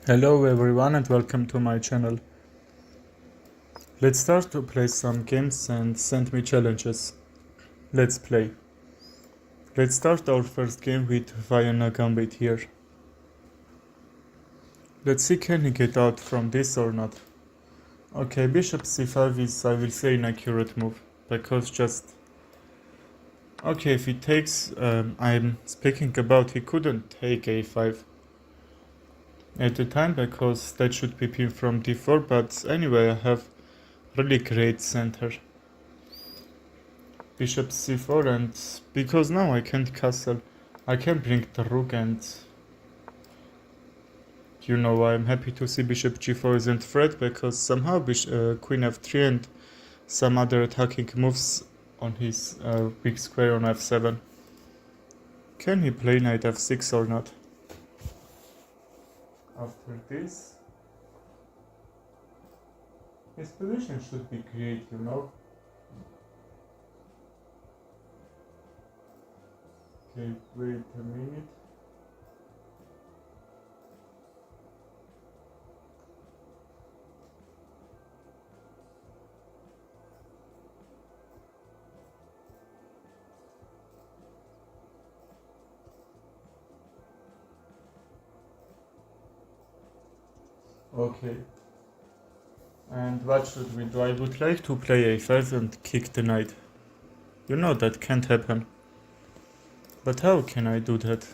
Hello everyone and welcome to my channel. Let's start to play some games and send me challenges. Let's play. Let's start our first game with Vienna Gambit here. Let's see can he get out from this or not. Okay, bishop c5 is, I will say, an accurate move. Because just... Okay, if he takes... I'm speaking about he couldn't take a5 at the time because that should be pinned from d4, but anyway I have really great center. Bishop c4, and because now I can't castle, I can bring the rook, and you know I'm happy to see bishop g4 isn't threat because somehow queen f3 and some other attacking moves on his weak square on f7. Can he play knight f6 or not? After this, his position should be great, you know. Okay, wait a minute. Okay. And what should we do? I would like to play a5 and kick the knight. You know that can't happen. But how can I do that?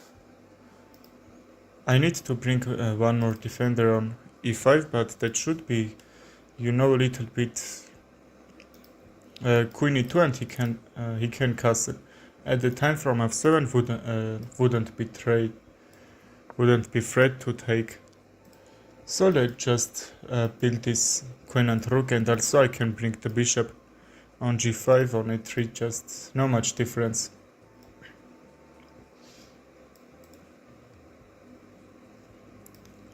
I need to bring one more defender on e5, but that should be, you know, a little bit queen e2, and he can castle. At the time from f7 wouldn't be threat to take. So let's just build this queen and rook, and also I can bring the bishop on g5, on a3, just no much difference.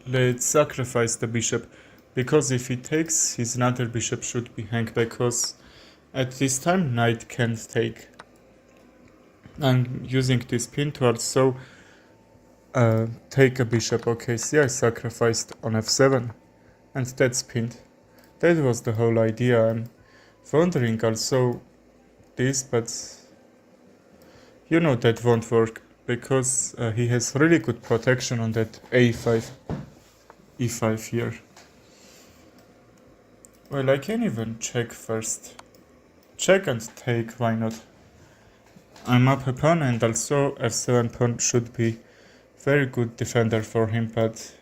Let's sacrifice the bishop, because if he takes, his another bishop should be hanged, because at this time knight can't take. I'm using this pin to also take a bishop. Okay, see, I sacrificed on f7, and that's pinned. That was the whole idea. I'm wondering also this, but you know that won't work, because he has really good protection on that a5, e5 here. Well, I can even check first. Check and take, why not? I'm up a pawn, and also f7 pawn should be very good defender for him, but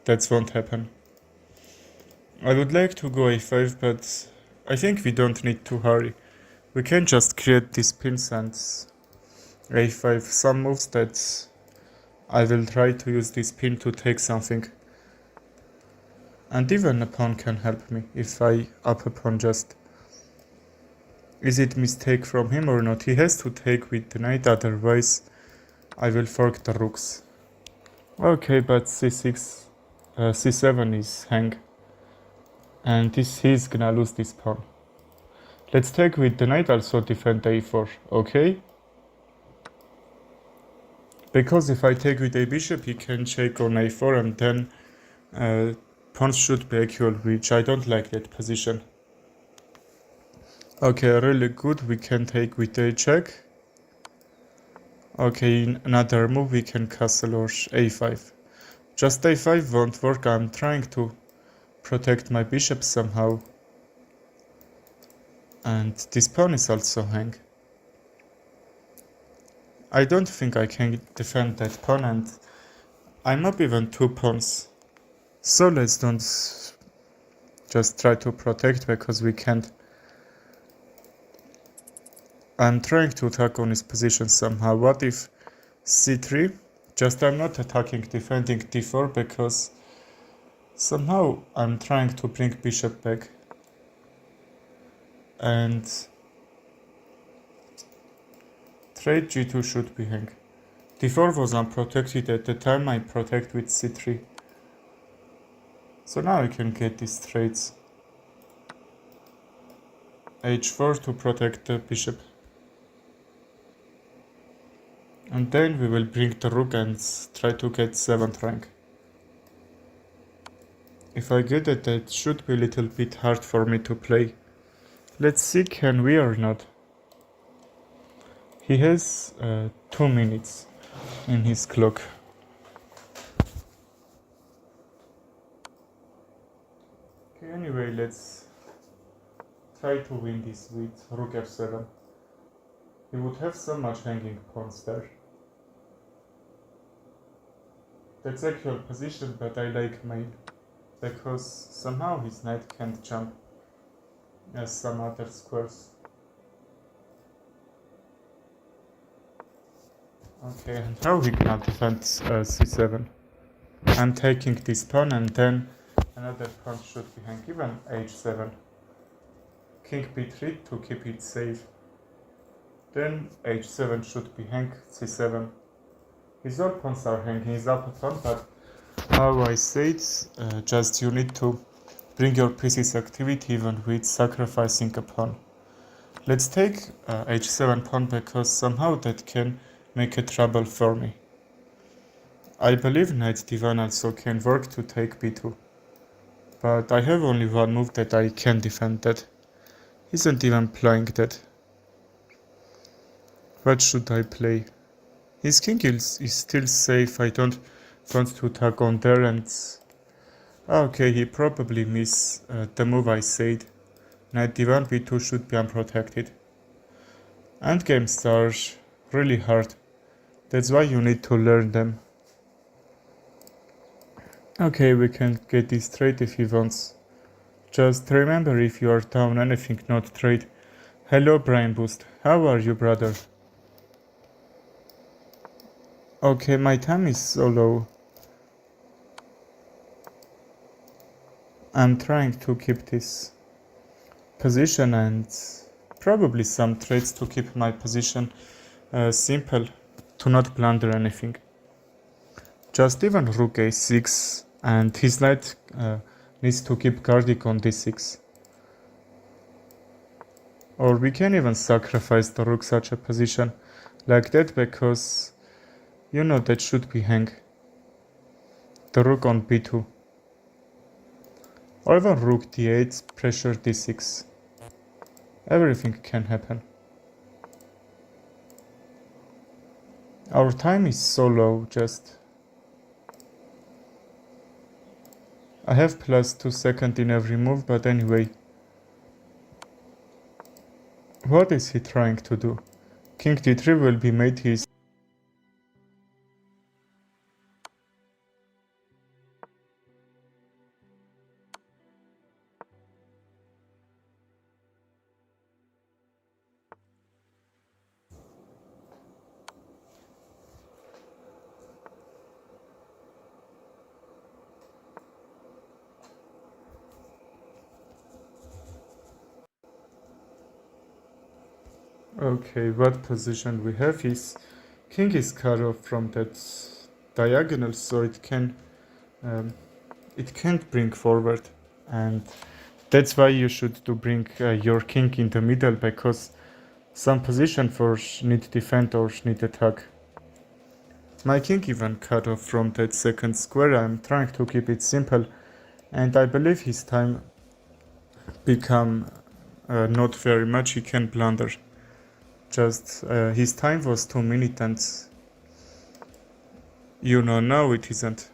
that won't happen. I would like to go a5, but I think we don't need to hurry. We can just create these pins and a5 some moves that I will try to use this pin to take something. And even a pawn can help me if I up a pawn just. Is it mistake from him or not? He has to take with the knight, otherwise I will fork the rooks. Okay, but c6, c7 is hang. And he's gonna lose this pawn. Let's take with the knight, also defend a4, okay? Because if I take with a bishop, he can check on a4, and then pawns should be equal, which I don't like that position. Okay, really good, we can take with a check. Okay, in another move we can castle or a5. Just a5 won't work, I'm trying to protect my bishop somehow. And this pawn is also hang. I don't think I can defend that pawn, and I'm up even 2 pawns. So let's don't just try to protect, because we can't. I'm trying to attack on his position somehow. What if c3? Just I'm not attacking, defending d4, because somehow I'm trying to bring bishop back. And trade g2 should be hang. d4 was unprotected at the time, I protect with c3. So now I can get these trades. h4 to protect the bishop. And then we will bring the rook and try to get 7th rank. If I get it, that should be a little bit hard for me to play. Let's see, can we or not? He has 2 minutes in his clock. Okay, anyway, let's try to win this with rook f7. He would have so much hanging pawns there. That's actual position, but I like mate, because somehow his knight can't jump as some other squares. Okay, and how he cannot defend c7. I'm taking this pawn and then another pawn should be hanged, even h7. King b3 to keep it safe. Then h7 should be hanged, c7. His all pawns are hanging his upper pawn, but how I said, just you need to bring your piece's activity even with sacrificing a pawn. Let's take h7 pawn because somehow that can make a trouble for me. I believe knight d1 also can work to take b2, but I have only one move that I can defend that. He isn't even playing that. What should I play? His king is still safe, I don't want to tag on there and... Okay, he probably missed the move I said. Knight d1, b2 should be unprotected. Endgames are really hard. That's why you need to learn them. Okay, we can get this trade if he wants. Just remember, if you are down anything, not trade. Hello Brian Boost, how are you, brother? Okay, my time is so low. I'm trying to keep this position and probably some trades to keep my position simple, to not blunder anything. Just even rook a6 and his knight needs to keep guarding on d6. Or we can even sacrifice the rook such a position like that because you know that should be hang. The rook on b2. Or even rook d8, pressure d6. Everything can happen. Our time is so low, just... I have plus 2 seconds in every move, but anyway. What is he trying to do? King d3 will be made his... Okay, what position we have is king is cut off from that diagonal, so it can't bring forward, and that's why you should bring your king in the middle, because some position for need defend or need attack. My king even cut off from that second square. I'm trying to keep it simple, and I believe his time become not very much. He can blunder. Just his time was 2 minutes and you know now it isn't.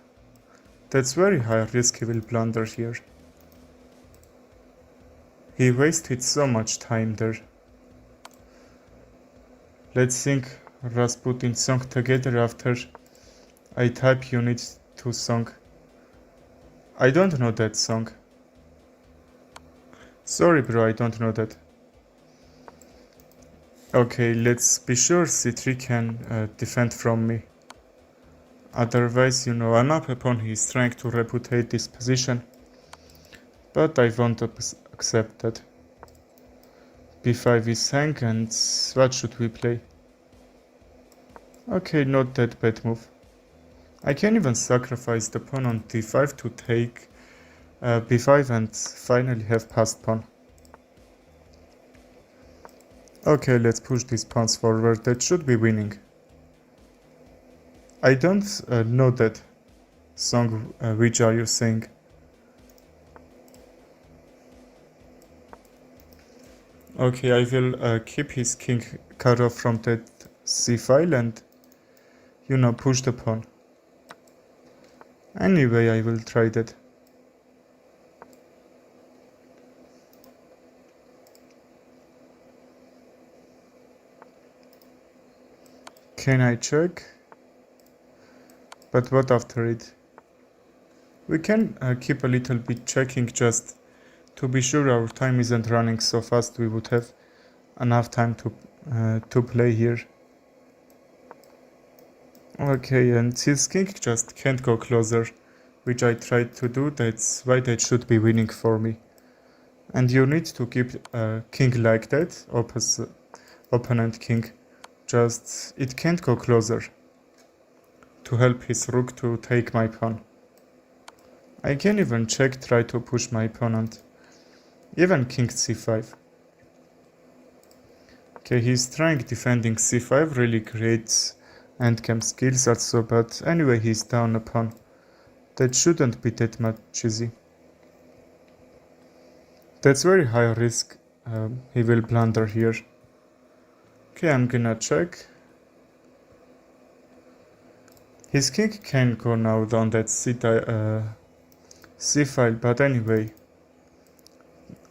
That's very high risk he will blunder here. He wasted so much time there. Let's sing Rasputin song together after I type unit to song. I don't know that song. Sorry bro, I don't know that. Okay, let's be sure c3 can defend from me. Otherwise, you know, I'm up upon his trying to reputate this position. But I won't accept that. b5 is hang, and what should we play? Okay, not that bad move. I can even sacrifice the pawn on d5 to take b5 and finally have passed pawn. Okay, let's push these pawns forward. That should be winning. I don't know that song. Which are you saying? Okay, I will keep his king cut off from that c file and, push the pawn. Anyway, I will try that. Can I check? But what after it? We can keep a little bit checking just to be sure our time isn't running so fast we would have enough time to play here. Okay, and his king just can't go closer, which I tried to do. That's why that should be winning for me. And you need to keep a king like that, opponent king. Just it can't go closer to help his rook to take my pawn. I can even check, try to push my opponent. Even king c5. Okay, he's trying defending c5, really great endgame skills also, but anyway he's down a pawn. That shouldn't be that much easy. That's very high risk, he will blunder here. Okay, I'm gonna check. His king can go now down that c file, but anyway,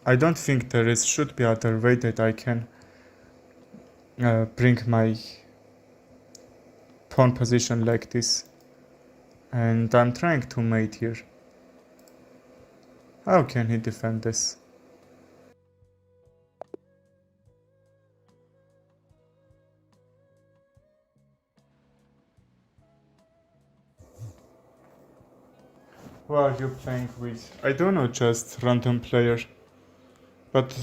I don't think there should be other way that I can bring my pawn position like this. And I'm trying to mate here. How can he defend this? Who are you playing with? I don't know, just random player. But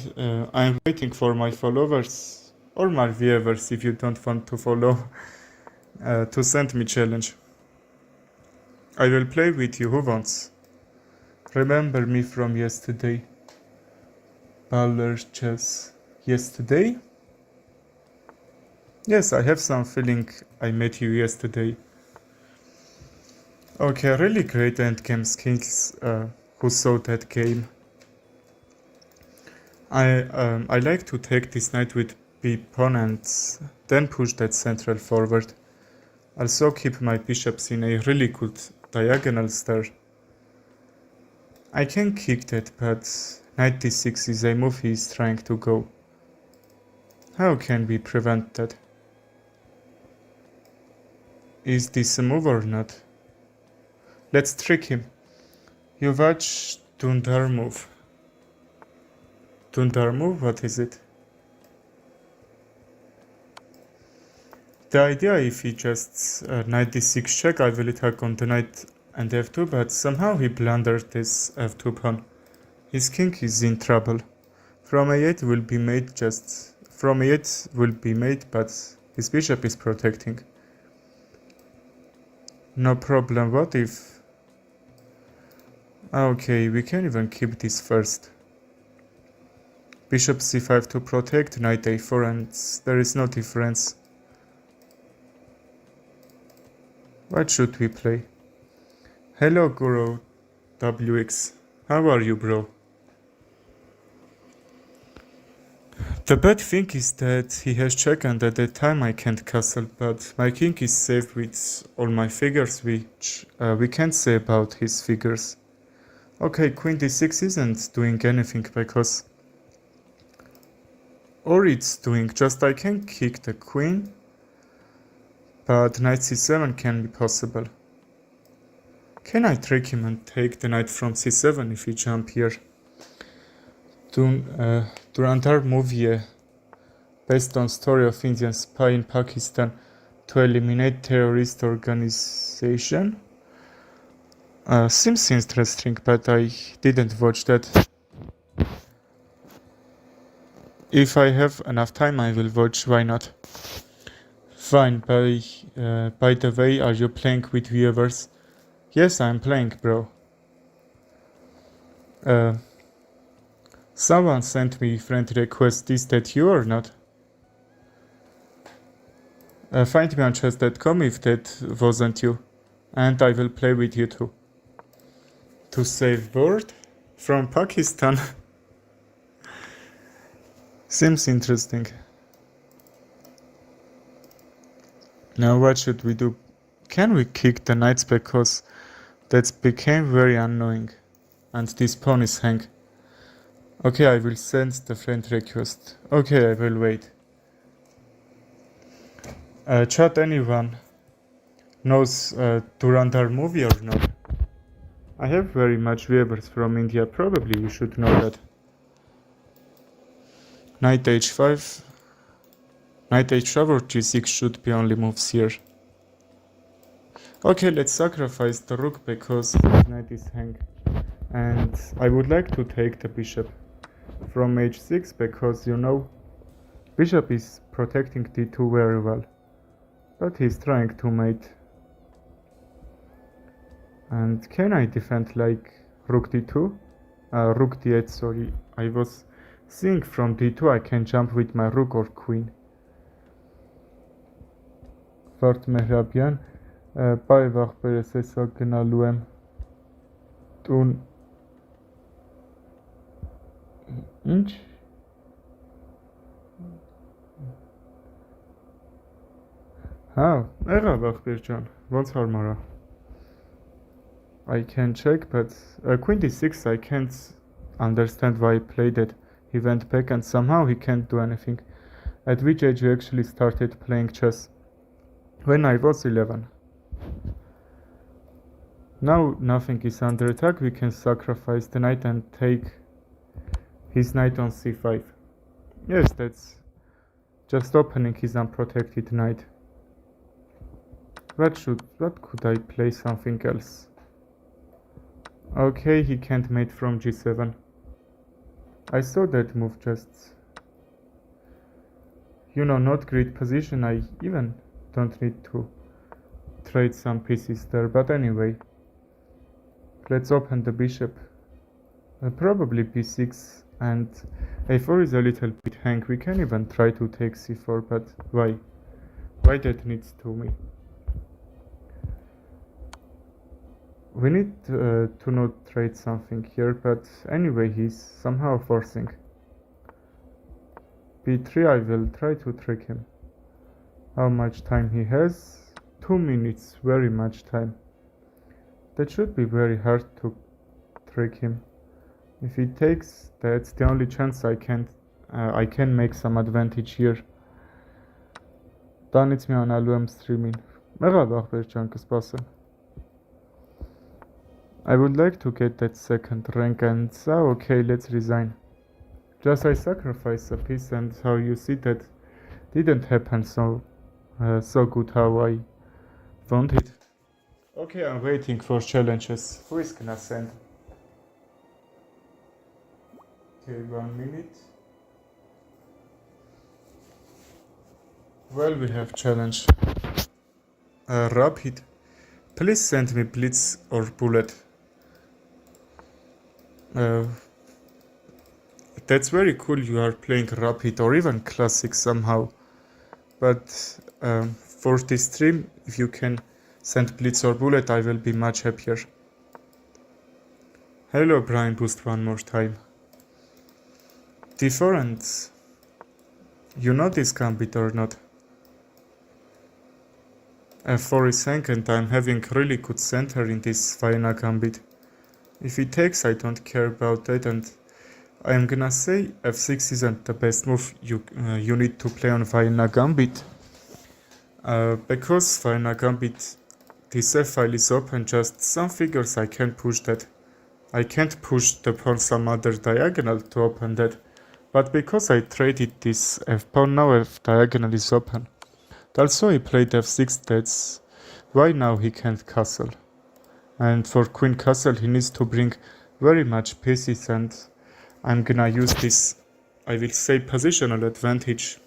I'm waiting for my followers or my viewers, if you don't want to follow, to send me challenge. I will play with you. Who wants? Remember me from yesterday. Baller chess. Yesterday? Yes, I have some feeling I met you yesterday. Okay, really great endgame skills. Who saw that game? I like to take this knight with b pawn and then push that central forward. Also keep my bishops in a really good diagonals there. I can kick that, but knight d6 is a move he is trying to go. How can we prevent that? Is this a move or not? Let's trick him. You watch Dundar move. Dundar move? What is it? The idea if he just knight d6 check, I will attack on the knight and f2, but somehow he blundered this f2 pawn. His king is in trouble. From a8 will be made but his bishop is protecting. No problem. What if... Okay, we can even keep this first. Bishop c5 to protect, knight a4, and there is no difference. What should we play? Hello Guru WX. How are you, bro? The bad thing is that he has check and at that time I can't castle, but my king is safe with all my figures, which we can't say about his figures. Okay, queen d6 isn't doing anything because... Or it's doing, just I can kick the queen, but knight c7 can be possible. Can I trick him and take the knight from c7 if he jump here? Durandar movie based on story of Indian spy in Pakistan to eliminate terrorist organization. Seems interesting, but I didn't watch that. If I have enough time, I will watch. Why not? Fine. By the way, are you playing with viewers? Yes, I'm playing, bro. Someone sent me friend request. Is that you or not? Find me on chess.com if that wasn't you, and I will play with you too. To save board from Pakistan. Seems interesting. Now what should we do? Can we kick the knights because that became very annoying and this pawn is hang. Okay, I will send the friend request. Okay, I will wait. Chat, anyone knows Durandar movie or not? I have very much viewers from India, probably you should know that. Knight h5. Knight h5 or g6 should be only moves here. Okay, let's sacrifice the rook because his knight is hang. And I would like to take the bishop from h6 because, you know, bishop is protecting d2 very well. But he's trying to mate. And can I defend like rook d2? Rook d8, sorry. I was seeing from d2 I can jump with my rook or queen. Վարդ Մեհրաբյան, բարև աղբերս, հեսա գնալու եմ տուն, ինչ? Հա, եղավ աղբեր ջան, ոնց հարմար է? I can check, but queen d6 I can't understand why he played it. He went back and somehow he can't do anything. At which age you actually started playing chess? When I was 11. Now nothing is under attack, we can sacrifice the knight and take his knight on c5. Yes, that's just opening his unprotected knight. What could I play something else? Okay, he can't mate from g7. I saw that move just, you know, not great position. I even don't need to trade some pieces there, but anyway, let's open the bishop. Probably b6 and a4 is a little bit hang. We can even try to take c4, but why that needs to me? We need to not trade something here, but anyway he's somehow forcing. b3, I will try to trick him. How much time he has? 2 minutes, very much time. That should be very hard to trick him. If he takes, that's the only chance I can make some advantage here. Տանից մի անալու եմ stream-ին։ Մեղավ աղբեր ջան, կսպասեմ։ I would like to get that second rank and okay, let's resign. Just I sacrifice a piece and how you see that didn't happen so good how I wanted. Okay, I'm waiting for challenges. Who is gonna send? Okay, 1 minute. Well, we have challenge. Rapid. Please send me blitz or bullet. That's very cool you are playing rapid or even classic somehow. But for this stream, if you can send blitz or bullet, I will be much happier. Hello Brian Boost one more time. D4 and you know this gambit or not? F4 is hang and I'm having really good center in this Vienna gambit. If he takes, I don't care about that, and I'm gonna say f6 isn't the best move you need to play on Vienna gambit. Because Vienna gambit, this f file is open, just some figures I can't push that. I can't push the pawn some other diagonal to open that. But because I traded this f pawn, now f diagonal is open. Also he played f6, that's why now he can't castle. And for queen castle he needs to bring very much pieces, and I'm gonna use this, I will say, positional advantage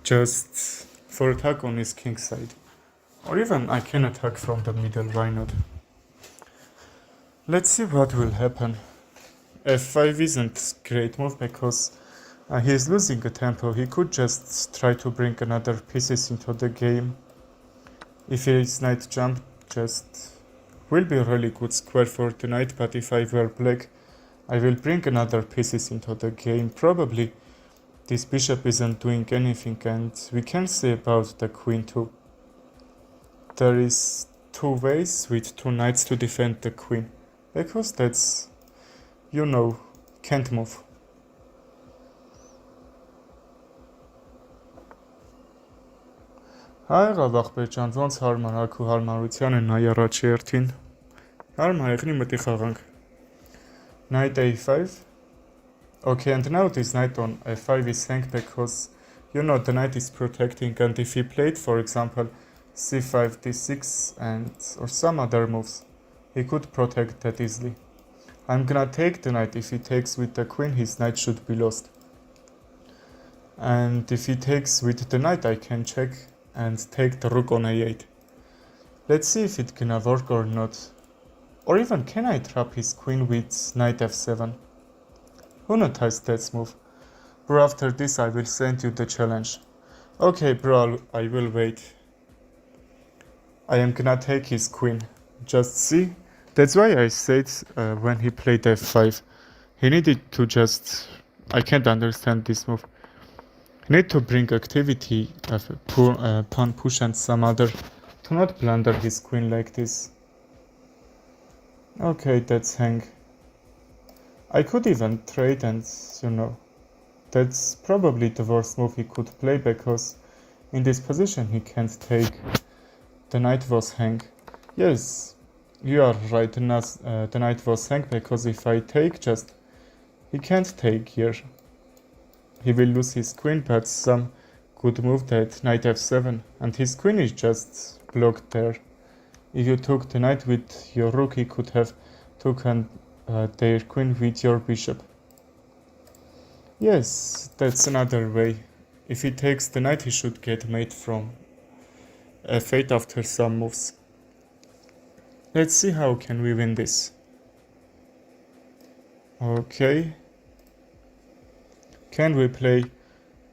just for attack on his king side. Or even I can attack from the middle, why not? Let's see what will happen. f5 isn't great move because he is losing a tempo. He could just try to bring another pieces into the game. If his knight jump, just will be a really good square for the knight, but if I were black, I will bring another pieces into the game. Probably this bishop isn't doing anything, and we can say about the queen too. There is two ways with two knights to defend the queen, because that's, you know, can't move. Հայ եղավ աղբեր ջան, ոնց հարմար հագու հարմարության են նայ առաջի երթին։ Հարմար եղնի մտի խաղանք։ Knight a5. Okay, and now this knight on f5 is hanged because, you know, the knight is protecting, and if he played, for example, c5, d6, and or some other moves, he could protect that easily. I'm gonna take the knight. If he takes with the queen, his knight should be lost. And if he takes with the knight, I can check and take the rook on a8. Let's see if it's gonna work or not. Or even can I trap his queen with knight f7? Who knows that move? Bro, after this I will send you the challenge. Okay bro, I will wait. I am gonna take his queen. Just see. That's why I said when he played f5, he needed to just... I can't understand this move. Need to bring activity of pawn push and some other to not blunder his queen like this. Okay, that's hang. I could even trade, and you know, that's probably the worst move he could play, because in this position he can't take. The knight was hang. Yes, you are right, the knight was hang, because if I take just... he can't take here. He will lose his queen, but some could move that knight f7, and his queen is just blocked there. If you took the knight with your rook, he could have taken their queen with your bishop. Yes, that's another way. If he takes the knight, he should get mate from f8 after some moves. Let's see how can we win this. Okay. Can we play?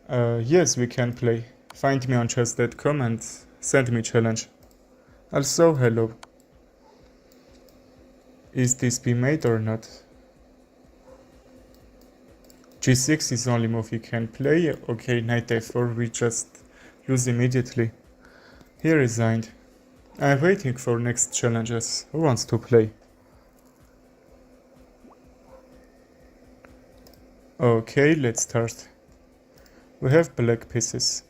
Yes, we can play. Find me on chess.com and send me challenge. Also, hello. Is this b-mate or not? g6 is the only move you can play. Okay, knight a4, we just lose immediately. He resigned. I'm waiting for next challenges. Who wants to play? Okay, let's start. We have black pieces.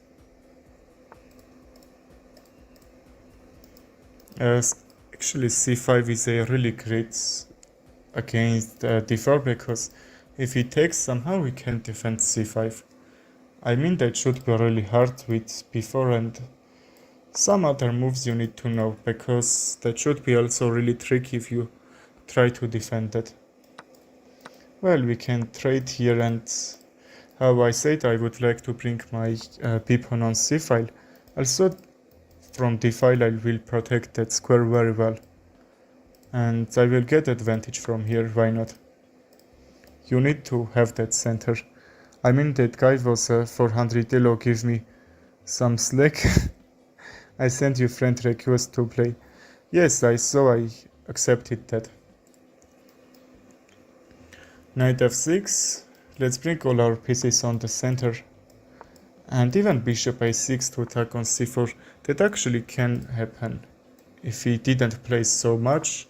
Actually, c5 is a really great against d4, because if he takes, somehow we can defend c5. I mean, that should be really hard with b4 and some other moves you need to know, because that should be also really tricky if you try to defend that. Well, we can trade here, and how I said, I would like to bring my b-pawn on c-file. Also, from d-file I will protect that square very well. And I will get advantage from here, why not? You need to have that center. I mean, that guy was 400 elo, give me some slack. I sent you friend request to play. Yes, I saw, I accepted that. Knight f6, let's bring all our pieces on the center, and even bishop a6 to attack on c4. That actually can happen if he didn't play so much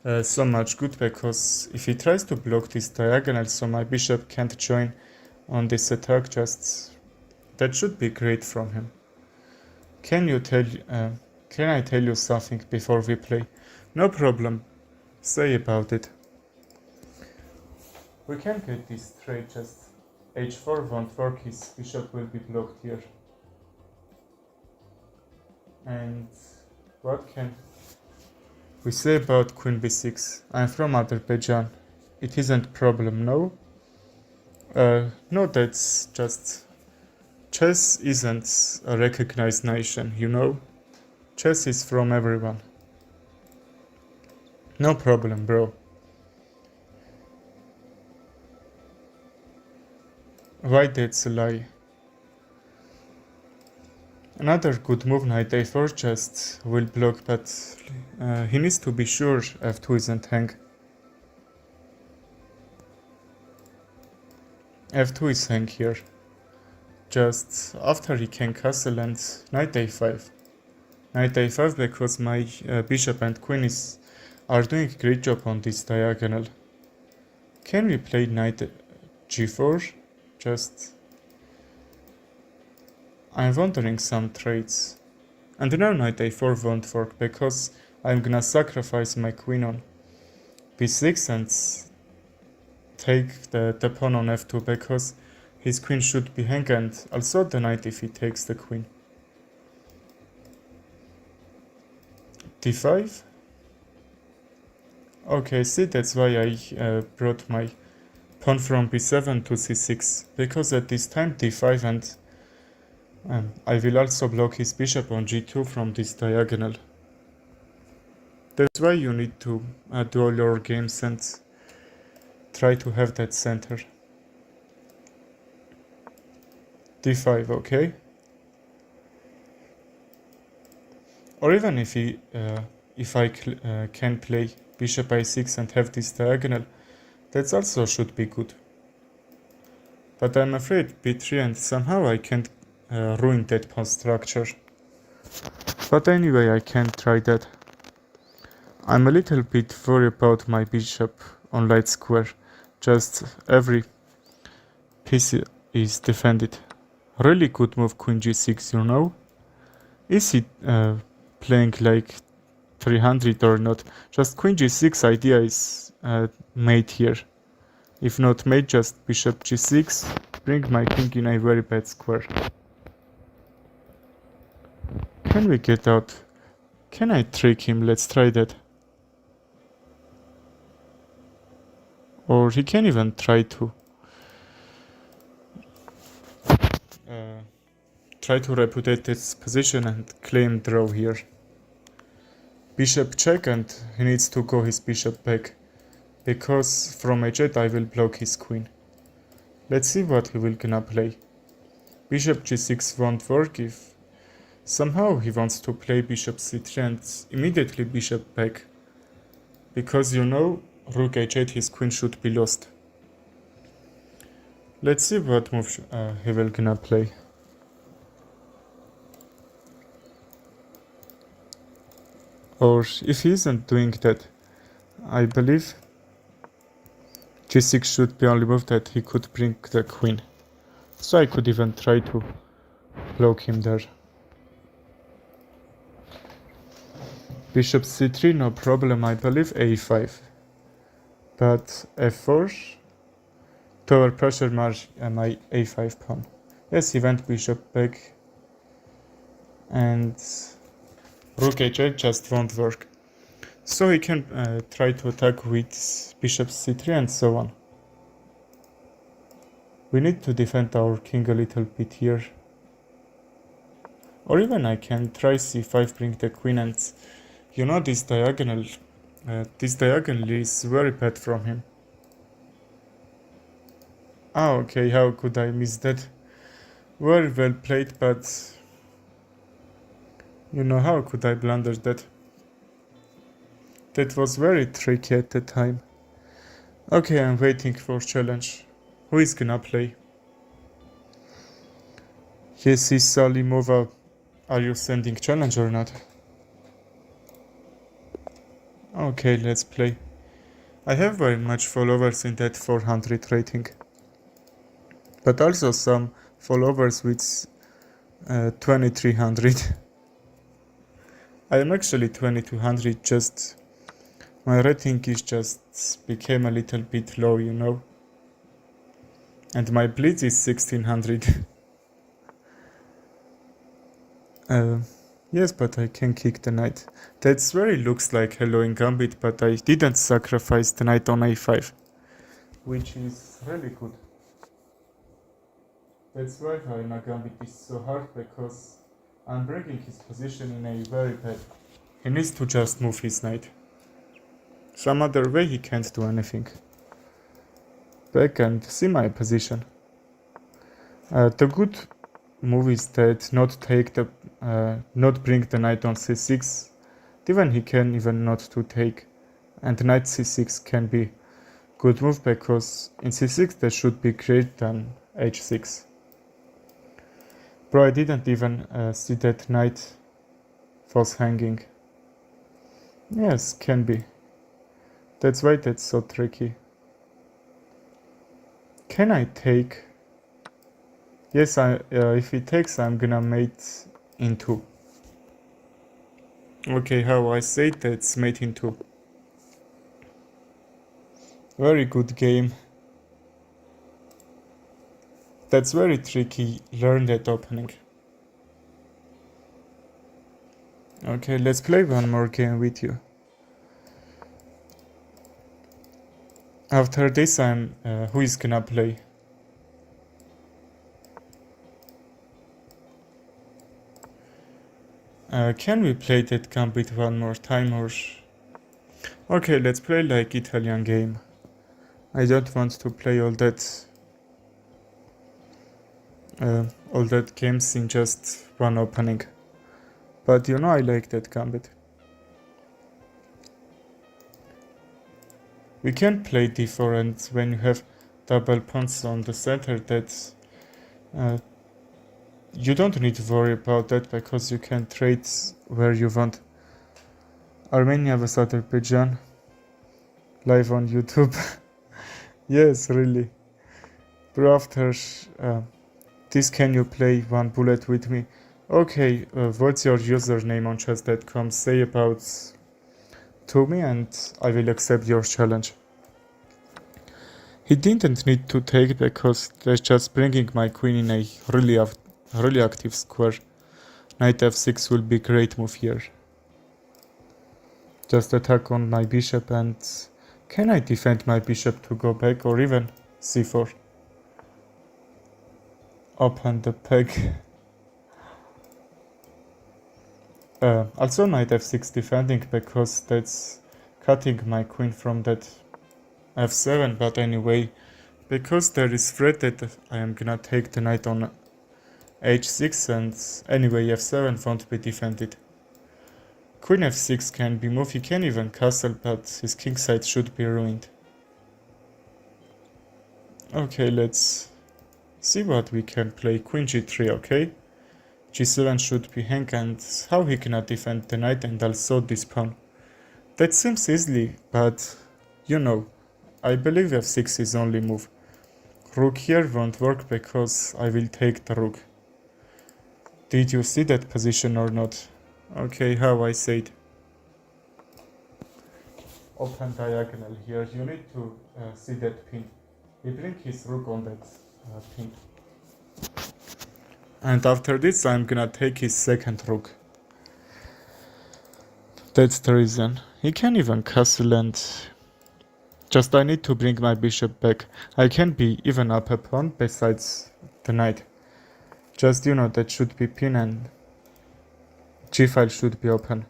good, because if he tries to block this diagonal so my bishop can't join on this attack, just that should be great from him. Can I tell you something before we play? No problem, say about it. We can get this trade, just h4 won't work, his bishop will be blocked here. And what can we say about queen b6? I'm from Azerbaijan. It isn't problem, no? No, that's just... chess isn't a recognized nation, you know? Chess is from everyone. No problem, bro. Why that's a lie? Another good move, knight a4, just will block, but he needs to be sure f2 isn't hang. f2 is hang here. Just after he can castle and knight a5. Knight a5 because my bishop and queen are doing a great job on this diagonal. Can we play knight g4? I'm wondering some trades. And now knight a4 won't work because I'm gonna sacrifice my queen on b6 and take the pawn on f2 because his queen should be hang and also the knight if he takes the queen. d5. Okay, see, that's why I brought my pawn from b7 to c6, because at this time d5 and I will also block his bishop on g2 from this diagonal. That's why you need to do all your games and try to have that center. d5, okay? Or even if I can play bishop a6 and have this diagonal, that also should be good. But I'm afraid b3 and somehow I can't ruin that pawn structure. But anyway, I can try that. I'm a little bit worried about my bishop on light square. Just every piece is defended. Really good move queen g6, you know? Is he playing like 300 or not? Just queen g6 idea is made here. If not made, just bishop g6, bring my king in a very bad square. Can we get out? Can I trick him? Let's try that. Or he can even try to repudiate this position and claim draw here. Bishop check, and he needs to go his bishop back, because from h8 I will block his queen. Let's see what he will gonna play. Bishop g6 won't work if somehow he wants to play bishop c3 and immediately bishop back, because you know rook h8 his queen should be lost. Let's see what move he will gonna play. Or if he isn't doing that, I believe g6 should be only move that he could bring the queen. So I could even try to block him there. Bishop c3, no problem, I believe a5. But f4 to overpressure my a5 pawn. Yes, he went bishop back. And rook h8 just won't work. So he can try to attack with bishop c3 and so on. We need to defend our king a little bit here. Or even I can try c5, bring the queen, and you know this diagonal is very bad from him. Ah, okay, how could I miss that? Very well played, but you know, how could I blunder that? That was very tricky at the time. Okay, I'm waiting for challenge. Who is gonna play? Yes, is Salimova. Are you sending challenge or not? Okay, let's play. I have very much followers in that 400 rating. But also some followers with 2300. I am actually 2200, just my rating is just became a little bit low, you know. And my blitz is 1600. Yes, but I can kick the knight. That's very looks like hello in Gambit, but I didn't sacrifice the knight on a5, which is really good. That's why Helena Gambit is so hard, because I'm breaking his position in a very bad. He needs to just move his knight. Some other way he can't do anything. Back and see my position. The good move is that not bring the knight on c6. Even he can even not to take, and knight c6 can be good move because in c6 that should be greater than h6. Bro, I didn't even see that knight was hanging. Yes, can be. That's why that's so tricky. Can I take? Yes, if he takes, I'm gonna mate in 2. Okay, how I say that's mate in 2. Very good game. That's very tricky. Learn that opening. Okay, let's play one more game with you. After this, who is gonna play? Can we play that gambit one more time or? Okay, let's play like Italian game. I don't want to play all that games in just one opening. But you know I like that gambit. We can play different when you have double pawns on the center. That you don't need to worry about that because you can trade where you want. Armenia vs Azerbaijan live on YouTube. Yes, really. Bro, after this, can you play one bullet with me? Okay, what's your username on chess.com? Say about to me and I will accept your challenge. He didn't need to take because that's just bringing my queen in a really active square. Knight f6 will be great move here. Just attack on my bishop and can I defend my bishop to go back or even c4? Open the peg. Also knight f6 defending because that's cutting my queen from that f7, but anyway, because there is threat that I am gonna take the knight on h6 and anyway f7 won't be defended. Queen f6 can be moved, he can even castle, but his kingside should be ruined. Okay, let's see what we can play. Queen g3, okay? g7 should be hang and how he cannot defend the knight and also this pawn. That seems easily, but you know, I believe f6 is only move. Rook here won't work because I will take the rook. Did you see that position or not? Okay, how I said. Open diagonal here. You need to see that pin. He bring his rook on that pin. And after this, I'm gonna take his second rook. That's the reason. He can even castle and just I need to bring my bishop back. I can be even up a pawn besides the knight. Just you know that should be pin and g-file should be open.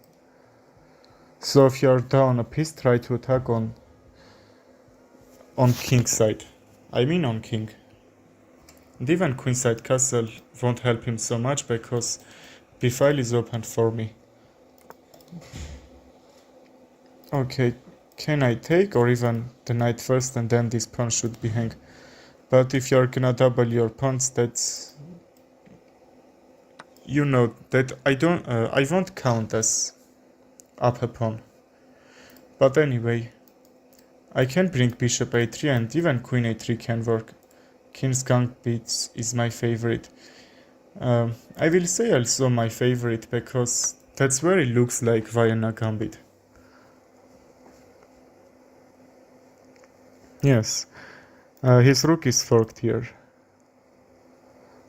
So if you're down a piece, try to attack on king side. I mean on king. And even queenside castle won't help him so much because b-file is open for me. Okay, can I take or even the knight first and then this pawn should be hang. But if you're gonna double your pawns, that's you know that I won't count as up a pawn. But anyway, I can bring bishop a3 and even queen a3 can work. King's gambit is my favorite. I will say also my favorite because that's where it looks like Vienna gambit. Yes, his rook is forked here.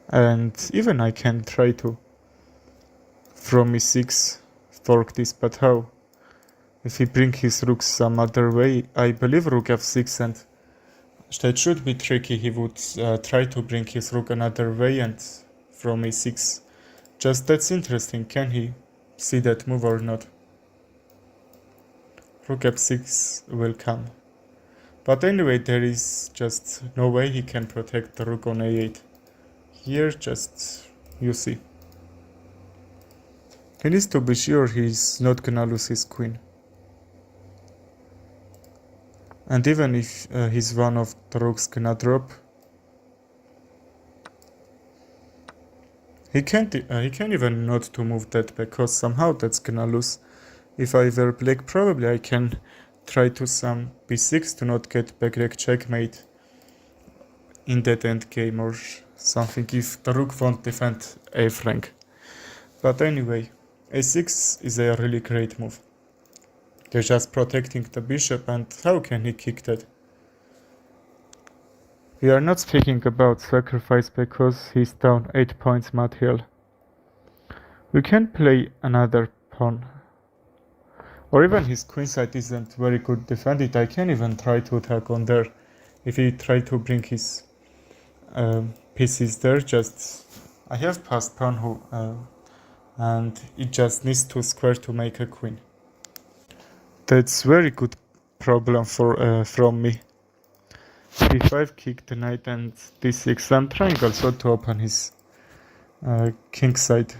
And even I can try to from e6 fork this, but how? If he bring his rook some other way, I believe rook f6 and that should be tricky. He would try to bring his rook another way and from e6. Just that's interesting. Can he see that move or not? Rook f6 will come. But anyway, there is just no way he can protect the rook on a8. Here, just you see. He needs to be sure he's not gonna lose his queen. And even if his one of the rooks gonna drop, he can't even not to move that because somehow that's gonna lose. If I were black, probably I can try to some b6 to not get backrec checkmate in that end game or something if the rook won't defend a flank. But anyway, a6 is a really great move. They're just protecting the bishop, and how can he kick that? We are not speaking about sacrifice because he's down 8 points material. We can play another pawn. Or even his queenside isn't very good defended. I can even try to attack on there. If he try to bring his pieces there, just I have passed pawn who and it just needs to square to make a queen. That's very good problem for from me. b5 kick the knight and d6. I'm trying also to open his king side.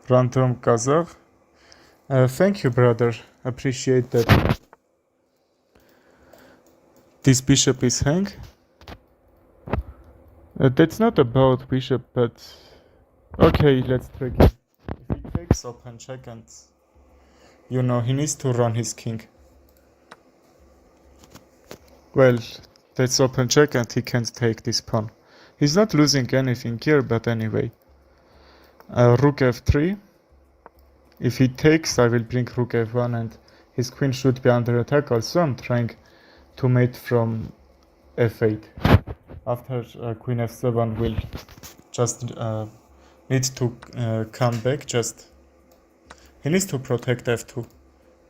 Random Kazakh. Thank you, brother. Appreciate that. This bishop is hang. That's not about bishop, but okay, let's take it. If he takes open check and you know he needs to run his king. Well, that's open check and he can't take this pawn. He's not losing anything here, but anyway. Rook f3. If he takes, I will bring rook f1 and his queen should be under attack. Also, I'm trying to mate from f8. After queen f7 will just need to come back. Just he needs to protect f2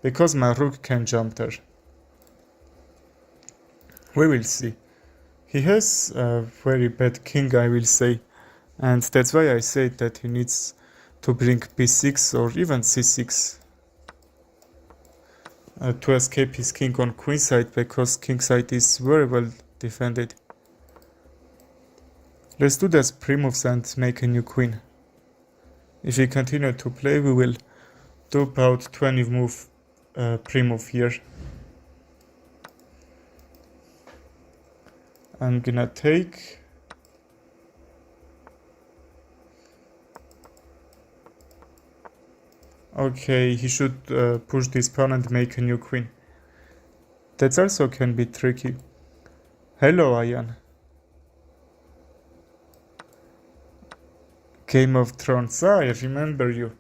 because my rook can jump there. We will see. He has a very bad king, I will say, and that's why I say that he needs to bring b6 or even c6 to escape his king on queenside, because kingside is very well defended. Let's do this pre-moves and make a new queen. If we continue to play, we will do about 20 move pre-move here. I'm gonna take. Okay, he should push this pawn and make a new queen. That also can be tricky. Hello, Ayan. Game of Thrones. I remember you.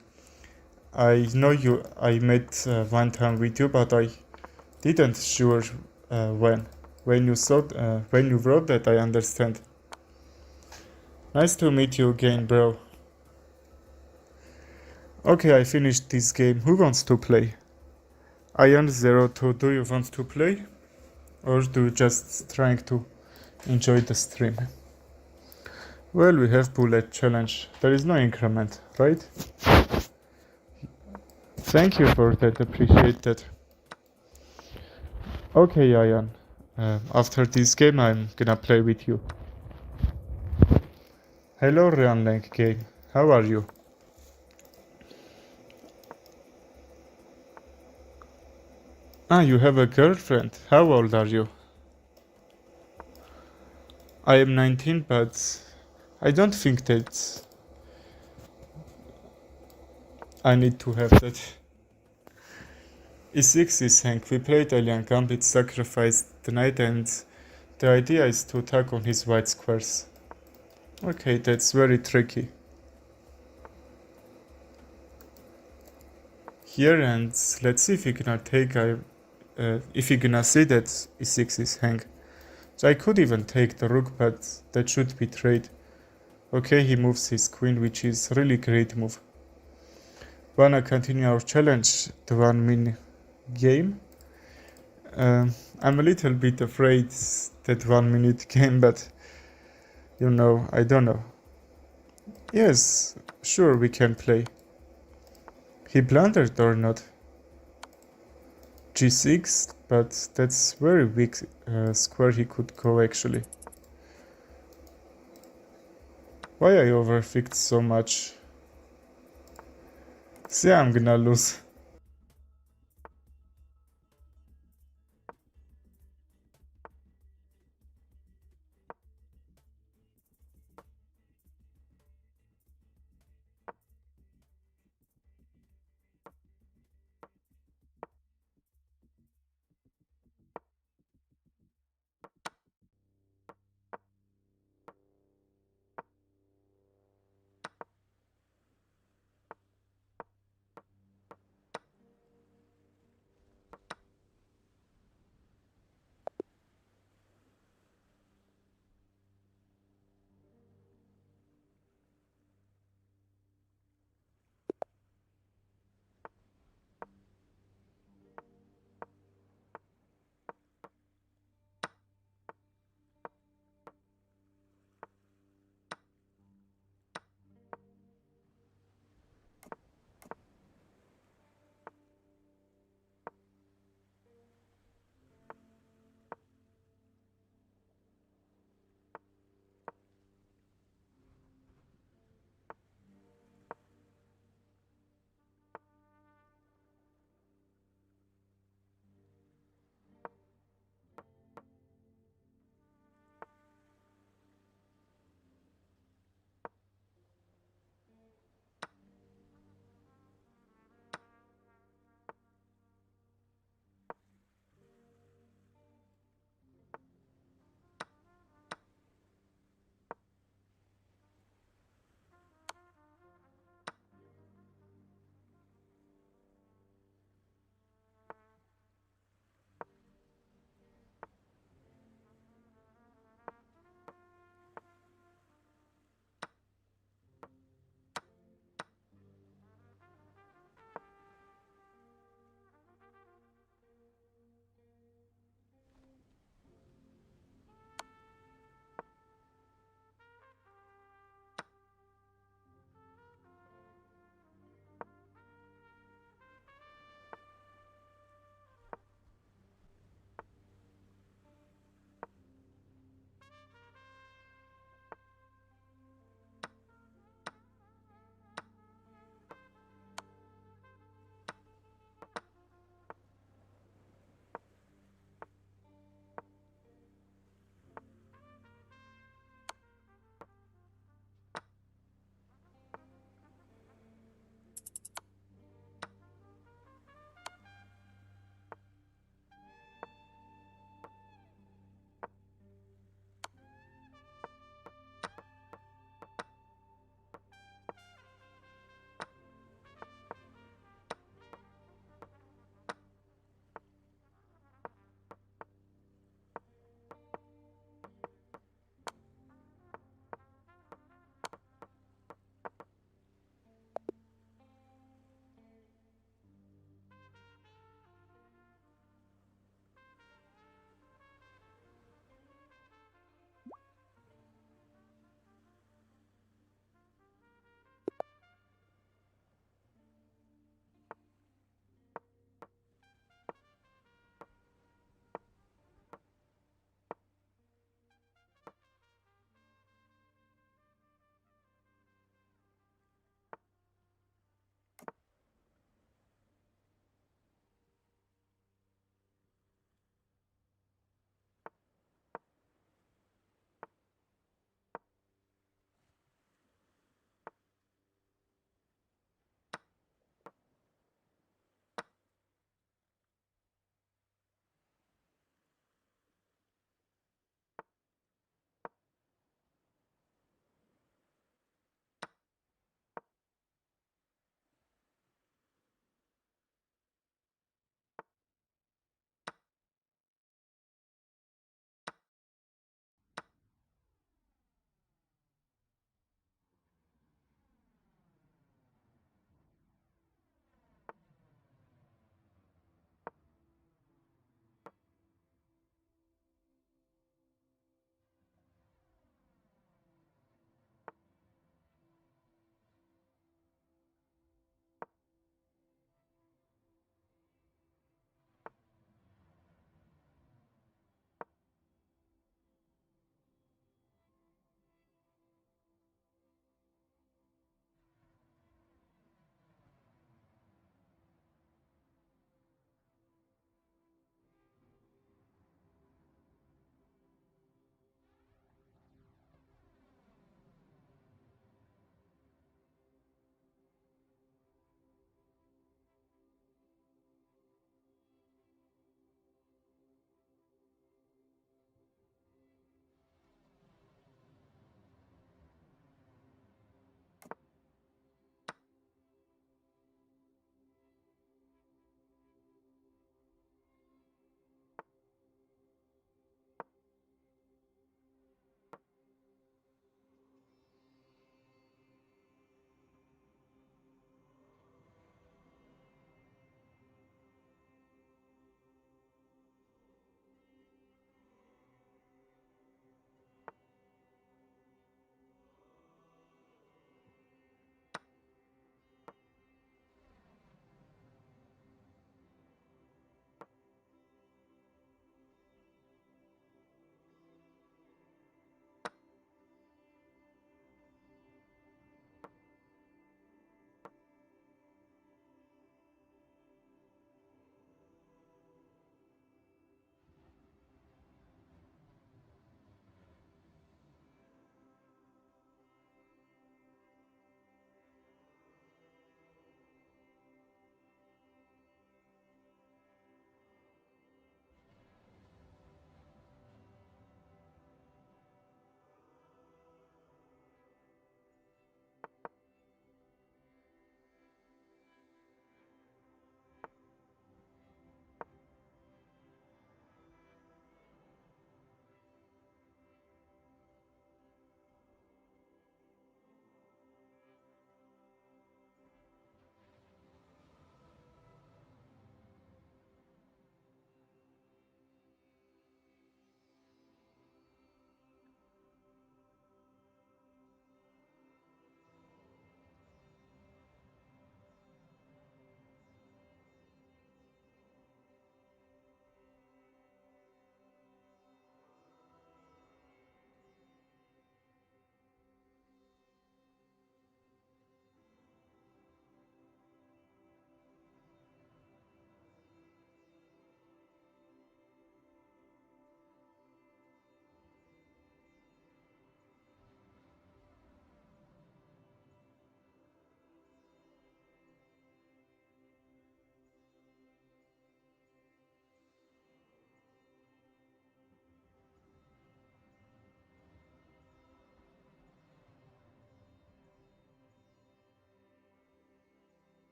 I know you. I met one time with you, but I didn't sure when. When you wrote that, I understand. Nice to meet you again, bro. Okay, I finished this game. Who wants to play? Ian02, do you want to play? Or do you just trying to enjoy the stream? Well, we have bullet challenge. There is no increment, right? Thank you for that, appreciate that. Okay, Ian. After this game, I'm gonna play with you. Hello, Ryanlang game. How are you? You have a girlfriend. How old are you? I am 19, but I don't think that I need to have that. E6 is hang. We played Alien Gambit, sacrificed the knight, and the idea is to attack on his white squares. Okay, that's very tricky. Here, and let's see if he gonna take. If he gonna see that E6 is hang. So I could even take the rook, but that should be trade. Okay, he moves his queen, which is really great move. Wanna continue our challenge, the 1 min game? I'm a little bit afraid that 1 minute game, but you know, I don't know. Yes, sure, we can play. He blundered or not? G6, but that's very weak square he could go actually. Why I overthinked so much? See, I'm gonna lose.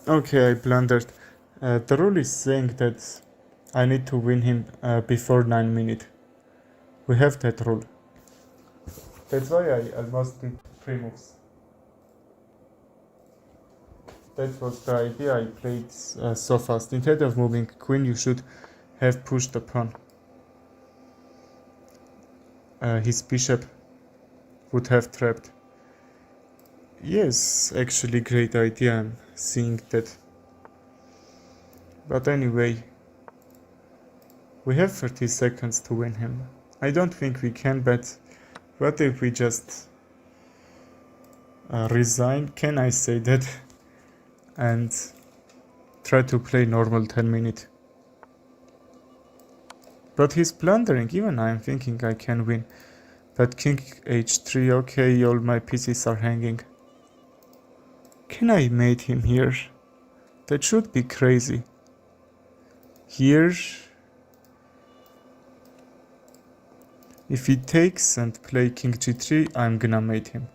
Okay, I blundered. The rule is saying that I need to win him before 9 minutes. We have that rule. That's why I almost did 3 moves. That was the idea I played so fast. Instead of moving queen, you should have pushed the pawn. His bishop would have trapped. Yes, actually great idea, I'm seeing that. But anyway, we have 30 seconds to win him. I don't think we can, but what if we just resign? Can I say that? And try to play normal 10 minutes. But he's blundering, even I'm thinking I can win. But king h3, okay, all my pieces are hanging. Can I mate him here? That should be crazy. Here, if he takes and play king g3, I'm gonna mate him.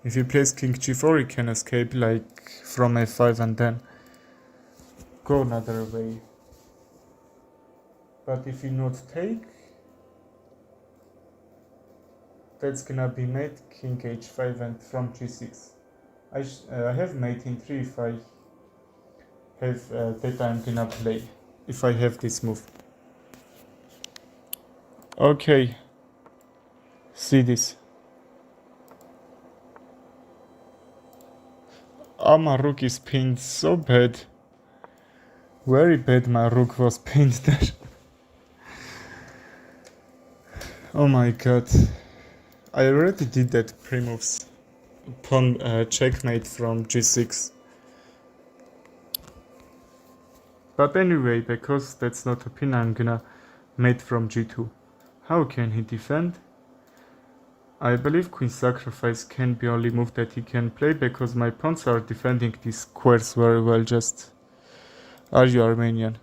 If he plays king g4, he can escape like from f5 and then go another way. But if he not take, that's gonna be mate king h5 and from g6. I have mate in 3 if I have that I'm gonna play. If I have this move. Okay. See this. Oh, my rook is pinned so bad. Very bad my rook was pinned there. Oh my god. I already did that pre-moves. Pawn checkmate from g6. But anyway, because that's not a pin, I'm gonna mate from g2. How can he defend? I believe queen sacrifice can be only move that he can play because my pawns are defending these squares very well. Just are you Armenian?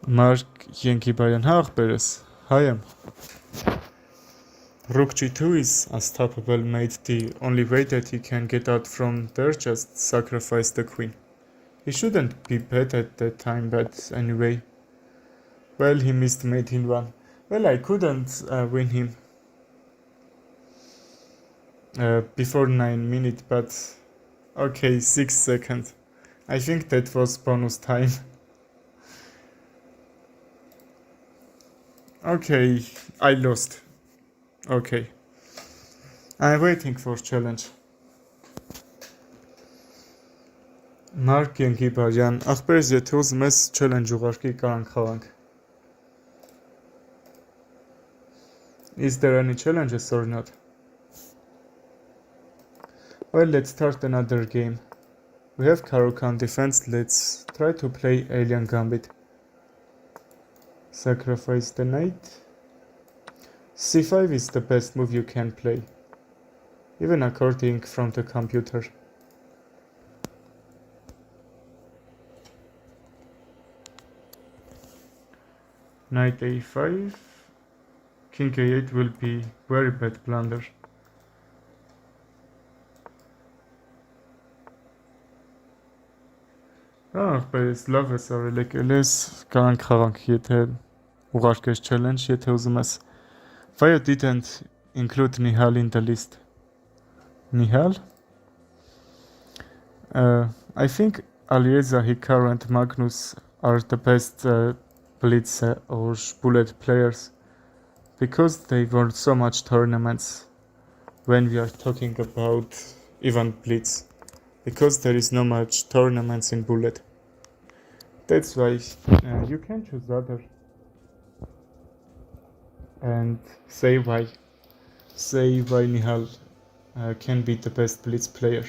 Mark Yengibayan Haqberes. I am. Rook g2 is unstoppable mate. The only way that he can get out from there, just sacrifice the queen. He shouldn't be bad at that time, but anyway. Well, he missed mate in 1. Well, I couldn't win him before 9 minutes, but okay, 6 seconds. I think that was bonus time. Okay, I lost. Okay. I'm waiting for challenge. Mark Yengibayan, ախպերս եթե ուզում ես challenge ուղարկի կարանք խաղանք. Is there any challenges or not? Well, let's start another game. We have Caro-Kann defense, let's try to play Alien Gambit. Sacrifice the knight. c5 is the best move you can play, even according from the computer. Knight a5. King a8 will be very bad blunder. Բայց լավ է սա ելեկել ես, կարանք խաղանք, եթե ուղարկես challenge, եթե ուզում ես. Why you didn't include Nihal in the list? Nihal? I think Alireza, Hikaru and Magnus are the best blitz or bullet players because they won so much tournaments when we are talking about even blitz, because there is no much tournaments in bullet. That's why you can choose other and say why Nihal can be the best blitz player.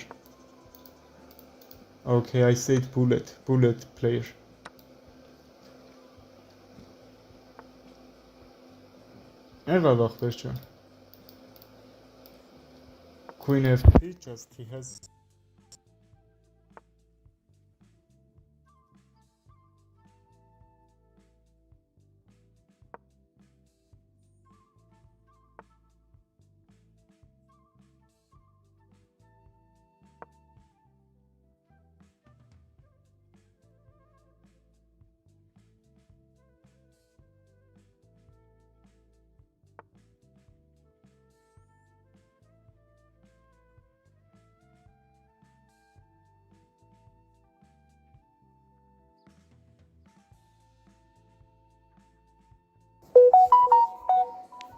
Okay, I said bullet player. Եղավ ախպեր ջան. Queen f3, just he has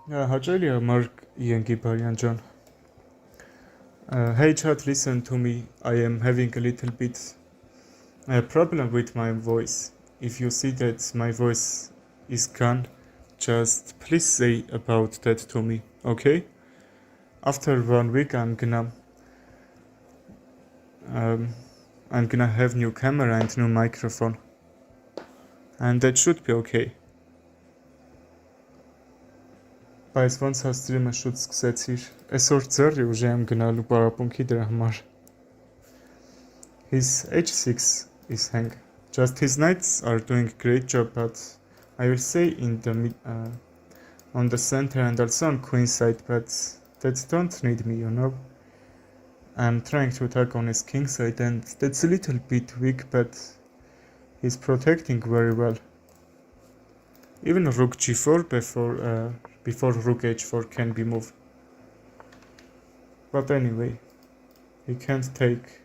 Հաճելի է Mark Yengibaryan John. Hey chat, listen to me. I am having a little bit a problem with my voice. If you see that my voice is gone, just please say about that to me, okay? After 1 week, I'm gonna have new camera and new microphone, and that should be okay. Բայց ոնց հաստրիմը շուտ սկսեցիր, այսօր ձեռի ուժի եմ գնալու պարապունքի դրա համար. His H6 is hang. Just his knights are doing great job, but I will say in the on the center and also on queen side, but that don't need me, you know. I'm trying to attack on his king side and that's a little bit weak, but he's protecting very well. Even rook g4 before rook h4 can be moved. But anyway, he can't take.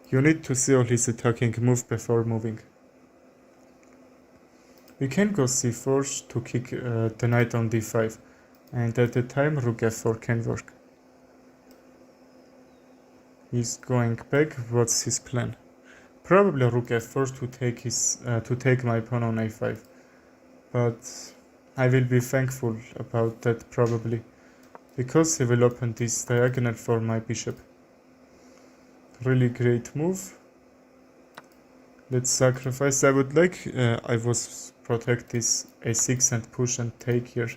You need to see all his attacking move before moving. We can go c4 to kick the knight on d5, and at the time rook f4 can work. He's going back. What's his plan? Probably rook f4 to take my pawn on a5, but I will be thankful about that probably, because he will open this diagonal for my bishop. Really great move. Let's sacrifice. I would like I was protect this a6 and push and take here.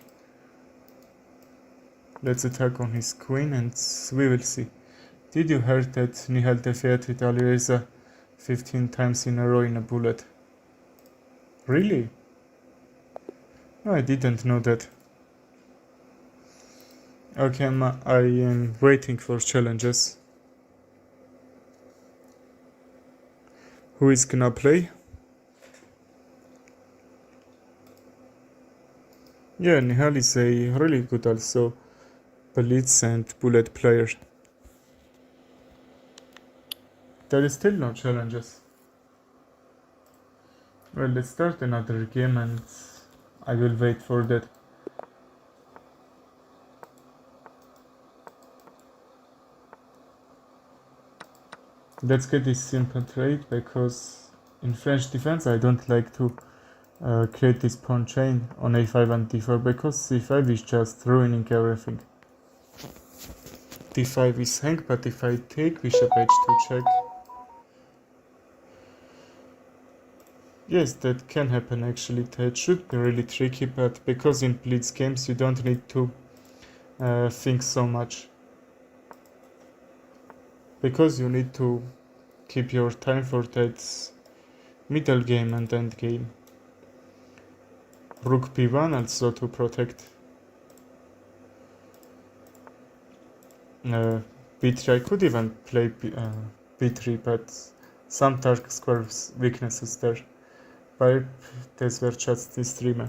Let's attack on his queen and we will see. Did you hear that Nihal defeated Alireza 15 times in a row in a bullet? Really? No, I didn't know that. Okay, I am waiting for challenges. Who is gonna play? Yeah, Nihal is a really good also blitz and bullet player. There is still no challenges. Well, let's start another game and I will wait for that. Let's get this simple trade, because in French defense I don't like to create this pawn chain on a5 and d4, because c5 is just ruining everything. d5 is hang, but if I take bishop h2 check, yes, that can happen actually. That should be really tricky, but because in blitz games you don't need to think so much, because you need to keep your time for that middle game and end game. Rook b1 also to protect b3. I could even play b3, but some dark square weaknesses there. Բայց դες վերջացնի ստրիմը։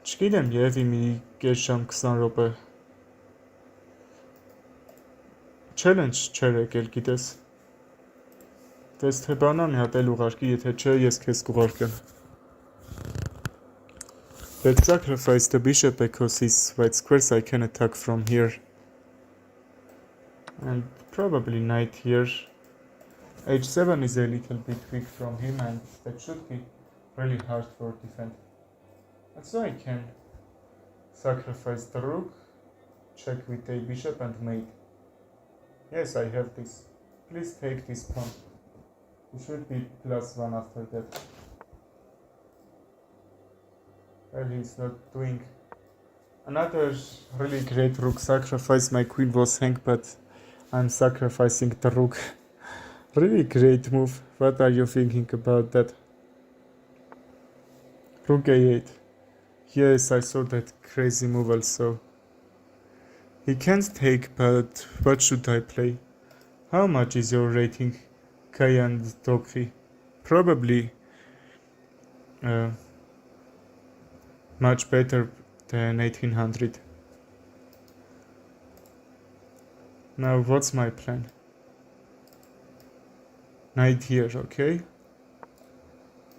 Չգիտեմ, երևի մի կես ժամ 20 րոպե։ Challenge չէր եկել, գիտես։ Դες թե բանան հատ էլ ուղարկի, եթե չէ, ես քեզ կուղարկեմ։ Let's sacrifice the bishop because his white squares I can attack from here. And probably knight here. h7 is a little bit weak from him and that should be really hard for defend. And so I can sacrifice the rook, check with a bishop and mate. Yes, I have this. Please take this pawn. You should be +1 after that. Well, he's not doing. Another really great rook sacrifice. My queen was hang, but I'm sacrificing the rook. Really great move. What are you thinking about that? Rook a8. Yes, I saw that crazy move also. He can't take, but what should I play? How much is your rating, Kai and Dokri? Probably much better than 1800. Now what's my plan? Knight here, okay?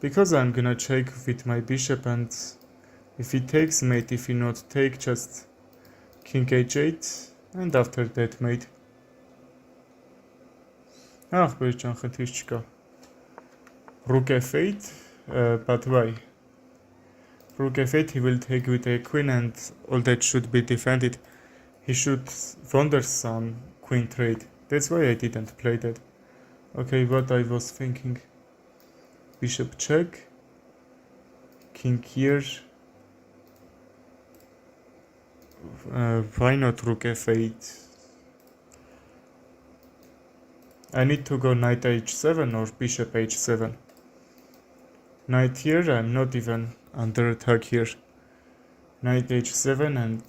Because I'm gonna check with my bishop and If he takes mate, if he not take, just king h8, and after that mate. Բայց ճան խնդիր չկա. Rook f8, but why? Rook f8, he will take with a queen and all that should be defended. He should wonder some queen trade. That's why I didn't play that. Okay, what I was thinking. Bishop check. King here. Why not rook f8? I need to go knight h7 or bishop h7. Knight here, I'm not even under attack here. Knight h7 and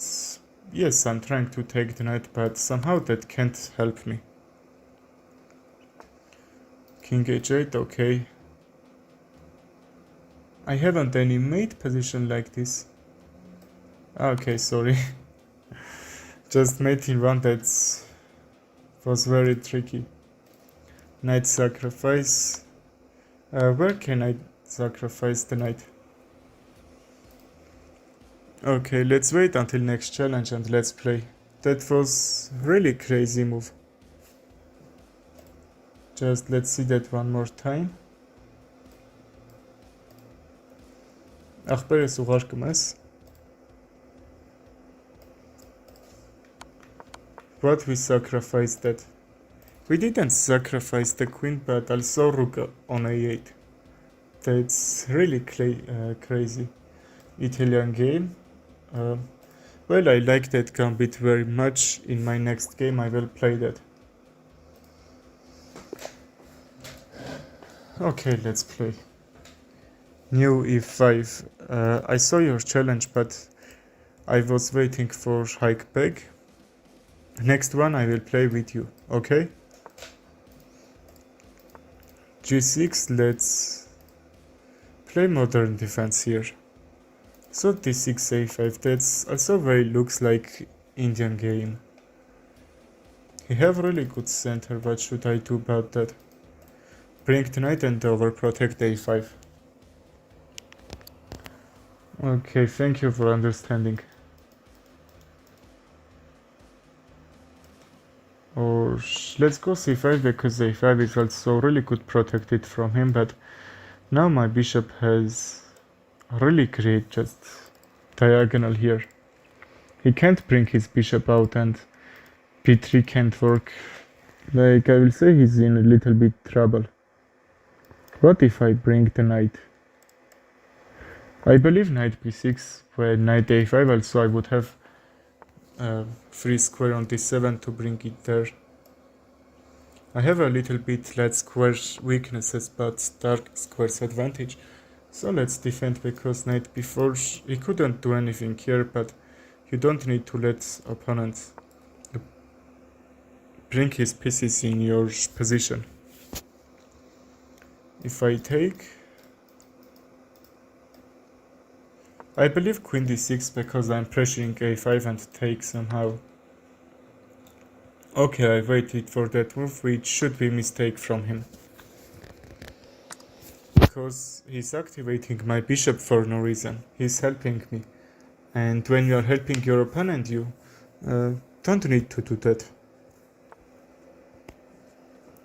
yes, I'm trying to take the knight, but somehow that can't help me. King h8, okay. I haven't any mate position like this. Okay, sorry. Just mate in one that was very tricky. Knight sacrifice. Where can I sacrifice the knight? Okay, let's wait until next challenge and let's play. That was really crazy move. Just let's see that one more time. Ախպերս ուղարկում ես. But we sacrificed that. We didn't sacrifice the queen, but also rook on a8. That's really crazy. Italian game. Well, I like that gambit very much. In my next game, I will play that. Okay, let's play. New e5. I saw your challenge, but I was waiting for hike back. Next one I will play with you, okay? G6, let's play modern defense here. So d6 a5, that's also very looks like Indian game. He have really good center, what should I do about that? Bring the knight and overprotect a5. Okay, thank you for understanding. Or let's go c5 because a5 is also really good protected from him, but now my bishop has really great just diagonal here. He can't bring his bishop out and b3 can't work. Like I will say he's in a little bit trouble. What if I bring the knight? I believe knight b6, where knight a5 also I would have free square on d7 to bring it there. I have a little bit light squares weaknesses but dark squares advantage, so let's defend because knight b4 he couldn't do anything here, but you don't need to let opponents bring his pieces in your position. If I take, I believe queen d6 because I'm pressuring a5 and take somehow. Okay, I waited for that move, which should be a mistake from him. Because he's activating my bishop for no reason. He's helping me. And when you are helping your opponent, you don't need to do that.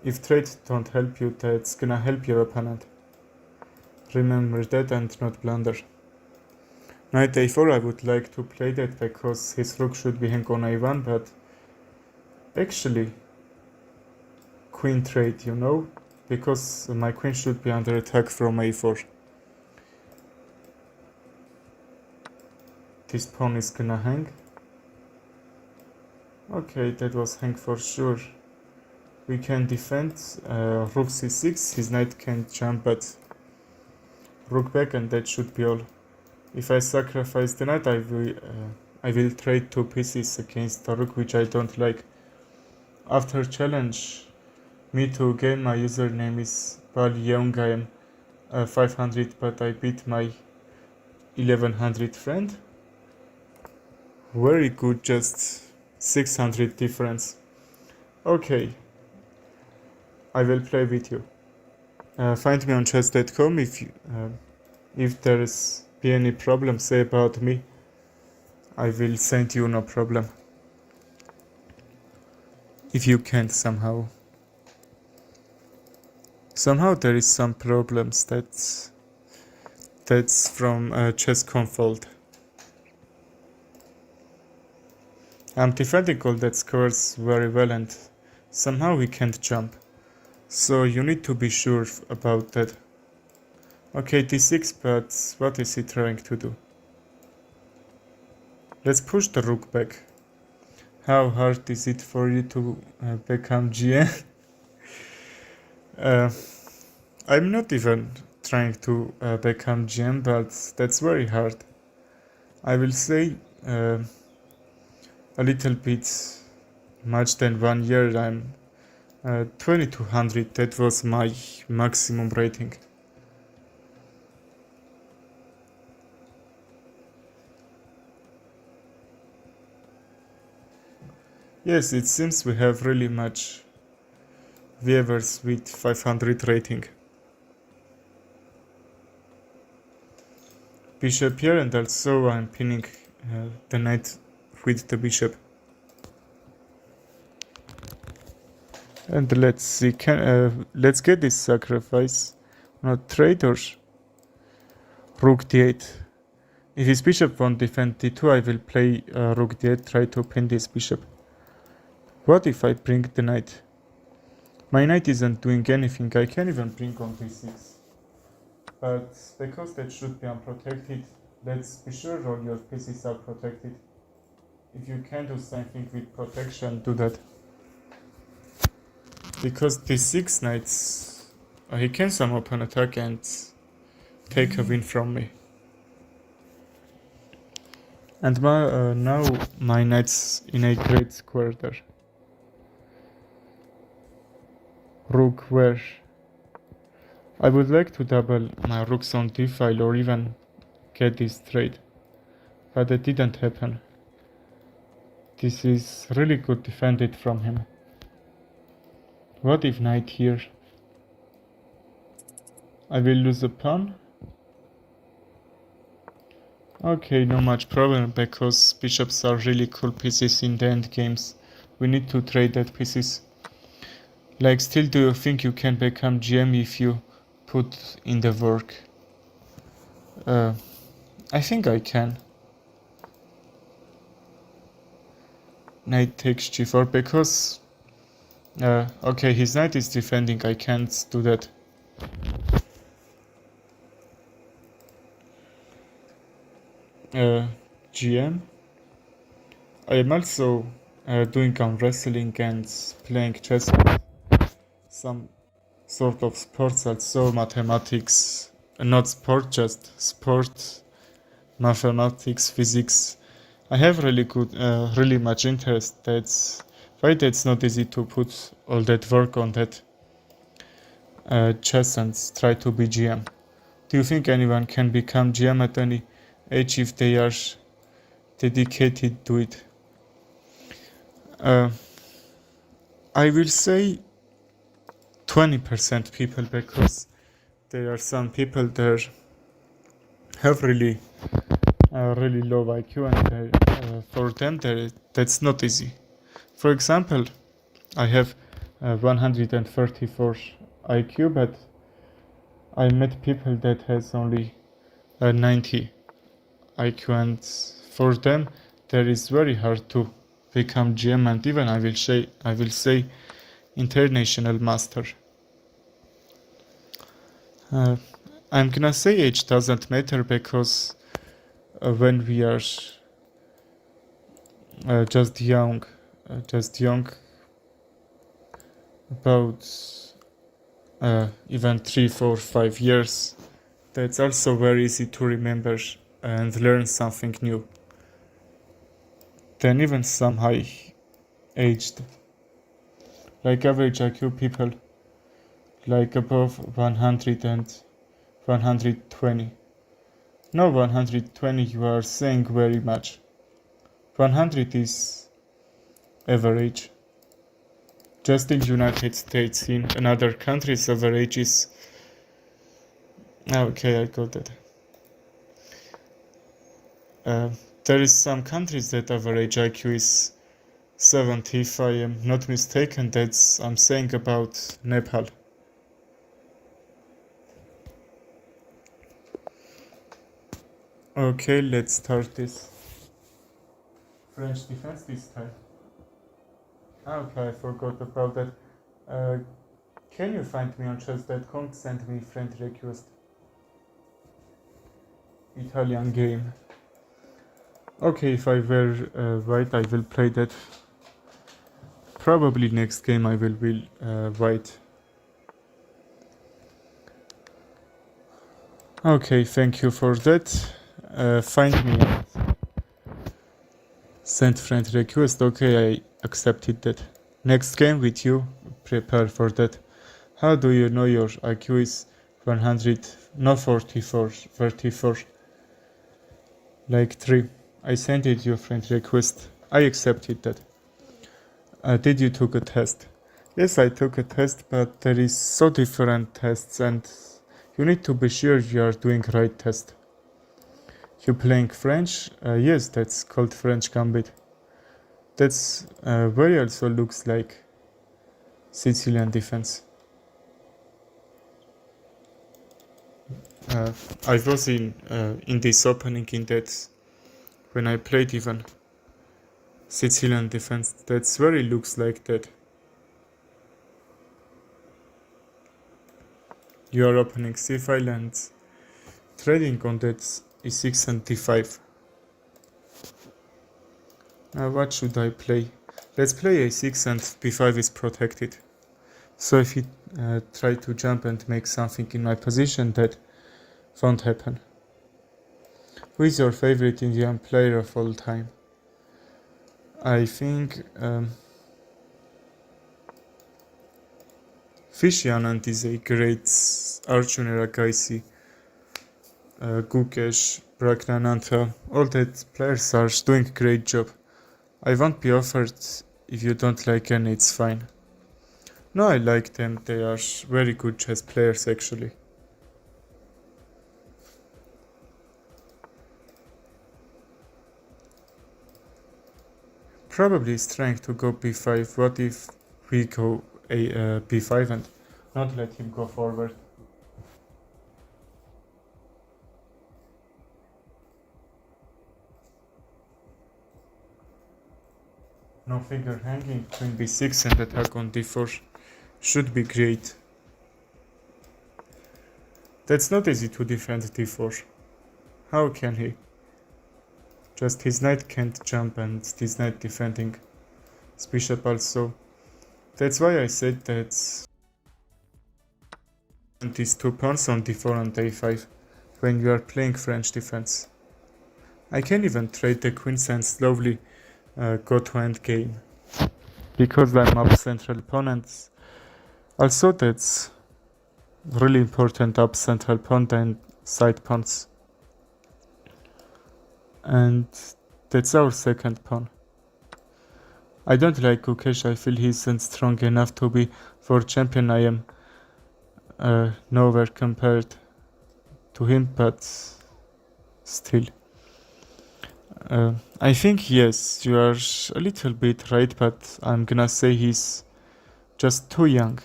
If trades don't help you, that's gonna help your opponent. Remember that and not blunder. Knight a4, I would like to play that because his rook should be hang on a1, but actually queen trade, you know, because my queen should be under attack from a4. This pawn is gonna hang. Okay, that was hang for sure. We can defend rook c6, his knight can jump, but rook back and that should be all. If I sacrifice the knight, I will trade two pieces against the rook, which I don't like. After challenge me to game, my username is Young. I am 500, but I beat my 1100 friend. Very good, just 600 difference. Okay, I will play with you. Find me on chess.com if there is be any problem, say about me. I will send you, no problem. If you can't somehow. Somehow there is some problems that's from chess.com fault. I'm defending all that scores very well and somehow he can't jump. So you need to be sure about that. Okay, d6, but what is he trying to do? Let's push the rook back. How hard is it for you to become GM? I'm not even trying to become GM, but that's very hard. I will say a little bit much than 1 year. I'm 2200, that was my maximum rating. Yes, it seems we have really much viewers with 500 rating. Bishop here, and also I'm pinning the knight with the bishop. And let's see, let's get this sacrifice. Not traitors. Rook d8. If his bishop won't defend d2, I will play rook d8, try to pin this bishop. What if I bring the knight? My knight isn't doing anything, I can't even bring on d6. But because that should be unprotected, let's be sure all your pieces are protected. If you can do something with protection, do that. Because d6 knights, he can some open attack and take a win from me. And now my knight's in a great square there. Rook where? I would like to double my rooks on d-file or even get this trade, but it didn't happen. This is really good defended from him. What if knight here? I will lose a pawn. Okay, no much problem, because bishops are really cool pieces in the end games. We need to trade that pieces. Like, still, do you think you can become GM if you put in the work? I think I can. Knight takes g4 because okay, his knight is defending, I can't do that. GM. I am also doing arm wrestling and playing chess, some sort of sports, also mathematics, not sport, just sport, mathematics, physics. I have really good, really much interest. That's why it's not easy to put all that work on that chess and try to be GM. Do you think anyone can become GM at any age if they are dedicated to it? I will say 20% people, because there are some people there have really low IQ, and for them that's not easy. For example, I have 134 IQ, but I met people that has only 90 IQ, and for them there is very hard to become GM, and even I will say international master. I'm gonna say age doesn't matter, because when we are just young, about even 3, 4, 5 years, that's also very easy to remember and learn something new than even some high aged, like average IQ people, like above 100 and 120. No, 120 you are saying very much. 100 is average. Just in United States, in another countries average is... Okay, I got that. Uh, there is some countries that average IQ is 70, if I am not mistaken. That's I'm saying about Nepal. Okay, let's start this. French defense this time. Okay, I forgot about that. Uh, can you find me on chess.com? Send me friend request. Italian game. Okay, if I were right, I will play that. Probably next game I will be white. Okay, thank you for that. Find me and send friend request. Okay, I accepted that. Next game with you, prepare for that. How do you know your IQ is 100, no 44, 34? Like 3. I sent it your friend request. I accepted that. Did you took a test? Yes, I took a test, but there is so different tests and you need to be sure you are doing right test. You playing French? Yes, that's called French Gambit. That's very also looks like Sicilian defense. I was in this opening in that when I played even Sicilian defense. That's very looks like that. You are opening c-file and trading on that e6 and d5. Now what should I play? Let's play a6 and b5 is protected. So if he try to jump and make something in my position, that won't happen. Who is your favorite Indian player of all time? I think Vishy Anand is a great Arjuna Rakaisi, Gukesh, Pragnanantha, all that players are doing a great job. I won't be offered. If you don't like any, it's fine. No, I like them. They are very good chess players actually. Probably he's trying to go b5. What if we go b5 and not let him go forward? No figure hanging, queen b6 and attack on d4 should be great. That's not easy to defend d4. How can he? Just his knight can't jump and this knight defending his bishop also. That's why I said that these 2 pawns on d4 and a5 when you are playing French defense. I can even trade the queens and slowly go to endgame. Because I'm up central pawn and also that's really important, up central pawn and side pawns. And that's our second pawn. I don't like Gukesh. I feel he isn't strong enough to be for champion. I am nowhere compared to him, but still. I think yes, you are a little bit right, but I'm gonna say he's just too young.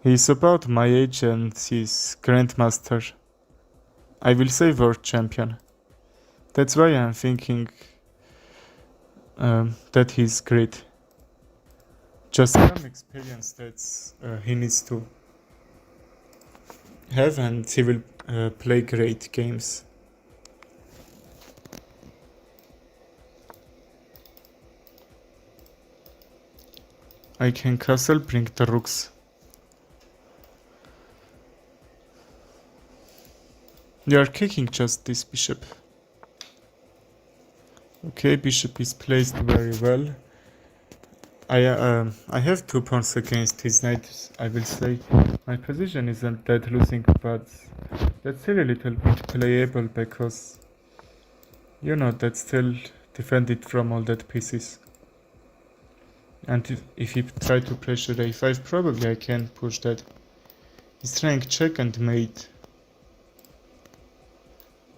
He's about my age and he's grandmaster. I will say world champion. That's why I'm thinking that he's great. Just some experience that he needs to have and he will play great games. I can castle, bring the rooks. They are kicking just this bishop. Okay, bishop is placed very well. I have 2 pawns against his knight. I will say my position isn't that losing, but that's still a little bit playable because you know that's still defended from all that pieces. And if he try to pressure a5, probably I can push that. He's trying check and mate.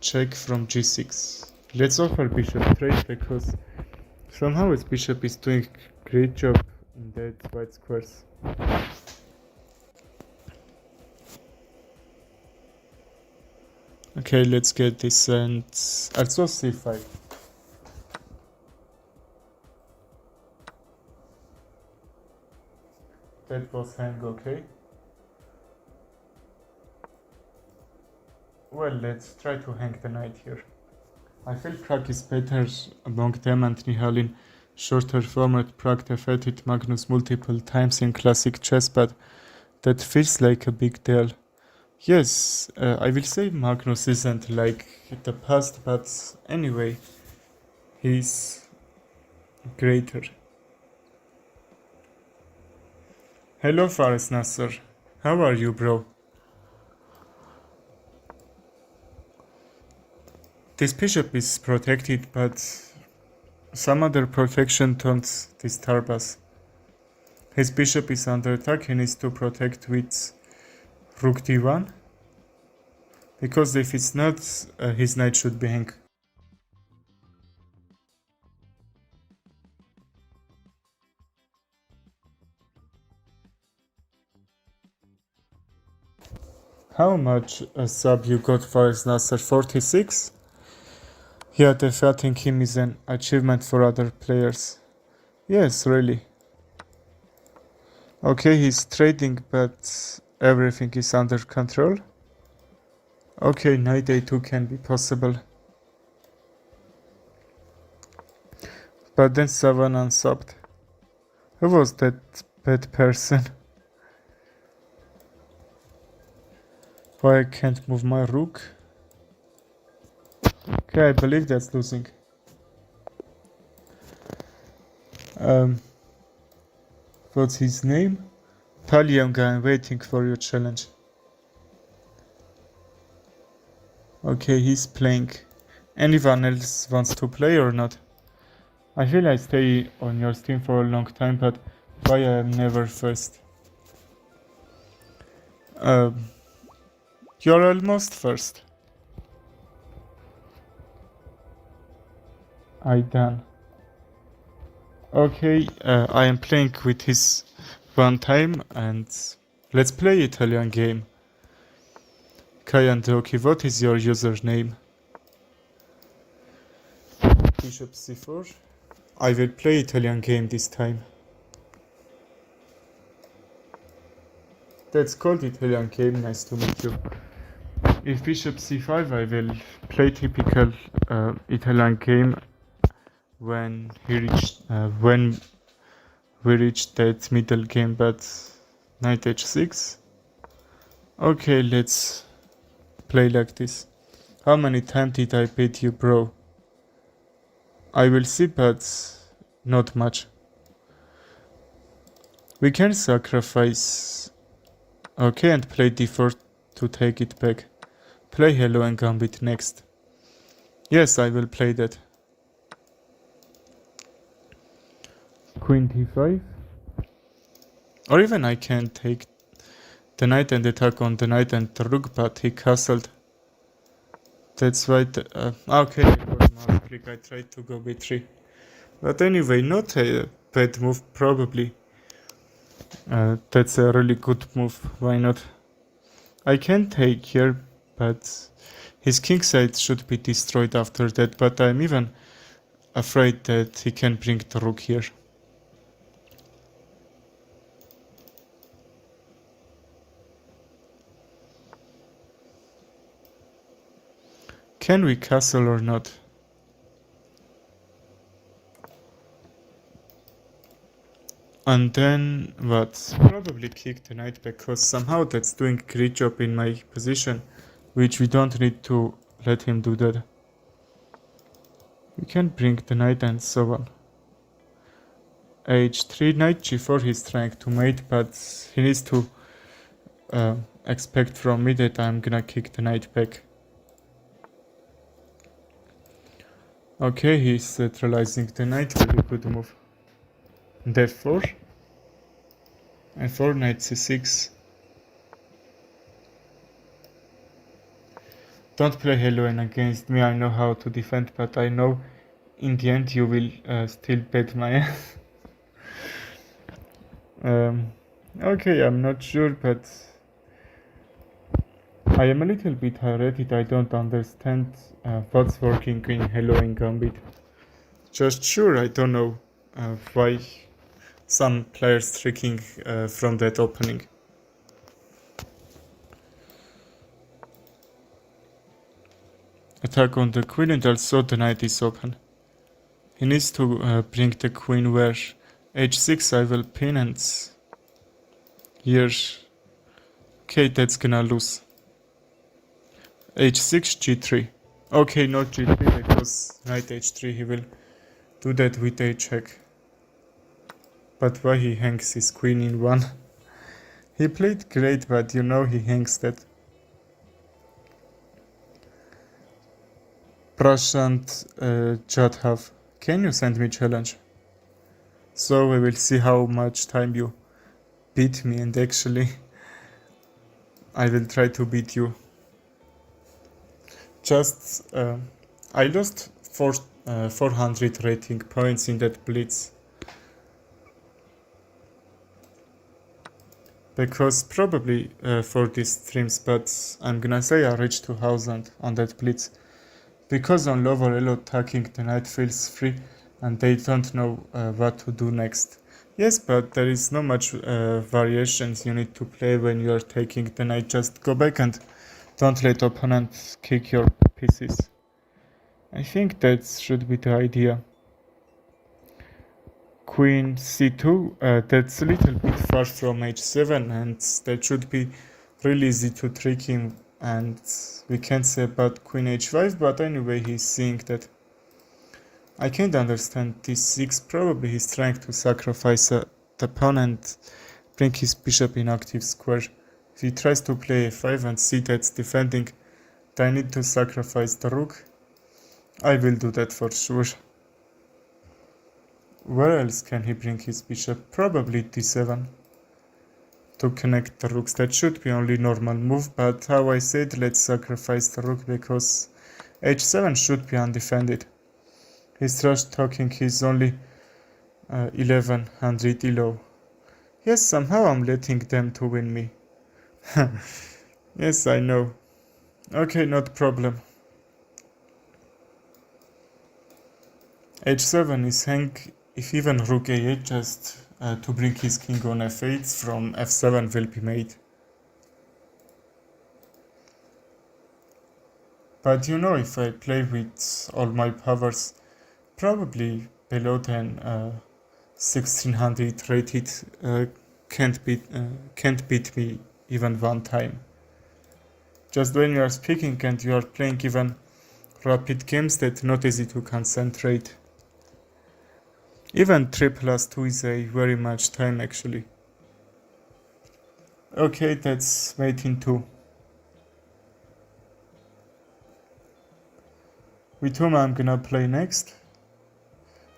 check from g6. Let's offer bishop trade because somehow his bishop is doing great job in that white squares. Okay, let's get this and also c5. That was hang okay. Well, let's try to hang the knight here. I feel Prague is better among them and Nihalin. Shorter format, Prague defeated Magnus multiple times in classic chess, but that feels like a big deal. Yes, I will say Magnus isn't like the past, but anyway, he's greater. Hello Faris Nasser, how are you, bro? This bishop is protected, but some other protection don't disturb us. His bishop is under attack, he needs to protect with rook d1. Because if it's not, his knight should be hanged. How much sub you got for his Nasser? 46? Yeah, defeating him is an achievement for other players. Yes, really. Okay, he's trading, but everything is under control. Okay, knight a2 can be possible. But then 7 unsubbed. Who was that bad person? Why I can't move my rook? Okay, I believe that's losing. What's his name? Palyanga, I'm waiting for your challenge. Okay, he's playing. Anyone else wants to play or not? I feel I stay on your stream for a long time, but why I am never first? You're almost first. I done. Okay, I am playing with his one time and let's play Italian game. Kayandoki, what is your username? Bishop c4. I will play Italian game this time. That's called Italian game, nice to meet you. If bishop c5 I will play typical Italian game when we reach that middle game, but knight h6. Okay, let's play like this. How many times did I beat you, bro? I will see, but not much. We can sacrifice. Okay, and play d4 to take it back. Play hello and gambit next. Yes, I will play that. Queen d5. Or even I can take the knight and attack on the knight and the rook, but he castled. That's why okay, I tried to go b3. But anyway, not a bad move, probably. That's a really good move, why not? I can take here, but his kingside should be destroyed after that, but I'm even afraid that he can bring the rook here. Can we castle or not? And then what? Probably kick the knight because somehow that's doing a great job in my position, which we don't need to let him do that. We can bring the knight and so on. h3, knight g4 he's trying to mate, but he needs to expect from me that I'm gonna kick the knight back. Okay, he's centralizing the knight, really good move. d4 and 4 knight c6. Don't play Helloen against me. I know how to defend, but I know in the end you will still bet my ass. Okay, I'm not sure, but I am a little bit irritated. I don't understand what's working in Helloen Gambit. Just sure, I don't know why some players tricking from that opening. Attack on the queen, and also the knight is open. He needs to bring the queen where h6 I will pin, and here, okay, that's gonna lose. h6, g3. Okay, not g3 because knight h3 he will do that with a check. But why he hangs his queen in one? He played great, but you know he hangs that. Prashant Jadhav, can you send me challenge? So we will see how much time you beat me, and actually I will try to beat you. Just I lost 400 rating points in that blitz. Because probably for these streams, but I'm gonna say I reached 2000 on that blitz. Because on lower elo attacking the knight feels free and they don't know what to do next. Yes, but there is no much variations you need to play when you are taking the knight. Just go back and don't let opponent kick your pieces. I think that should be the idea. Queen c2, that's a little bit far from h7, and that should be really easy to trick him, and we can't say about queen h5, but anyway he's seeing that. I can't understand d6, probably he's trying to sacrifice the opponent, bring his bishop in active square. If he tries to play a5 and see that's defending, I need to sacrifice the rook. I will do that for sure. Where else can he bring his bishop? Probably d7 to connect the rooks. That should be only normal move, but how I said, let's sacrifice the rook because h7 should be undefended. He's trash talking, he's only 1100 elo. Yes, somehow I'm letting them to win me. Yes, I know. Okay, not problem. h7 is hang. If even rook a8 just to bring his king on f8 from f7 will be made. But you know, if I play with all my powers, probably below than 1600 rated can't beat me even one time. Just when you are speaking and you are playing even rapid games, that's not easy to concentrate. Even 3+2 is a very much time actually. Okay, that's mate in 2. With whom I'm gonna play next?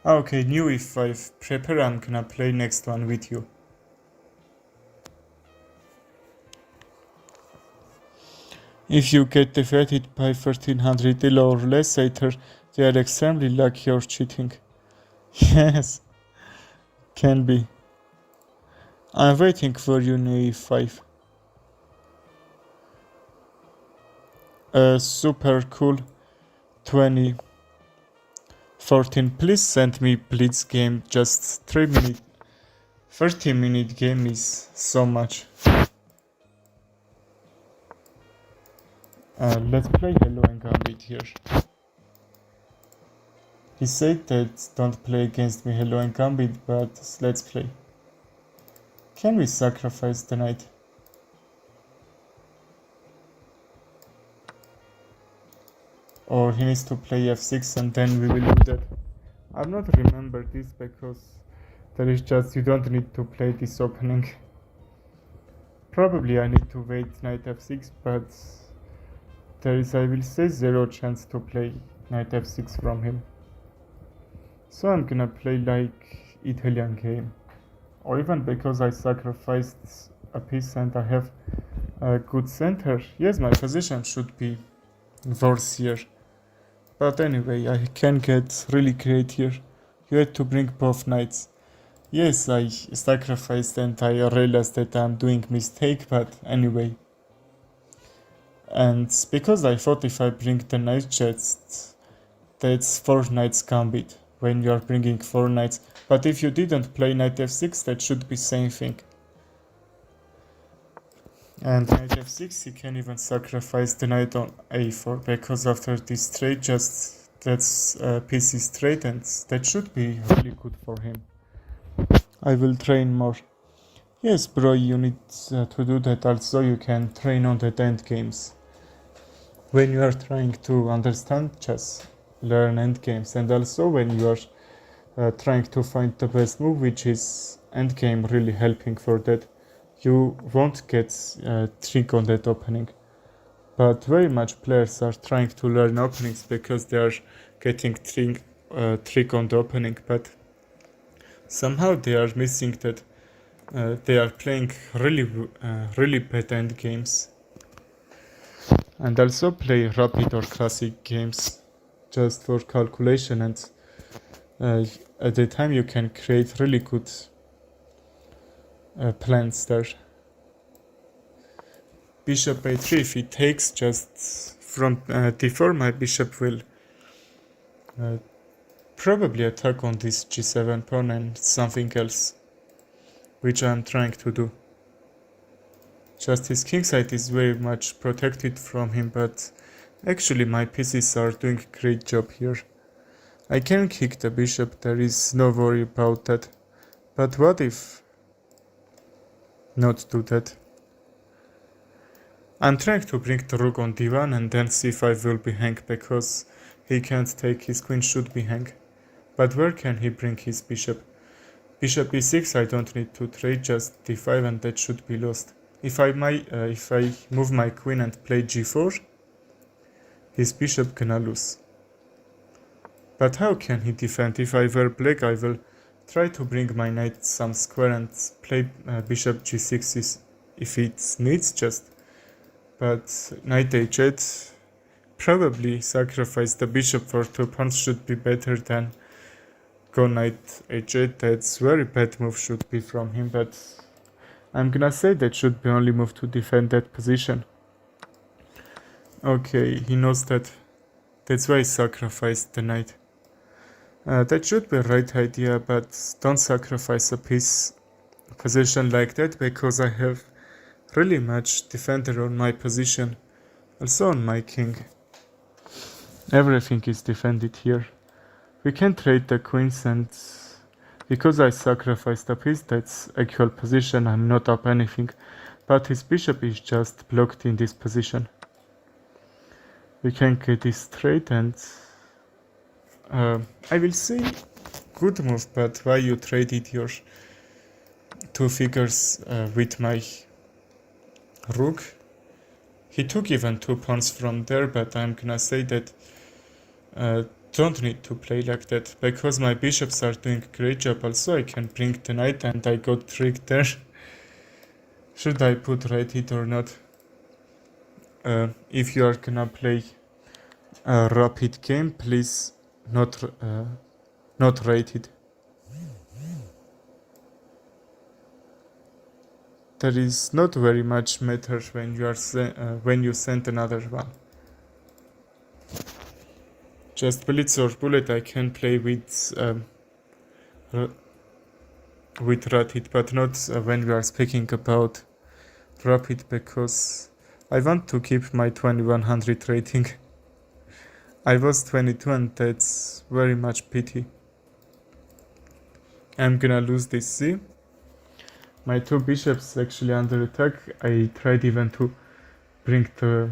Okay, new e5. Prepare, I'm gonna play next one with you. If you get defeated by 1300 elo or less later, they are extremely lucky or cheating. Yes, can be. I'm waiting for you, new e5. Super cool. 2014. Please send me blitz game. Just 3 minute. 30-minute game is so much. Let's play Helloen Gambit here. He said that don't play against me Helloen Gambit, but let's play. Can we sacrifice the knight? Or he needs to play f6 and then we will do that. I've not remembered this because there is just, you don't need to play this opening. Probably I need to wait knight f6, but there is, I will say, 0 chance to play knight f6 from him. So I'm gonna play like Italian game. Or even because I sacrificed a piece and I have a good center. Yes, my position should be worse here. But anyway, I can get really great here. You had to bring both knights. Yes, I sacrificed and I realized that I'm doing mistake, but anyway. And because I thought if I bring the knight chest, that's 4 knights gambit when you are bringing 4 knights. But if you didn't play knight f6, that should be same thing. And knight f6, you can even sacrifice the knight on a4, because after this trade, just that's PC straight, and that should be really good for him. I will train more. Yes, bro, you need to do that. Also, you can train on the end games. When you are trying to understand chess, learn end games, and also when you are trying to find the best move, which is endgame really helping for that. You won't get trick on that opening. But very much players are trying to learn openings because they are getting trick on the opening, but somehow they are missing that they are playing really bad end games. And also play rapid or classic games just for calculation, and at the time you can create really good plans there. Bishop a3, if he takes just from d4, my bishop will probably attack on this g7 pawn and something else, which I am trying to do. Just his kingside is very much protected from him, but actually my pieces are doing a great job here. I can kick the bishop, there is no worry about that. But what if not do that? I'm trying to bring the rook on d1 and then c5 will be hang, because he can't take, his queen should be hang. But where can he bring his bishop? Bishop e6, I don't need to trade, just d5 and that should be lost. If I move my queen and play g4, his bishop gonna lose. But how can he defend? If I were black, I will try to bring my knight some square and play bishop g6 if it needs just. But knight h8, probably sacrifice the bishop for 2 pawns should be better than go knight h8. That's very bad move should be from him, but I'm gonna say that should be only move to defend that position. Okay, he knows that. That's why he sacrificed the knight. That should be a right idea, but don't sacrifice a position like that, because I have really much defender on my position, also on my king. Everything is defended here. We can trade the queens, and because I sacrificed a piece, that's equal position, I'm not up anything, but his bishop is just blocked in this position. We can get this straight, and I will say good move, but why you traded your 2 figures with my rook? He took even 2 pawns from there, but I'm gonna say that don't need to play like that, because my bishops are doing a great job. Also I can bring the knight and I got tricked there. Should I put right hit or not? If you are gonna play a rapid game, please not rated. There is not very much matter when you are when you send another one. Just blitz or bullet I can play with rapid, but not when we are speaking about rapid, because I want to keep my 2100 rating. I was 22 and that's very much pity. I'm gonna lose this c. My 2 bishops actually under attack. I tried even to bring the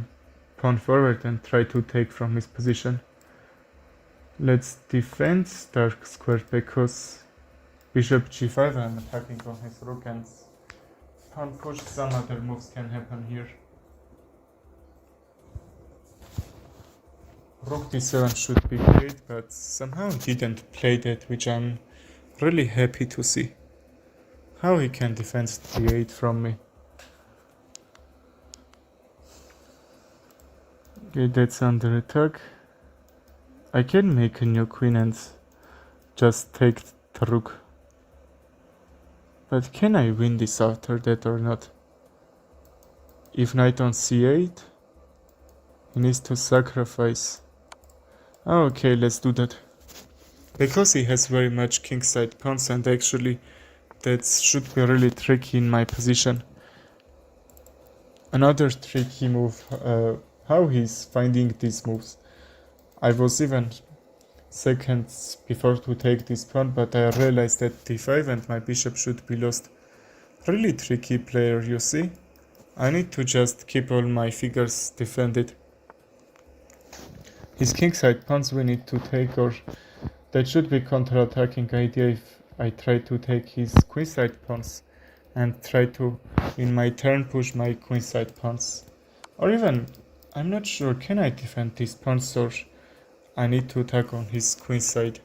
pawn forward and try to take from his position. Let's defend dark square, because bishop g5 I'm attacking on his rook, and pawn push, some other moves can happen here. Rook d7 should be great, but somehow didn't play that, which I'm really happy to see. How he can defend d8 from me. Okay, that's under attack. I can make a new queen and just take the rook. But can I win this after that or not? If knight on c8, he needs to sacrifice. Okay, let's do that. Because he has very much kingside pawns, and actually that should be really tricky in my position. Another tricky move, how he's finding these moves. I was even seconds before to take this pawn, but I realized that d5 and my bishop should be lost. Really tricky player, you see? I need to just keep all my figures defended. His kingside pawns we need to take, or that should be counter-attacking idea if I try to take his queenside pawns and try to, in my turn, push my queenside pawns. Or even, I'm not sure, can I defend these pawns or I need to attack on his queenside?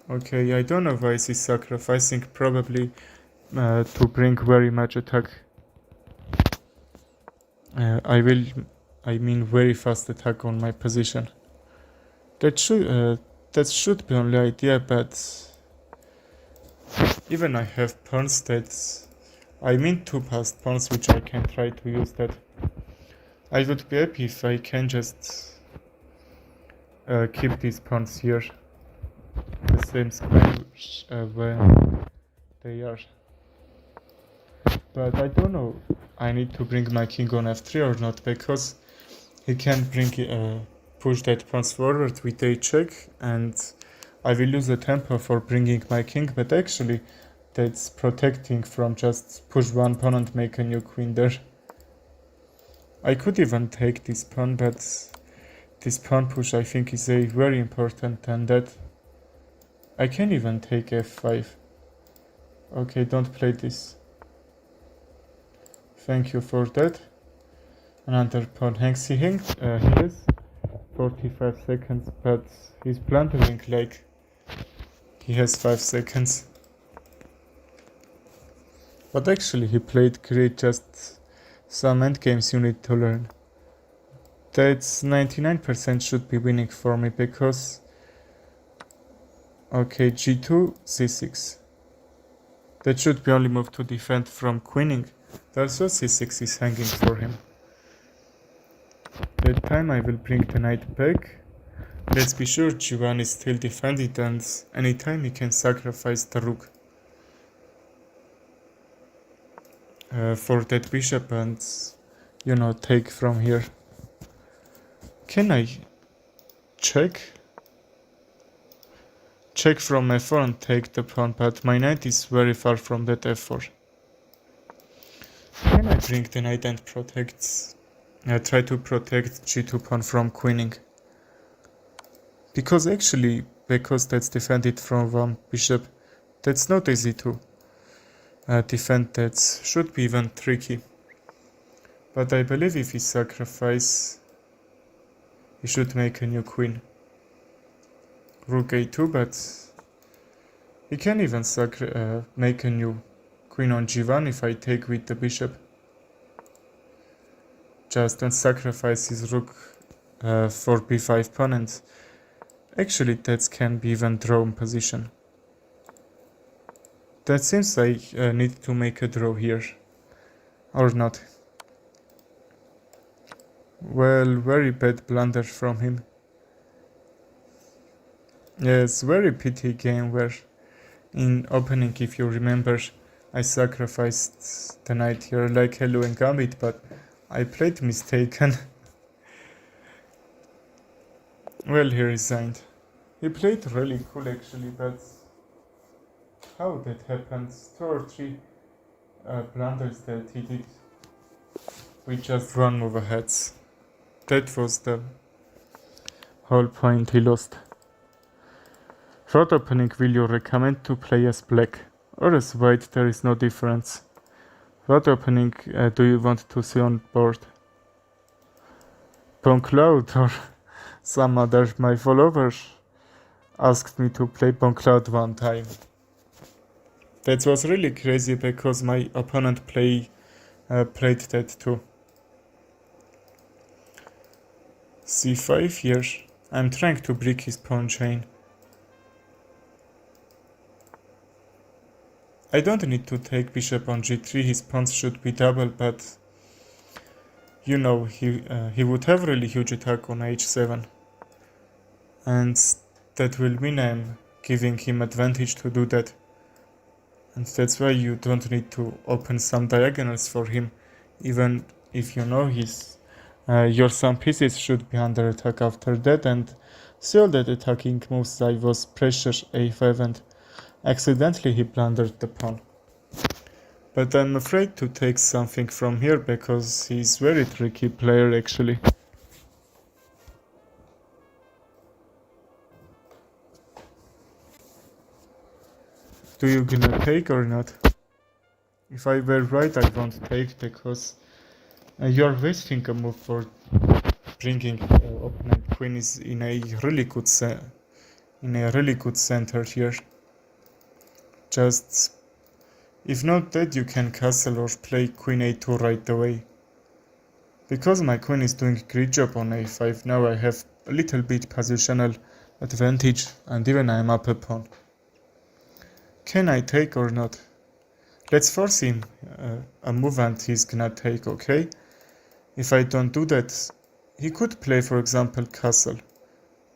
Okay, I don't know why he's sacrificing, probably to bring very much attack. I mean very fast attack on my position. That should be only idea, but even I have pawns I mean two passed pawns which I can try to use that. I would be happy if I can just keep these pawns here, the same square when they are. But I don't know, I need to bring my king on f3 or not, because he can push that pawns forward with a check, and I will lose the tempo for bringing my king, but actually that's protecting from just push one pawn and make a new queen there. I could even take this pawn, but this pawn push I think is a very important, and that I can even take f5. Okay, don't play this. Thank you for that. Another pawn hangs. He has 45 seconds, but he's blundering like he has 5 seconds. But actually he played great, just some endgames you need to learn. That's 99% should be winning for me, because okay, g2, c6. That should be only move to defend from queening. Also c6 is hanging for him. That time I will bring the knight back. Let's be sure g1 is still defended, and anytime he can sacrifice the rook for that bishop and, you know, take from here. Can I check? Check from f4 and take the pawn, but my knight is very far from that f4. Can I bring the knight and try to protect g2 pawn from queening? Because that's defended from one bishop, that's not easy to defend. That should be even tricky. But I believe if he sacrifice, he should make a new queen. Rook a2, but he can even make a new queen on g1 if I take with the bishop. Just don't sacrifice his rook for b5 pawn, and actually that can be even drawn position. That seems I need to make a draw here, or not. Well, very bad blunder from him. Yes, very pity game where in opening, if you remember, I sacrificed the knight here like Hello and Gambit, but I played mistaken. Well, he resigned. He played really cool actually, but how that happened? 2 or 3 blunders that he did with just one move ahead. That was the whole point. He lost. Short opening, will you recommend to play as black or as white? There is no difference. What opening do you want to see on board? Boncloud or some other? My followers asked me to play Boncloud one time. That was really crazy because my opponent played that too. c5 here. I'm trying to break his pawn chain. I don't need to take bishop on g3, his pawns should be double, but you know, he would have really huge attack on h7. And that will mean I'm giving him advantage to do that. And that's why you don't need to open some diagonals for him, even if you know your some pieces should be under attack after that. And see all that attacking moves, I was pressure a5 and accidentally he blundered the pawn. But I'm afraid to take something from here because he's very tricky player actually. Do you gonna take or not? If I were right, I won't take because you're wasting a move for bringing opponent queen is in a really good center here. Just if not that, you can castle or play queen a2 right away. Because my queen is doing a great job on a5, now I have a little bit positional advantage and even I'm up a pawn. Can I take or not? Let's force him a move and he's gonna take, okay? If I don't do that, he could play, for example, castle.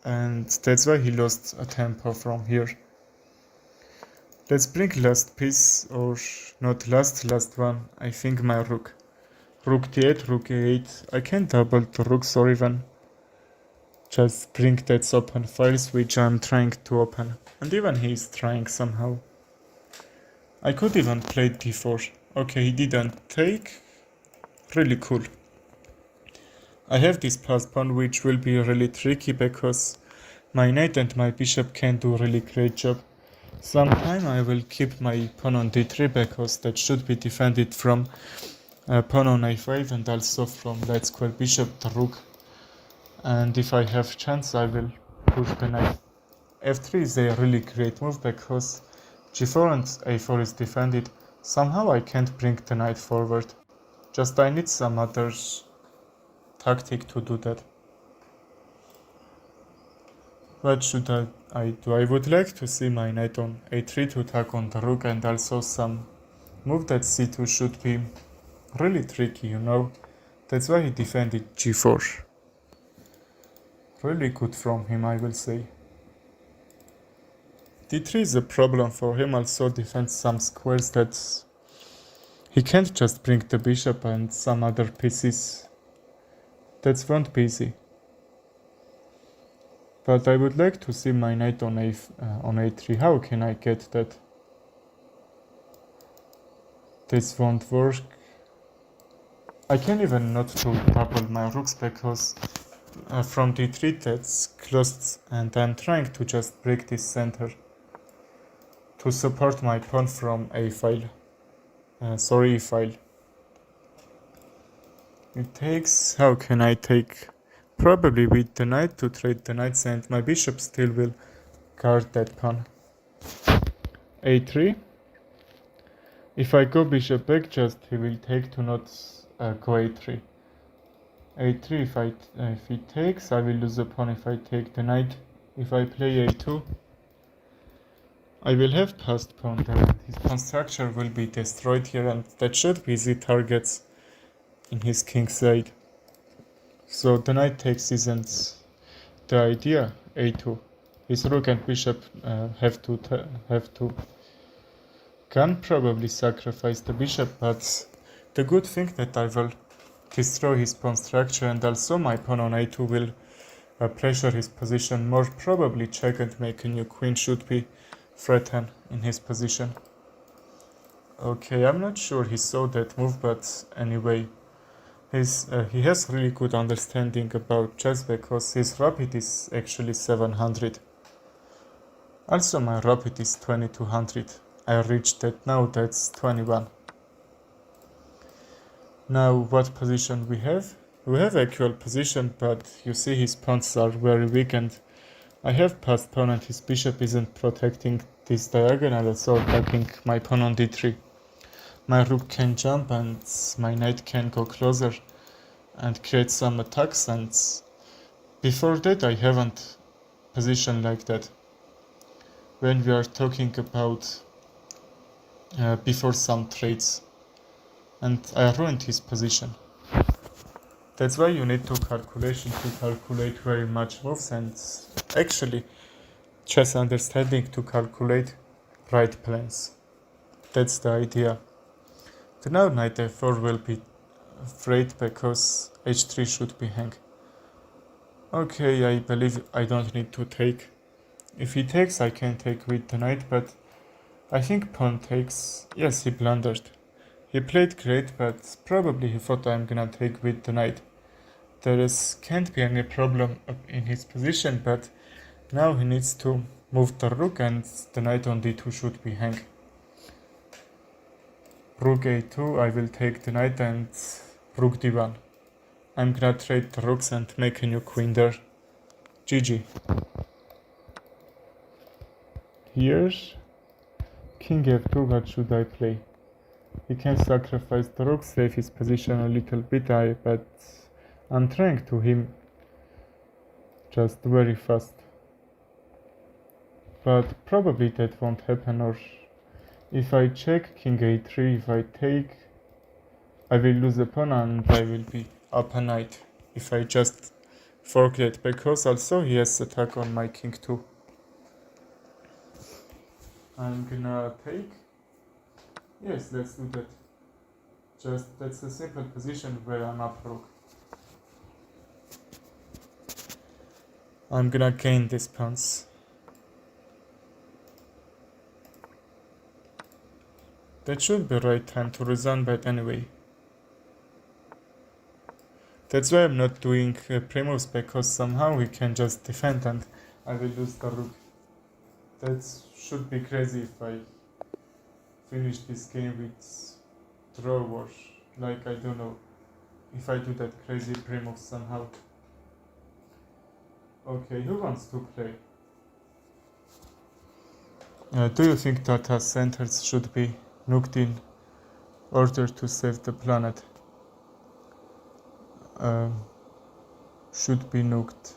And that's why he lost a tempo from here. Let's bring last piece, or not last one, I think my rook. Rook d8, rook a8, I can double the rooks or even just bring that open files which I'm trying to open. And even he's trying somehow. I could even play d4. Okay, he didn't take. Really cool. I have this passed pawn which will be really tricky because my knight and my bishop can do really great job. Sometime I will keep my pawn on d3 because that should be defended from pawn on a5 and also from let's call bishop the rook. And if I have chance I will push the knight. f3 is a really great move because g4 and a4 is defended. Somehow I can't bring the knight forward. Just I need some other tactic to do that. What should I do? I would like to see my knight on a3 to attack on the rook and also some move that c2 should be really tricky, you know. That's why he defended g4. Really good from him, I will say. d3 is a problem for him, also defends some squares that he can't just bring the bishop and some other pieces. That won't be easy. But I would like to see my knight on a3. How can I get that? This won't work. I can't even not to double my rooks because from d3 that's closed and I'm trying to just break this center to support my pawn from a file. E file. It takes. How can I take? Probably with the knight to trade the knights and my bishop still will guard that pawn. a3. If I go bishop back, just he will take to not go a3. a3, if he takes, I will lose the pawn if I take the knight. If I play a2, I will have passed pawn there. His pawn structure will be destroyed here and that should be easy targets in his king side. So the knight takes isn't the idea. a2. His rook and bishop have to can probably sacrifice the bishop, but the good thing that I will destroy his pawn structure and also my pawn on a2 will pressure his position more. Probably check and make a new queen should be threatened in his position. Okay, I'm not sure he saw that move, but anyway. He has really good understanding about chess because his rapid is actually 700. Also my rapid is 2200. I reached that now, that's 21. Now what position we have? We have equal position, but you see his pawns are very weak and I have passed pawn and his bishop isn't protecting this diagonal, so attacking my pawn on d3. My rook can jump and my knight can go closer and create some attacks and Before that I haven't positioned like that. When we are talking about before some trades, and I ruined his position. That's why you need to calculate very much moves, and actually chess understanding to calculate right plans. That's the idea. So now knight f4 will be afraid because h3 should be hang. Okay, I believe I don't need to take. If he takes, I can take with the knight, but I think pawn takes. Yes, he blundered. He played great, but probably he thought I'm gonna take with the knight. Can't be any problem in his position, but now he needs to move the rook and the knight on d2 should be hang. Rook a2, I will take the knight and rook d1. I'm gonna trade the rooks and make a new queen there. GG. Here, king f2, what should I play? He can sacrifice the rook, save his position a little bit, but I'm trying to him just very fast. But probably that won't happen, or if I check king a3, if I take, I will lose the pawn and I will be up a knight if I just forget, because also he has attack on my king too. I'm gonna take. Yes, let's do that. Just that's a simple position where I'm up rook. I'm gonna gain these pawns. That should be right time to resign, but anyway. That's why I'm not doing pre-moves, because somehow we can just defend and I will lose the rook. That should be crazy if I finish this game with draw or like I don't know if I do that crazy pre-move somehow. Okay, who wants to play? Do you think data centers should be nuked in order to save the planet? Should be nuked.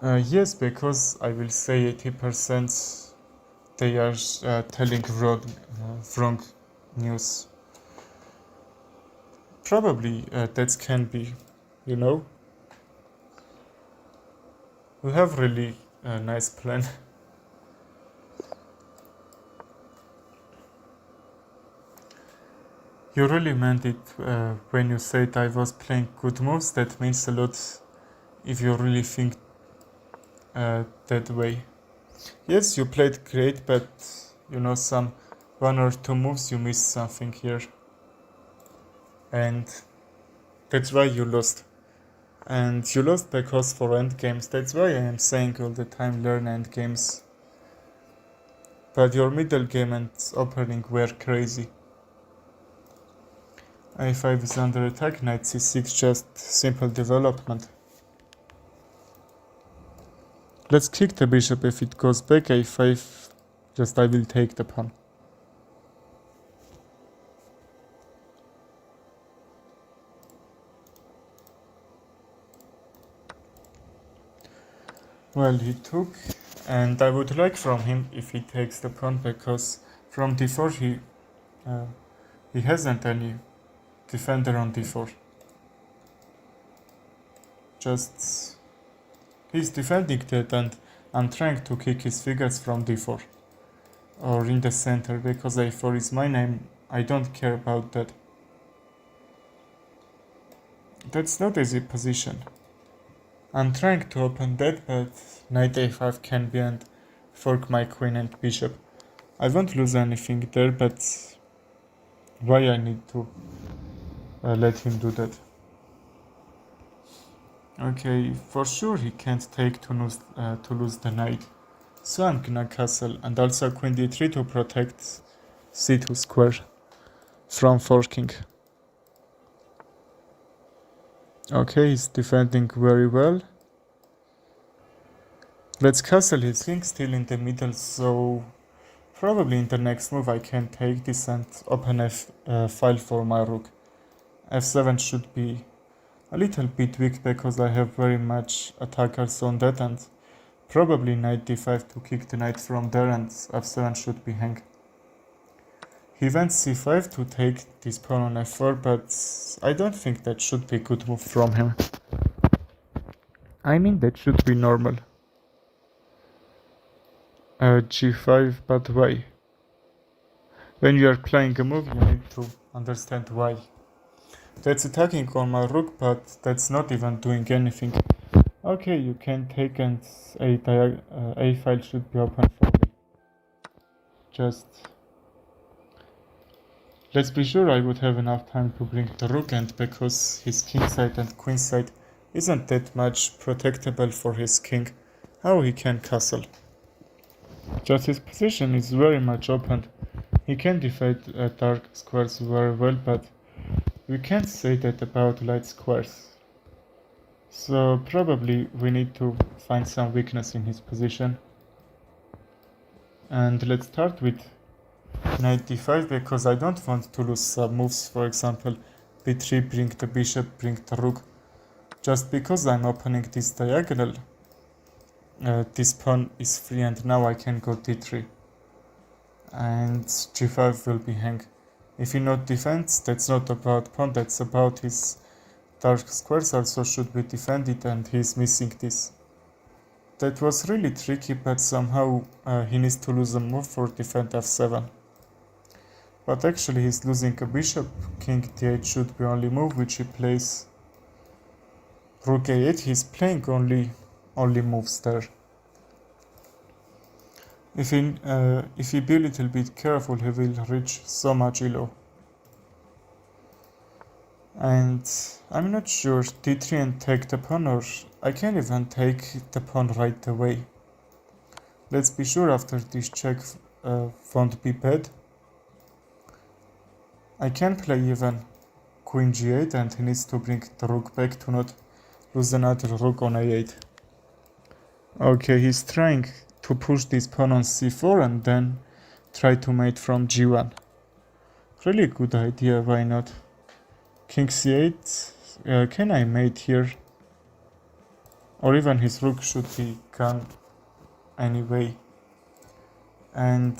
Yes, because I will say 80% they are telling wrong news. Probably that can be, you know. We have really a nice plan. You really meant it when you said I was playing good moves. That means a lot if you really think that way. Yes, you played great, but you know, some 1 or 2 moves you missed something here. And that's why you lost. And you lost because for endgames. That's why I am saying all the time learn endgames. But your middle game and opening were crazy. a5 is under attack, knight c6, just simple development. Let's kick the bishop. If it goes back, a5, just I will take the pawn. Well, he took, and I would like from him if he takes the pawn, because from d4 he hasn't any defender on d4. Just he's defending that, and I'm trying to kick his figures from d4 or in the center, because a4 is my name. I don't care about that. That's not easy position. I'm trying to open that, but knight a5 can be and fork my queen and bishop. I won't lose anything there, but why I need to let him do that? Okay, for sure he can't take to lose the knight. So I'm gonna castle, and also queen d3 to protect c2 square from forking. Okay, he's defending very well. Let's castle his king still in the middle, so probably in the next move I can take this and open file for my rook. f7 should be a little bit weak because I have very much attackers on that, and probably knight d5 to kick the knight from there, and f7 should be hang. He went c5 to take this pawn on f4, but I don't think that should be a good move from him. I mean, that should be normal. G5, but why? When you are playing a move, you need to understand why. That's attacking on my rook, but that's not even doing anything. Okay, you can take, and a file should be open for me. Just let's be sure I would have enough time to bring the rook, and because his king side and queen side isn't that much protectable for his king, how he can castle. Just his position is very much open. He can defend dark squares very well, but we can't say that about light squares. So probably we need to find some weakness in his position. And let's start with knight d5, because I don't want to lose some moves. For example, b3, bring the bishop, bring the rook. Just because I'm opening this diagonal, this pawn is free, and now I can go d3. And g5 will be hang. If he not defends, that's not about pawn, that's about his dark squares also should be defended, and he's missing this. That was really tricky, but somehow he needs to lose a move for defend f7. But actually he's losing a bishop. King d8 should be only move which he plays. Rook a8, he's playing only moves there. If he be a little bit careful, he will reach so much elo. And I'm not sure, d3 and take the pawn, or I can even take the pawn right away. Let's be sure after this check won't be bad. I can play even queen g8, and he needs to bring the rook back to not lose another rook on a8. Okay, he's trying to push this pawn on c4 and then try to mate from g1. Really good idea, why not? King c8, can I mate here? Or even his rook should be gone anyway. And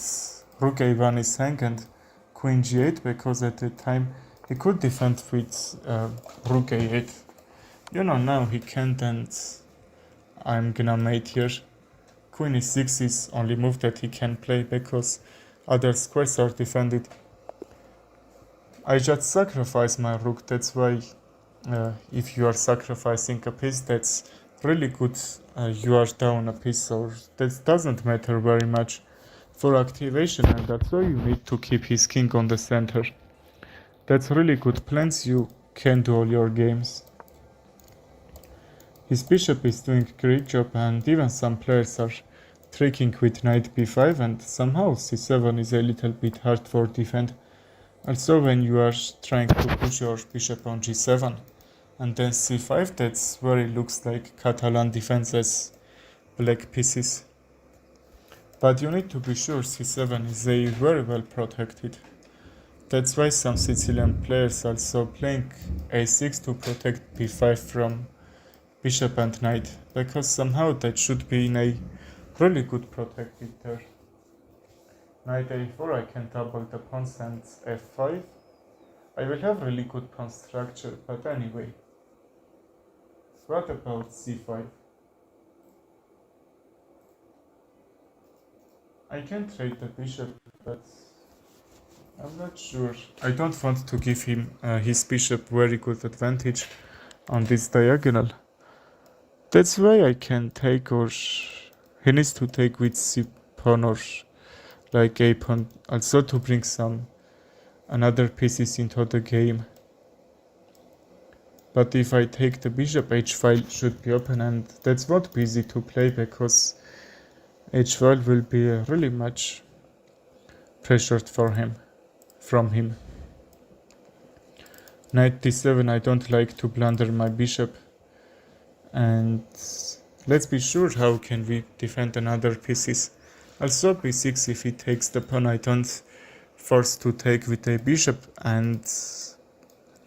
rook a1 is hang, and queen g8, because at the time he could defend with rook a8. You know, now he can't, and I'm gonna mate here. Queen e6 is only move that he can play because other squares are defended. I just sacrifice my rook, that's why if you are sacrificing a piece, that's really good. You are down a piece, or that doesn't matter very much for activation, and that's why you need to keep his king on the center. That's really good plans, you can do all your games. His bishop is doing a great job, and even some players are tricking with knight b5, and somehow c7 is a little bit hard for defend. Also when you are trying to push your bishop on g7 and then c5, that's where it looks like Catalan defenses black pieces. But you need to be sure c7 is a very well protected. That's why some Sicilian players also playing a6 to protect b5 from bishop and knight, because somehow that should be in a really good protected there. Knight a4, I can double the pawns, and f5. I will have really good pawn structure, but anyway. What about c5? I can trade the bishop, but I'm not sure. I don't want to give him his bishop very good advantage on this diagonal. That's why I can take, or he needs to take with c pawn, or like a pawn, also to bring some another pieces into the game. But if I take the bishop, h5 should be open, and that's not easy to play because h5 will be really much pressured from him. Knight d7, I don't like to blunder my bishop. And let's be sure how can we defend another pieces. Also b6, if he takes the pawn, I don't force to take with a bishop and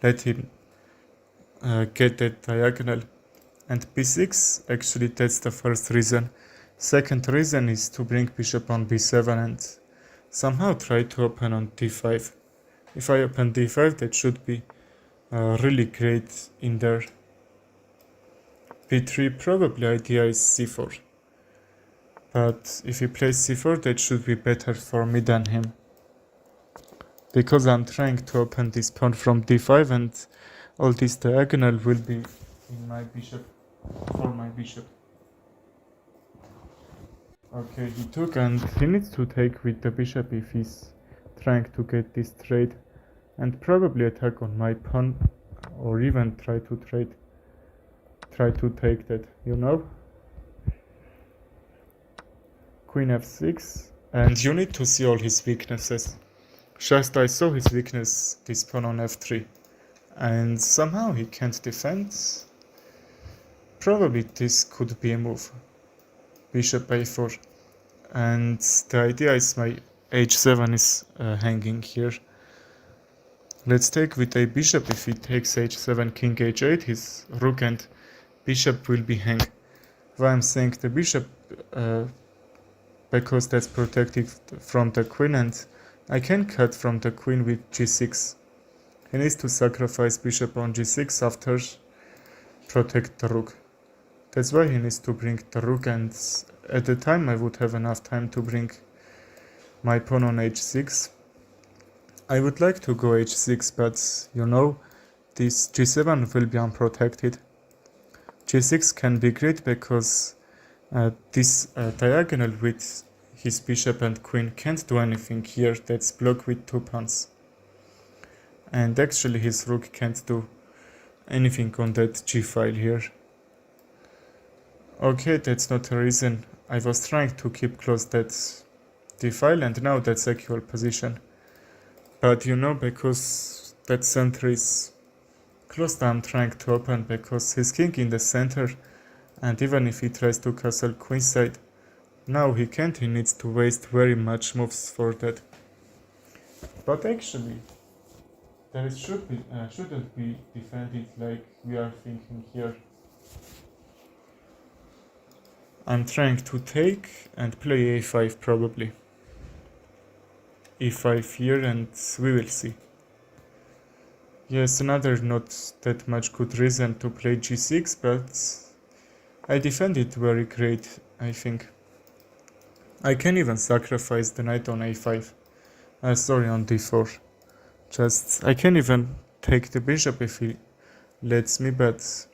let him get that diagonal. And b6, actually that's the first reason. Second reason is to bring bishop on b7 and somehow try to open on d5. If I open d5, that should be really great in there. b3, probably idea is c4. But if he plays c4, that should be better for me than him. Because I'm trying to open this pawn from d5 and all this diagonal will be in my bishop, for my bishop. Okay, he took and he needs to take with the bishop if he's trying to get this trade and probably attack on my pawn or even try to take that, you know? Queen f6, and you need to see all his weaknesses. Just I saw his weakness, this pawn on f3, and somehow he can't defend. Probably this could be a move. Bishop a4, and the idea is my h7 is hanging here. Let's take with a bishop. If he takes h7, king h8, his rook and bishop will be hang. Why I'm saying the bishop, because that's protected from the queen and I can cut from the queen with g6. He needs to sacrifice bishop on g6 after protect the rook. That's why he needs to bring the rook, and at the time I would have enough time to bring my pawn on h6. I would like to go h6, but you know, this g7 will be unprotected. g6 can be great because this diagonal with his bishop and queen can't do anything here, that's blocked with two pawns. And actually his rook can't do anything on that g file here. Okay, that's not a reason. I was trying to keep close that d file and now that's equal position. But you know, because that center is closed, I'm trying to open because his king in the center, and even if he tries to castle queenside, now he can't, he needs to waste very much moves for that. But actually, there shouldn't be defended like we are thinking here. I'm trying to take and play a5 probably. e5 here and we will see. Yes, another not that much good reason to play g6, but I defended very great, I think. I can even sacrifice the knight on a5. Sorry, on d4. I can even take the bishop if he lets me, but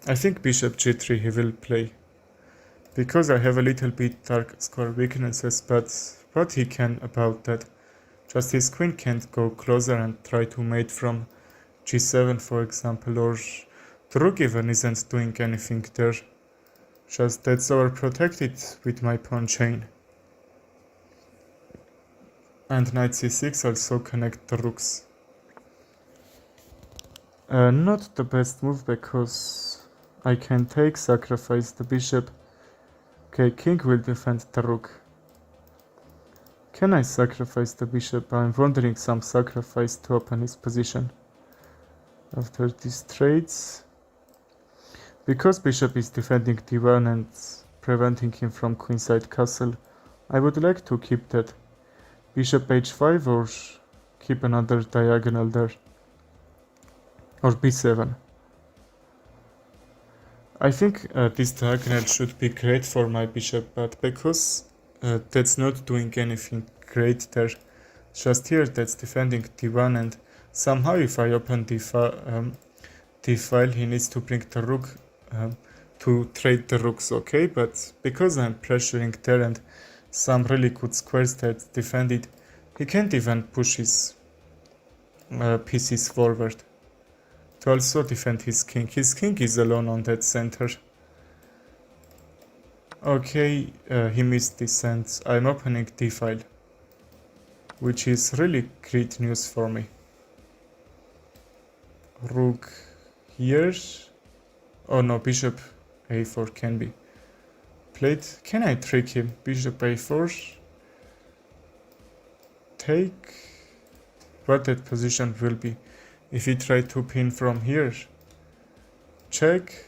I think bishop g3 he will play. Because I have a little bit dark square weaknesses, but what he can about that? Just his queen can't go closer and try to mate from g7 for example, or the rook even isn't doing anything there. Just that's overprotected with my pawn chain. And knight c6 also connect the rooks. Not the best move because I can take, sacrifice the bishop. Okay, king will defend the rook. Can I sacrifice the bishop? I'm wondering some sacrifice to open his position. After these trades, because bishop is defending d1 and preventing him from queenside castle, I would like to keep that. Bishop h5 or keep another diagonal there. Or b7. I think this diagonal should be great for my bishop, but because that's not doing anything great there, just here that's defending d1, and somehow if I open d file he needs to bring the rook to trade the rooks, okay? But because I'm pressuring there and some really good squares that defended, he can't even push his pieces forward to also defend his king. His king is alone on that center. Okay, he missed this and I'm opening d file, which is really great news for me. Rook here. Oh no, bishop a4 can be played. Can I trick him? Bishop a4. Take. What that position will be. If he try to pin from here, check.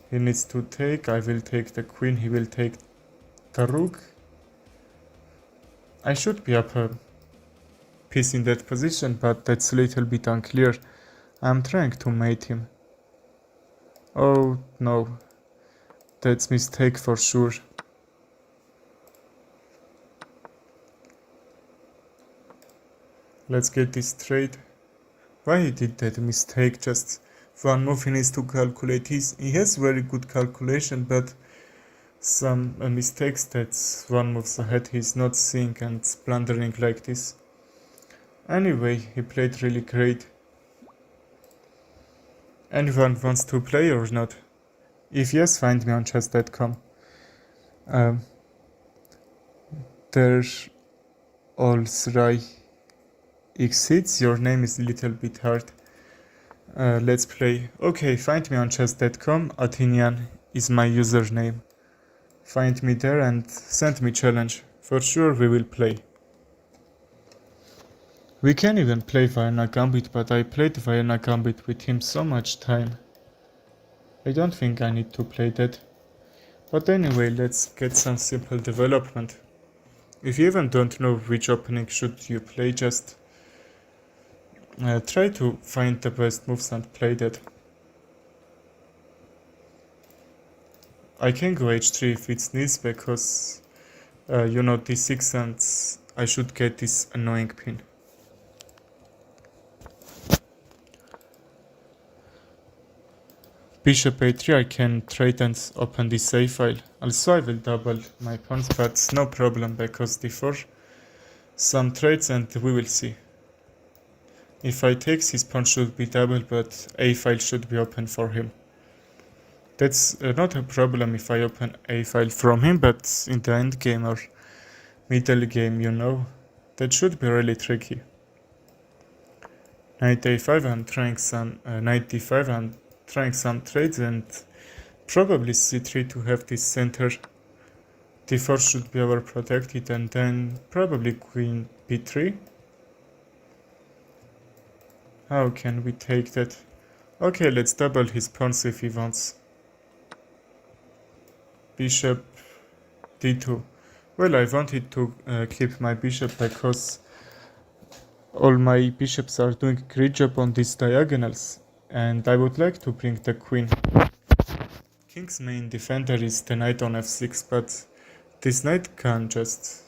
He needs to take. I will take the queen. He will take the rook. I should be up a piece in that position, but that's a little bit unclear. I'm trying to mate him. Oh no, that's mistake for sure. Let's get this straight. Why he did that mistake? Just one move he needs to calculate. He has very good calculation, but some mistakes that's one moves ahead he's not seeing and blundering like this. Anyway, he played really great. Anyone wants to play or not? If yes, find me on chess.com. There's Allsrai Exits. Your name is a little bit hard. Let's play. Okay, find me on chess.com. Athenian is my username. Find me there and send me challenge. For sure we will play. We can even play Vienna Gambit, but I played Vienna Gambit with him so much time. I don't think I need to play that. But anyway, let's get some simple development. If you even don't know which opening should you play, just try to find the best moves and play that. I can go h3 if it's needs, because d6 and I should get this annoying pin. Bishop a3, I can trade and open this a file. Also I will double my pawns, but no problem, because d4 some trades and we will see. If I take, his pawn should be double, but a file should be open for him. That's not a problem if I open a file from him, but in the end game or middle game, that should be really tricky. Knight a5, I'm trying some knight d5, I'm trying some trades, and probably c3 to have this center. d4 should be overprotected, and then probably queen b3. How can we take that? Okay, let's double his pawns if he wants. Bishop d2. Well, I wanted to keep my bishop because all my bishops are doing a great job on these diagonals, and I would like to bring the queen. King's main defender is the knight on f6, but this knight can just,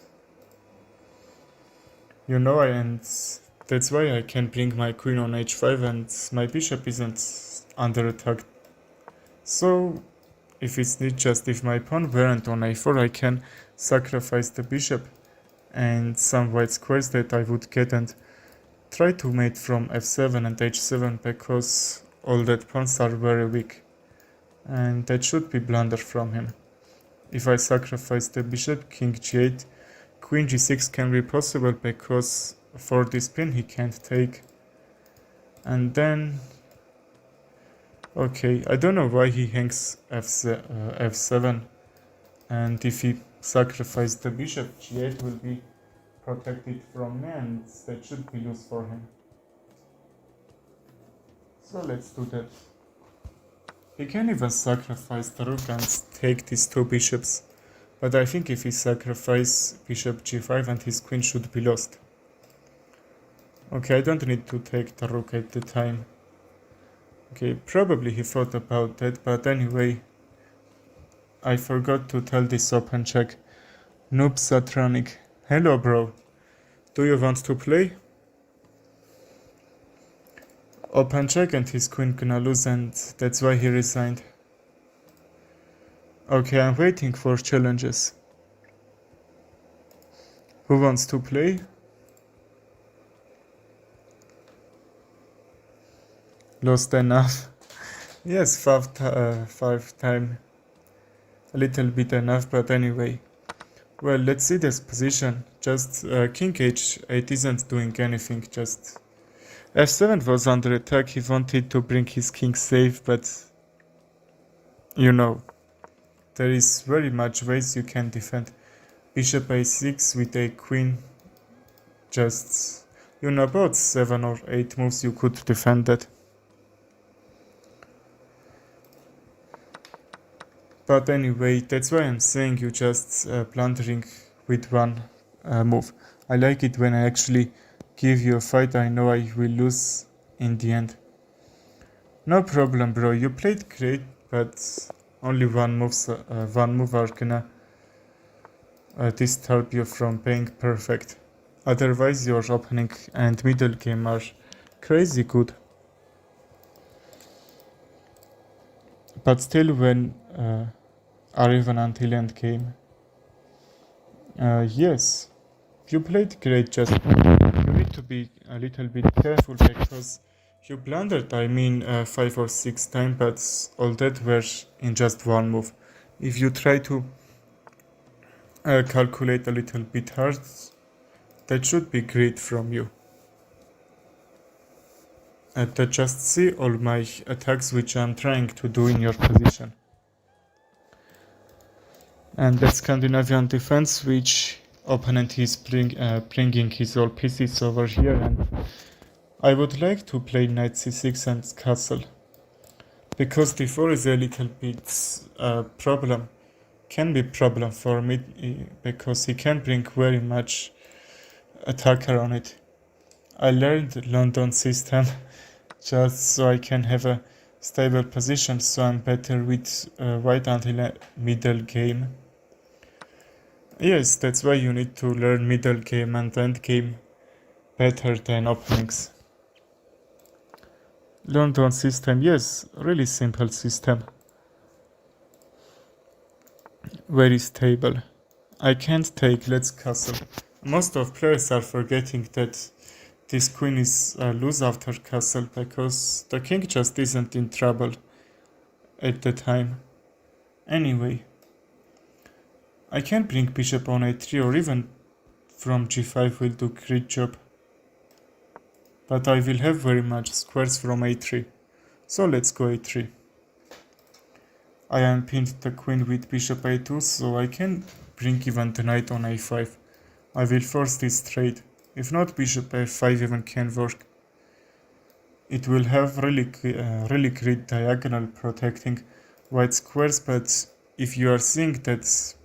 and that's why I can bring my queen on h5 and my bishop isn't under attack. So if it's not just if my pawn weren't on a4, I can sacrifice the bishop and some white squares that I would get and try to mate from f7 and h7, because all that pawns are very weak, and that should be blunder from him. If I sacrifice the bishop, king g8, queen g6 can be possible, because for this pin he can't take. And then, okay, I don't know why he hangs f7, and if he sacrifices the bishop, g8 will be protected from me, and that should be loose for him. So let's do that. He can even sacrifice the rook and take these two bishops, but I think if he sacrifices bishop g5 and his queen should be lost. Okay, I don't need to take the rook at the time. Okay, probably he thought about that, but anyway, I forgot to tell this open check. Noob Satronic. Hello bro, do you want to play? Open check and his queen gonna lose, and that's why he resigned. Okay, I'm waiting for challenges. Who wants to play? Lost enough. Yes, five time. A little bit enough, but anyway. Well, let's see this position. Just king h8 isn't doing anything, just f7 was under attack. He wanted to bring his king safe, but there is very much ways you can defend. Bishop a6 with a queen, just in about 7 or 8 moves you could defend that. But anyway, that's why I'm saying you just blundering with one move. I like it when I actually give you a fight I know I will lose in the end. No problem, bro. You played great, but only one move are gonna disturb you from being perfect. Otherwise, your opening and middle game are crazy good. But still, when or even until end game, yes, you played great. Just you need to be a little bit careful because you blundered. I mean, 5 or 6 times, but all that were in just one move. If you try to calculate a little bit hard, that should be great from you. And just see all my attacks which I'm trying to do in your position. And the Scandinavian defense, which opponent is bringing his all pieces over here, and I would like to play knight c6 and castle, because d4 is a little bit problem, can be problem for me, because he can bring very much attacker on it. I learned London system just so I can have a stable position, so I'm better with white until middle game. Yes, that's why you need to learn middle game and end game better than openings. London system, yes, really simple system. Very stable. I can't take let's castle. Most of players are forgetting that this queen is loose after castle because the king just isn't in trouble at the time. Anyway, I can bring bishop on a3 or even from g5 will do great job. But I will have very much squares from a3. So let's go a3. I am pinned the queen with bishop a2, so I can bring even the knight on a5. I will force this trade. If not, bishop f5 even can work. It will have really great diagonal protecting white squares, but if you are seeing that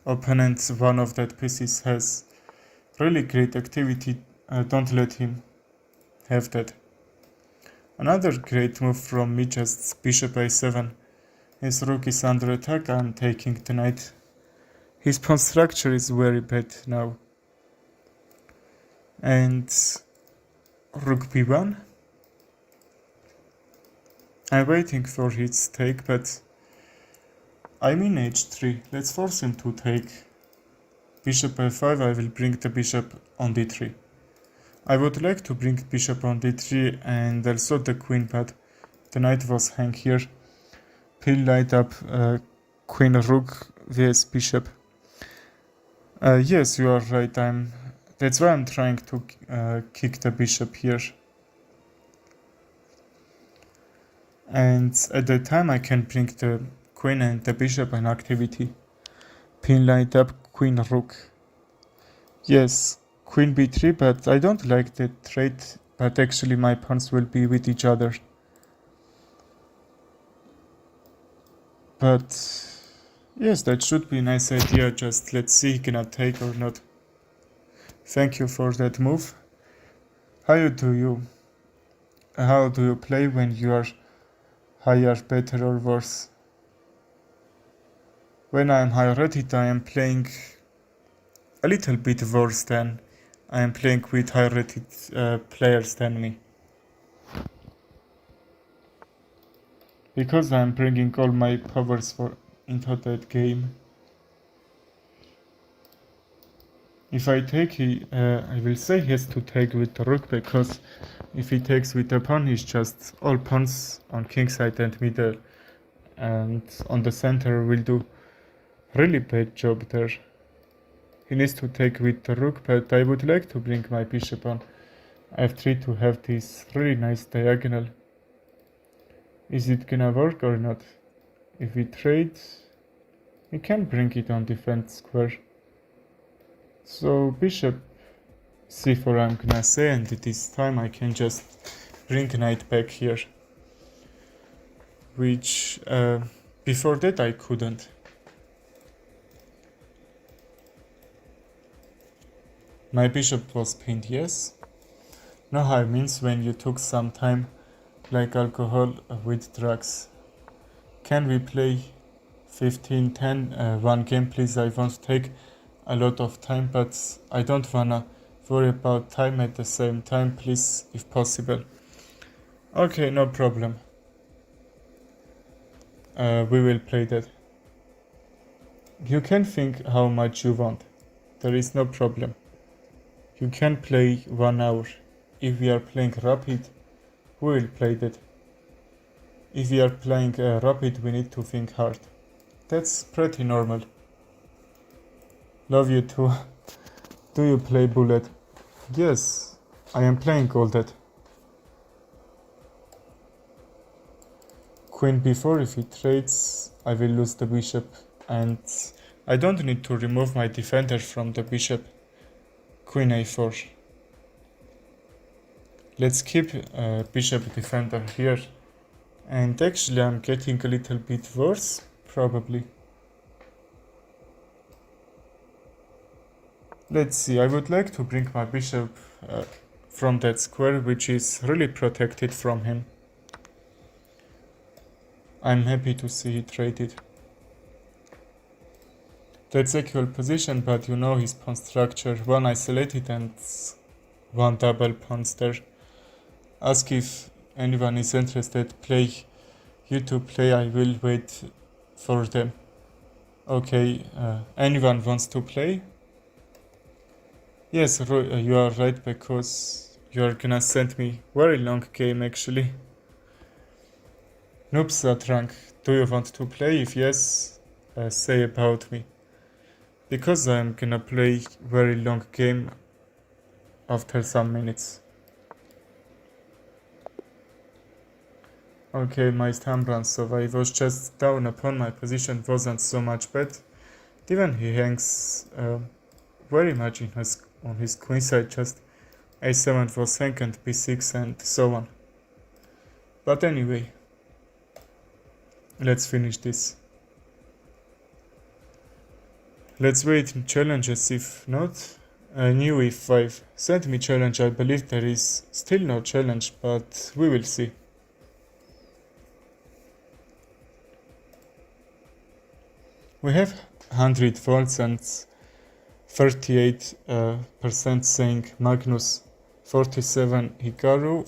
opponent one of that pieces has really great activity, don't let him have that. Another great move from me, just bishop a7. His rook is under attack, I'm taking the knight. His pawn structure is very bad now. And rook b1. I'm waiting for his take, but I'm in h3. Let's force him to take. Bishop f5, I will bring the bishop on d3. I would like to bring bishop on d3 and also the queen, but the knight was hang here. Pin light up queen rook vs bishop. Yes, you are right. That's why I'm trying to kick the bishop here. And at the time I can bring the queen and the bishop in activity. Pin light up queen rook. Yes, queen b3, but I don't like that trade, but actually my pawns will be with each other. But yes, that should be a nice idea, just let's see he gonna take or not. Thank you for that move. How do you play when you are higher, better or worse? When I am higher rated, I am playing a little bit worse than I am playing with higher rated players than me. Because I am bringing all my powers into that game. If I take, I will say he has to take with the rook, because if he takes with the pawn, he's just all pawns on king side and middle, and on the center will do really bad job there. He needs to take with the rook, but I would like to bring my bishop on f3 to have this really nice diagonal. Is it gonna work or not? If we trade, we can bring it on defense square. So bishop c4 I'm gonna say, and this time I can just bring knight back here, which before that I couldn't. My bishop was pinned, yes. No harm means when you took some time, like alcohol with drugs. Can we play 15-10 one game please? I won't take a lot of time, but I don't wanna worry about time at the same time, please, if possible. Okay, no problem. We will play that. You can think how much you want. There is no problem. You can play 1 hour. If we are playing rapid, we will play that. If we are playing rapid, we need to think hard. That's pretty normal. Love you too. Do you play bullet? Yes, I am playing all that. Queen b4, if he trades, I will lose the bishop, and I don't need to remove my defender from the bishop. Queen a4. Let's keep bishop defender here, and actually I'm getting a little bit worse, probably. Let's see, I would like to bring my bishop from that square, which is really protected from him. I'm happy to see he traded. That's equal position, but you know his pawn structure, one isolated and one double pawns there. Ask if anyone is interested, play YouTube play, I will wait for them. Okay, anyone wants to play? Yes, you are right, because you are gonna send me very long game actually. Noob Satrank, do you want to play? If yes, say about me. Because I'm gonna play very long game after some minutes. Okay, my time runs, so I was just down upon my position wasn't so much bad. Even he hangs very much on his queen side, just a7 was hang and b6 and so on. But anyway, let's finish this. Let's wait in challenges, if not. New e5. Send me challenge, I believe there is still no challenge, but we will see. We have 100 volts and 38% saying Magnus, 47 Hikaru,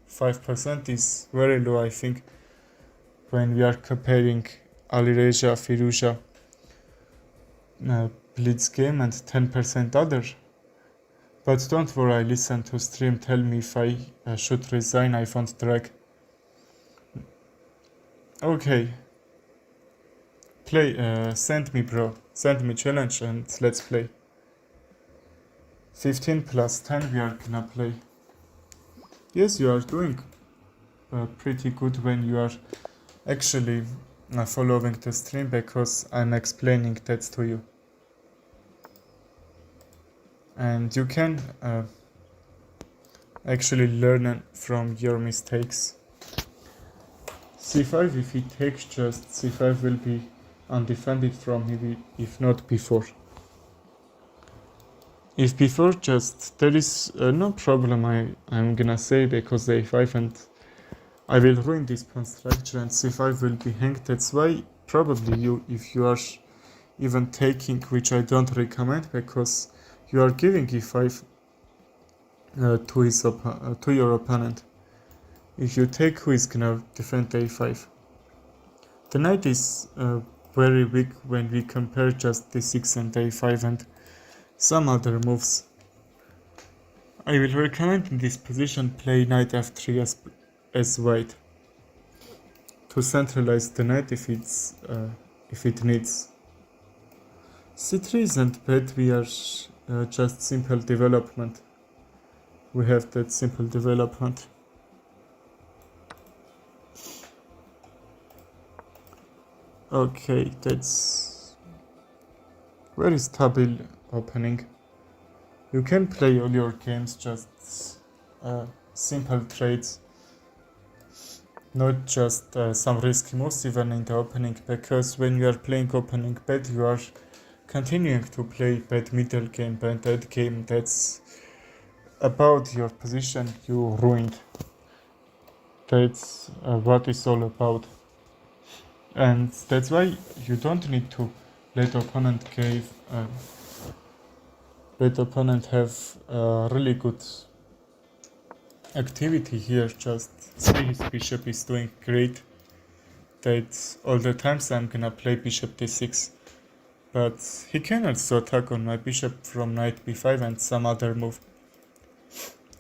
5% is very low, I think, when we are comparing Alireza, Firuza, Blitz game and 10% other. But don't worry, I listen to stream, tell me if I should resign, I won't drag. Okay. Play, send me bro, send me challenge and let's play. 15 plus 10 we are gonna play. Yes, you are doing pretty good when you are actually following the stream, because I'm explaining that to you. And you can actually learn from your mistakes. c5, if he takes, just c5 will be undefended from him, if not before. If before, just there is no problem, I'm gonna say, because a5 and I will ruin this pawn structure and c5 will be hanged. That's why probably you, if you are even taking, which I don't recommend, because you are giving e5 to your opponent. If you take, who is gonna defend a5? The knight is very weak when we compare just d6 and a5 and some other moves. I will recommend in this position play knight f3 as white, to centralize the knight if it needs. c3 isn't bad, we are just simple development. We have that simple development. Okay, that's very stable opening. You can play all your games just simple trades, not just some risky moves even in the opening, because when you are playing opening bet you are continuing to play bad middle game and that game that's about your position you ruined. That's what it's all about. And that's why you don't need to let opponent have really good activity here. Just see his bishop is doing great. That all the times I'm gonna play bishop d6, but he can also attack on my bishop from knight b5 and some other move.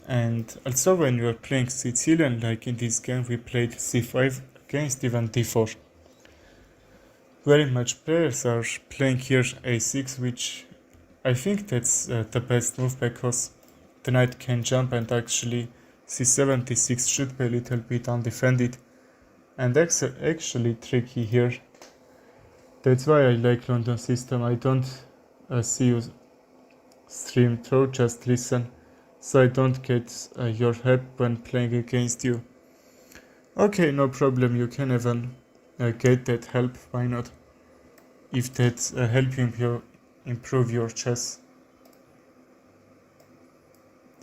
And also when you're playing Sicilian, like in this game we played c5 against even d4. Very much players are playing here a6, which I think that's the best move because the knight can jump and actually c7, d6 should be a little bit undefended and actually tricky here. That's why I like London system. I don't see you stream through, just listen, so I don't get your help when playing against you. Okay, no problem, you can even get that help, why not? If that's helping you improve your chess.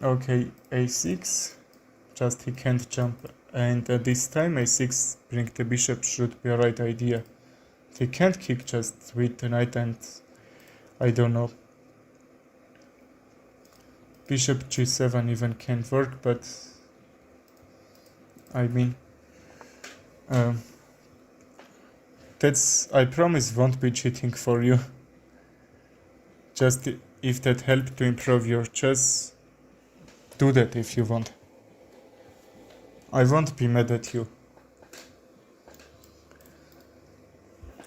Okay, a6, just he can't jump, and this time a6 bring the bishop should be a right idea. He can't kick just with the knight and I don't know. Bishop g7 even can't work, but I mean that's, I promise, won't be cheating for you. Just if that helped to improve your chess, do that if you want. I won't be mad at you.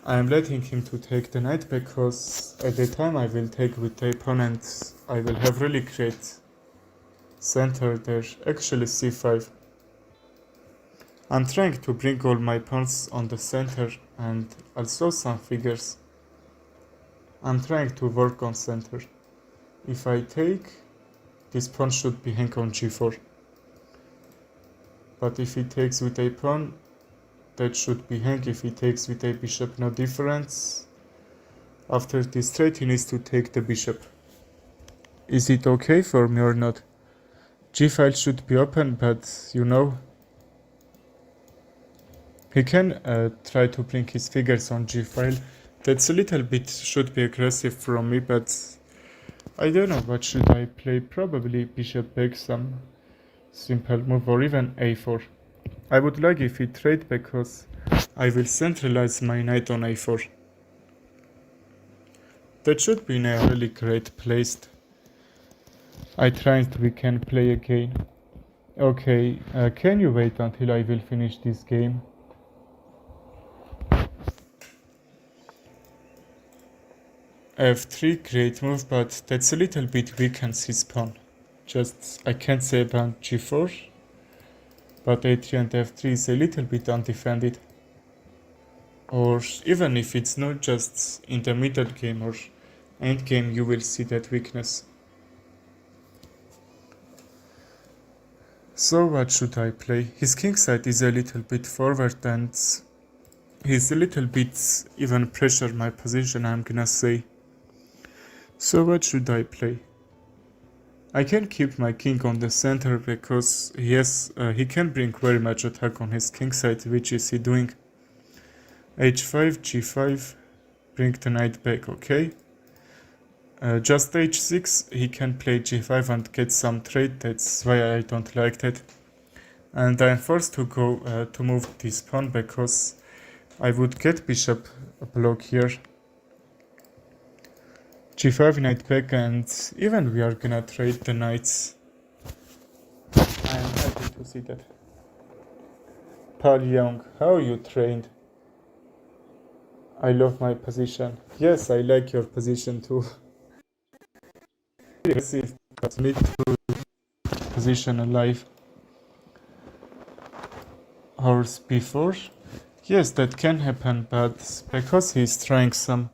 I am letting him to take the knight because at the time I will take with the opponent, I will have really great center there, actually c5. I'm trying to bring all my pawns on the center and also some figures. I'm trying to work on center. If I take, this pawn should be hang on g4. But if he takes with a pawn, that should be hang. If he takes with a bishop, no difference. After this trade he needs to take the bishop. Is it okay for me or not? G-file should be open, but you know, he can try to bring his figures on g-file. That's a little bit should be aggressive from me, but I don't know what should I play. Probably bishop back, some simple move, or even a4. I would like if he trade because I will centralize my knight on a4. That should be in a really great place. I tried we can play again. Okay, can you wait until I will finish this game? f3, great move, but that's a little bit weakens his pawn. Just, I can't say about g4, but a3 and f3 is a little bit undefended. Or even if it's not just in the middle game or end game, you will see that weakness. So what should I play? His kingside is a little bit forward and he's a little bit even pressure my position, I'm gonna say. So what should I play? I can keep my king on the center because he can bring very much attack on his kingside, which is he doing. h5, g5, bring the knight back, okay? Just h6, he can play g5 and get some trade, that's why I don't like that. And I'm forced to go to move this pawn because I would get bishop block here. g5, knight back, and even we are gonna trade the knights. I am happy to see that. Paul Young, how you trained? I love my position. Yes, I like your position too. Aggressive, but need to position alive. Horse b4. Yes, that can happen, but because he's trying some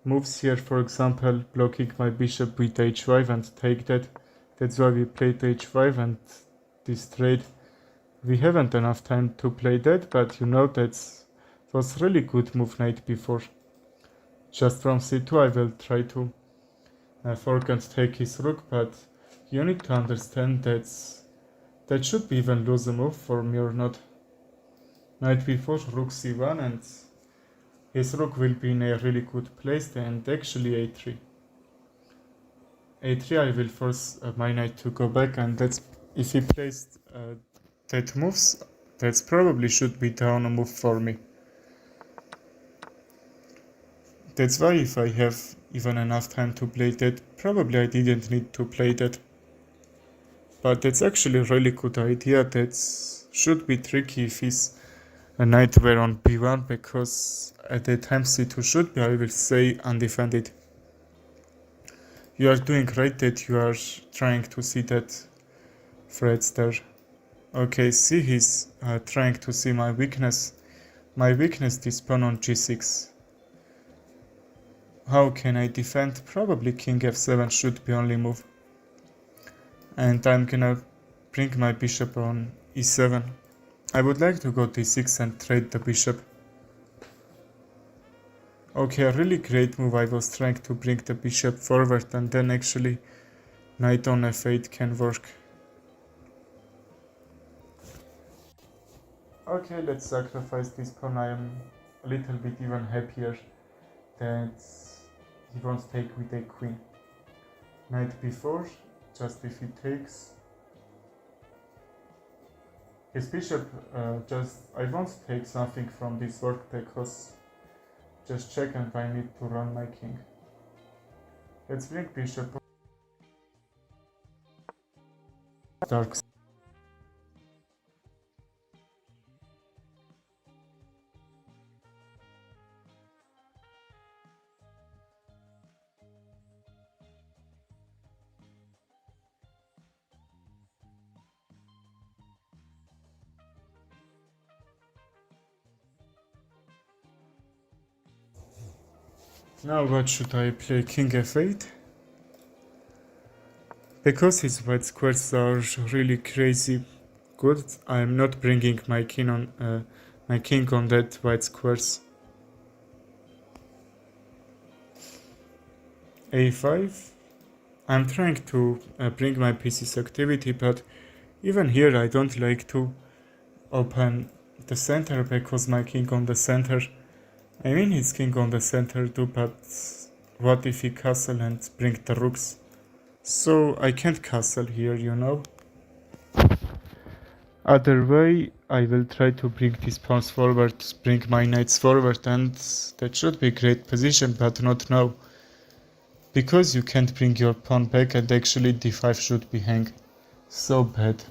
moves here, for example, blocking my bishop with h5 and take that. That's why we played h5 and this trade. We haven't enough time to play that, but you know that was really good move knight b4. Just from c2 I will try to fork and take his rook, but you need to understand that should be even lose a move for me or not. Knight b4, rook c1, and his rook will be in a really good place, and actually a3. a3 I will force my knight to go back, and that's if he plays that moves, that's probably should be down a move for me. That's why if I have even enough time to play that, probably I didn't need to play that. But that's actually a really good idea. That should be tricky if his knight were on b1, because at the time c2 should be, I will say, undefended. You are doing great that you are trying to see that threats there. Okay, see, he's trying to see my weakness. My weakness is pawn on g6. How can I defend? Probably king f7 should be only move. And I'm gonna bring my bishop on e7. I would like to go d6 and trade the bishop. Okay, a really great move. I was trying to bring the bishop forward, and then actually knight on f8 can work. Okay, let's sacrifice this pawn. I am a little bit even happier that he won't take with a queen. Knight b4, just if he takes. His bishop, I won't take something from this work because just check and I need to run my king. Let's bring bishop. Dark. Now what should I play? King f8? Because his white squares are really crazy good, I am not bringing my king on that white squares. a5. I'm trying to bring my pieces activity, but even here I don't like to open the center because my king on the center. I mean his king on the center too, but what if he castle and bring the rooks? So I can't castle here, you know. Other way, I will try to bring these pawns forward, bring my knights forward, and that should be a great position, but not now. Because you can't bring your pawn back, and actually d5 should be hang. So bad.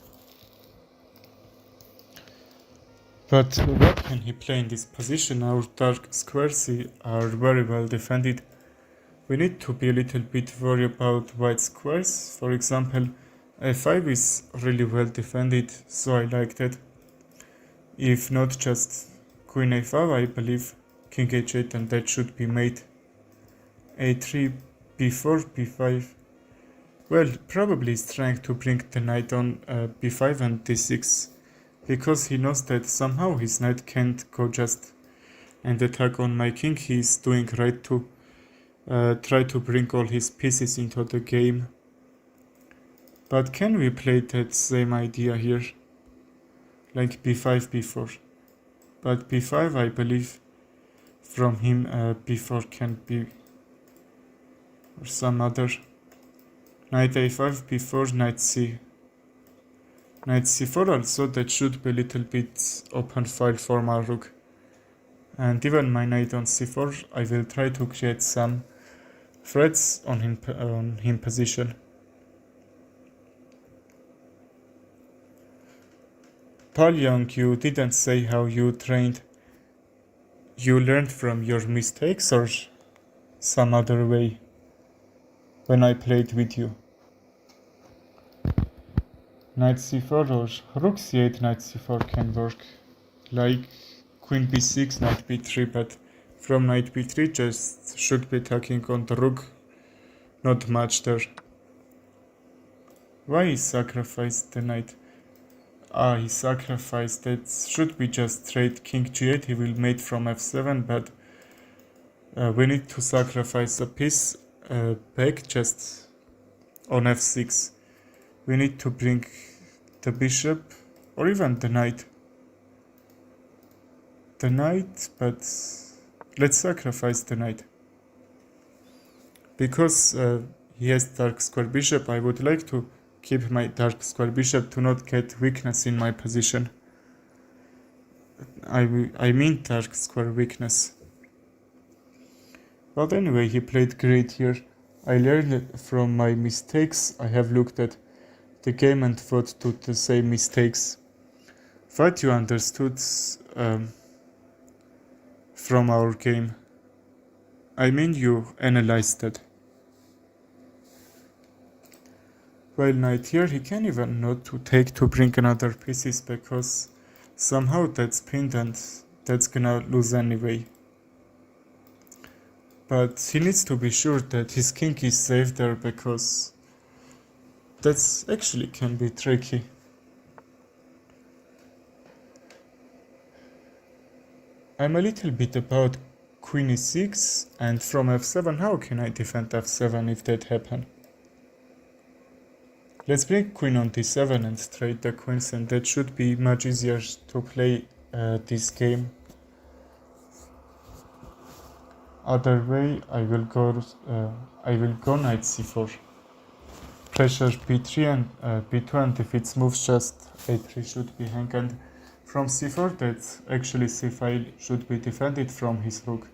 But what can he play in this position? Our dark squares are very well defended. We need to be a little bit worried about white squares. For example, f5 is really well defended, so I like that. If not just queen a5, I believe king h8, and that should be mate. a3, b4, b5. Well, probably he's trying to bring the knight on b5 and d6, because he knows that somehow his knight can't go just and attack on my king. He's doing right to try to bring all his pieces into the game. But can we play that same idea here? Like b5, b4. But b5, I believe from him b4 can be, or some other. Knight a5, b4, knight c. Knight c4 also, that should be a little bit open file for my rook. And even my knight on c4, I will try to create some threats on him position. Paul Young, you didn't say how you trained. You learned from your mistakes or some other way when I played with you? Knight c4 or rook c8, knight c4 can work. Like queen b6, knight b3, but from knight b3 just should be attacking on the rook. Not much there. Why he sacrificed the knight? He sacrificed. That should be just straight king g8. He will mate from f7, but we need to sacrifice a piece back just on f6. We need to bring the bishop or even the knight. The knight, but let's sacrifice the knight. Because he has dark square bishop, I would like to keep my dark square bishop to not get weakness in my position. I mean dark square weakness. But anyway, he played great here. I learned from my mistakes. I have looked at the game and thought to the same mistakes. What you understood from our game. I mean you analyzed it. While knight here, he can even not to take to bring another pieces because somehow that's pinned and that's gonna lose anyway. But he needs to be sure that his king is safe there because that's actually can be tricky. I'm a little bit about queen e6 and from f7. How can I defend f7 if that happen? Let's bring queen on d7 and trade the queens, and that should be much easier to play this game. Other way, I will go knight c4. Pressure b3 and b2, and if it moves, just a3 should be hang. And from c4, that actually c5 should be defended from his rook.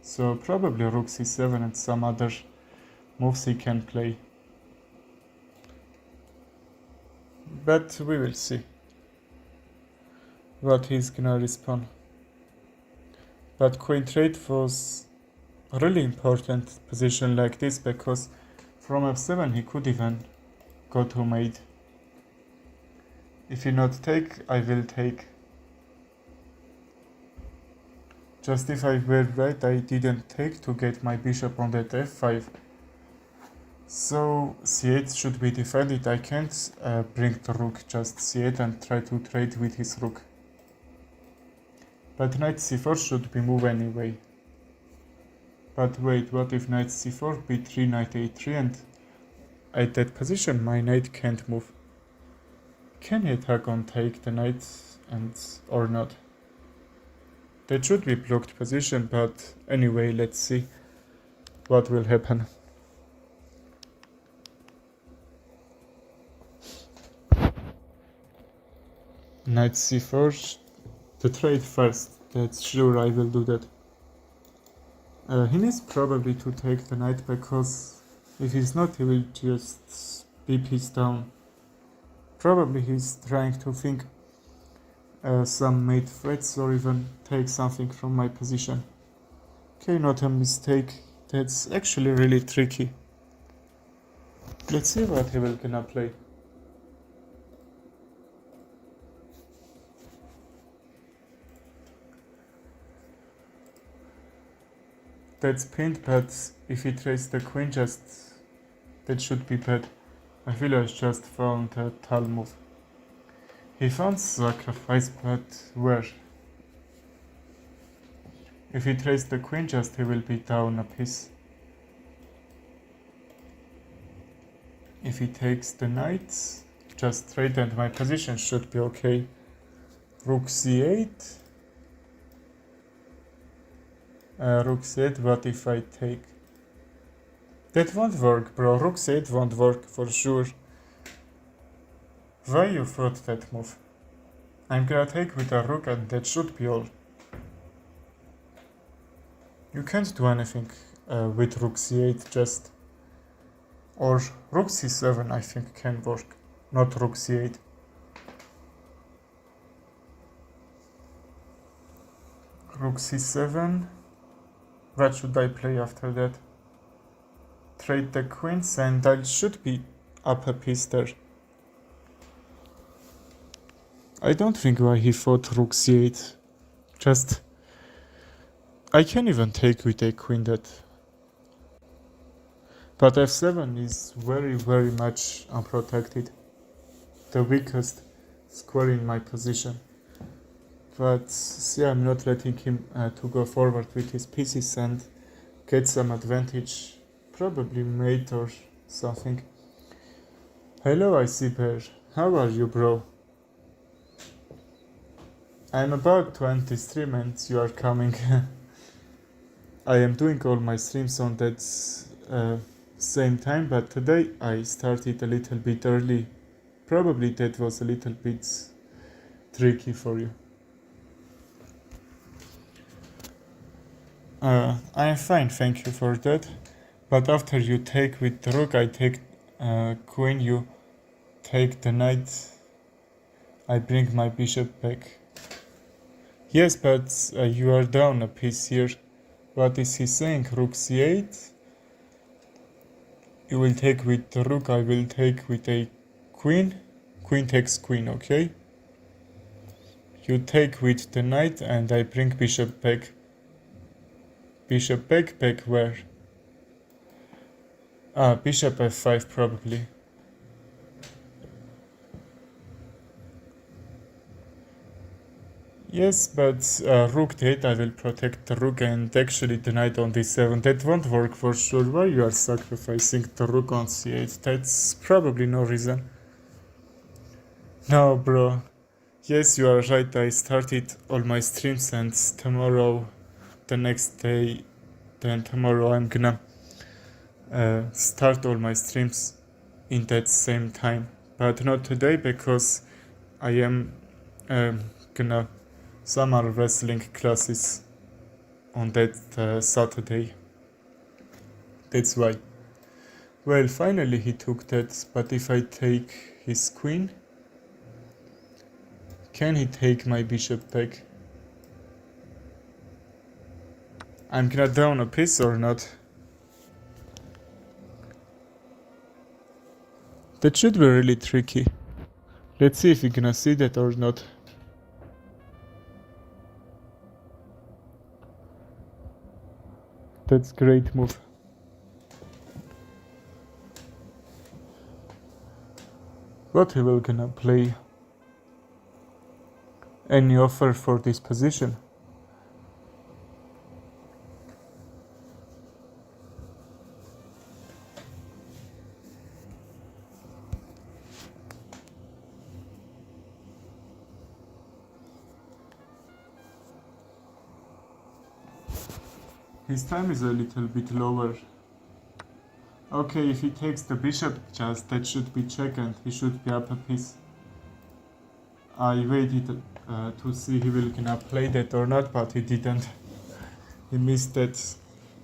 So probably rook c7 and some other moves he can play. But we will see what he's gonna respond. But queen trade was a really important position like this because from f7 he could even go to mate. If he not take, I will take. Just if I were right, I didn't take to get my bishop on that f5. So c8 should be defended. I can't bring the rook just c8 and try to trade with his rook. But knight c4 should be moved anyway. But wait, what if knight c4, b3, knight a3, and at that position my knight can't move. Can he attack on take the knight and or not? That should be blocked position, but anyway, let's see what will happen. Knight c4, to trade first, that's sure I will do that. He needs probably to take the knight because if he's not, he will just be pissed down. Probably he's trying to think some mate threats or even take something from my position. Okay, not a mistake. That's actually really tricky. Let's see what he will gonna play. That's pinned, but if he trades the queen, just that should be bad. I feel I just found a tal move. He found sacrifice, but where? If he trades the queen, just he will be down a piece. If he takes the knight, just trade and my position should be okay. Rook c8. Rook c8, what if I take? That won't work, bro. Rook c8 won't work for sure. Why you thought that move? I'm gonna take with a rook and that should be all. You can't do anything with rook c8 just. Or rook c7 I think can work, not rook c8. Rook c7. What should I play after that? Trade the queens and I should be up a piece there. I don't think why he fought rook c8. Just I can even take with a queen that. But f7 is very much unprotected. The weakest square in my position. But see, I'm not letting him to go forward with his pieces and get some advantage. Probably mate or something. Hello, Icy Bear. How are you, bro? I'm about to end the stream and you are coming. I am doing all my streams on that same time, but today I started a little bit early. Probably that was a little bit tricky for you. I am fine, thank you for that. But after you take with the rook, I take queen, you take the knight, I bring my bishop back. Yes, but you are down a piece here. What is he saying? Rook c8? You will take with the rook, I will take with a queen. Queen takes queen, okay? You take with the knight and I bring bishop back. Bishop back where? Bishop f5 probably. Yes, but rook d8, I will protect the rook and actually the knight on d7. That won't work for sure. Why you are sacrificing the rook on c8? That's probably no reason. No, bro. Yes, you are right. I started all my streams and tomorrow, the next day, then tomorrow I'm gonna start all my streams in that same time. But not today because I am gonna summer wrestling classes on that Saturday. That's why. Well, finally he took that, but if I take his queen, can he take my bishop back? I'm gonna down a piece or not? That should be really tricky. Let's see if we're gonna see that or not. That's great move. What he will gonna play? Any offer for this position? His time is a little bit lower. Okay, if he takes the bishop just, that should be check and he should be up a piece. I waited to see he will gonna play that or not, but he didn't. He missed that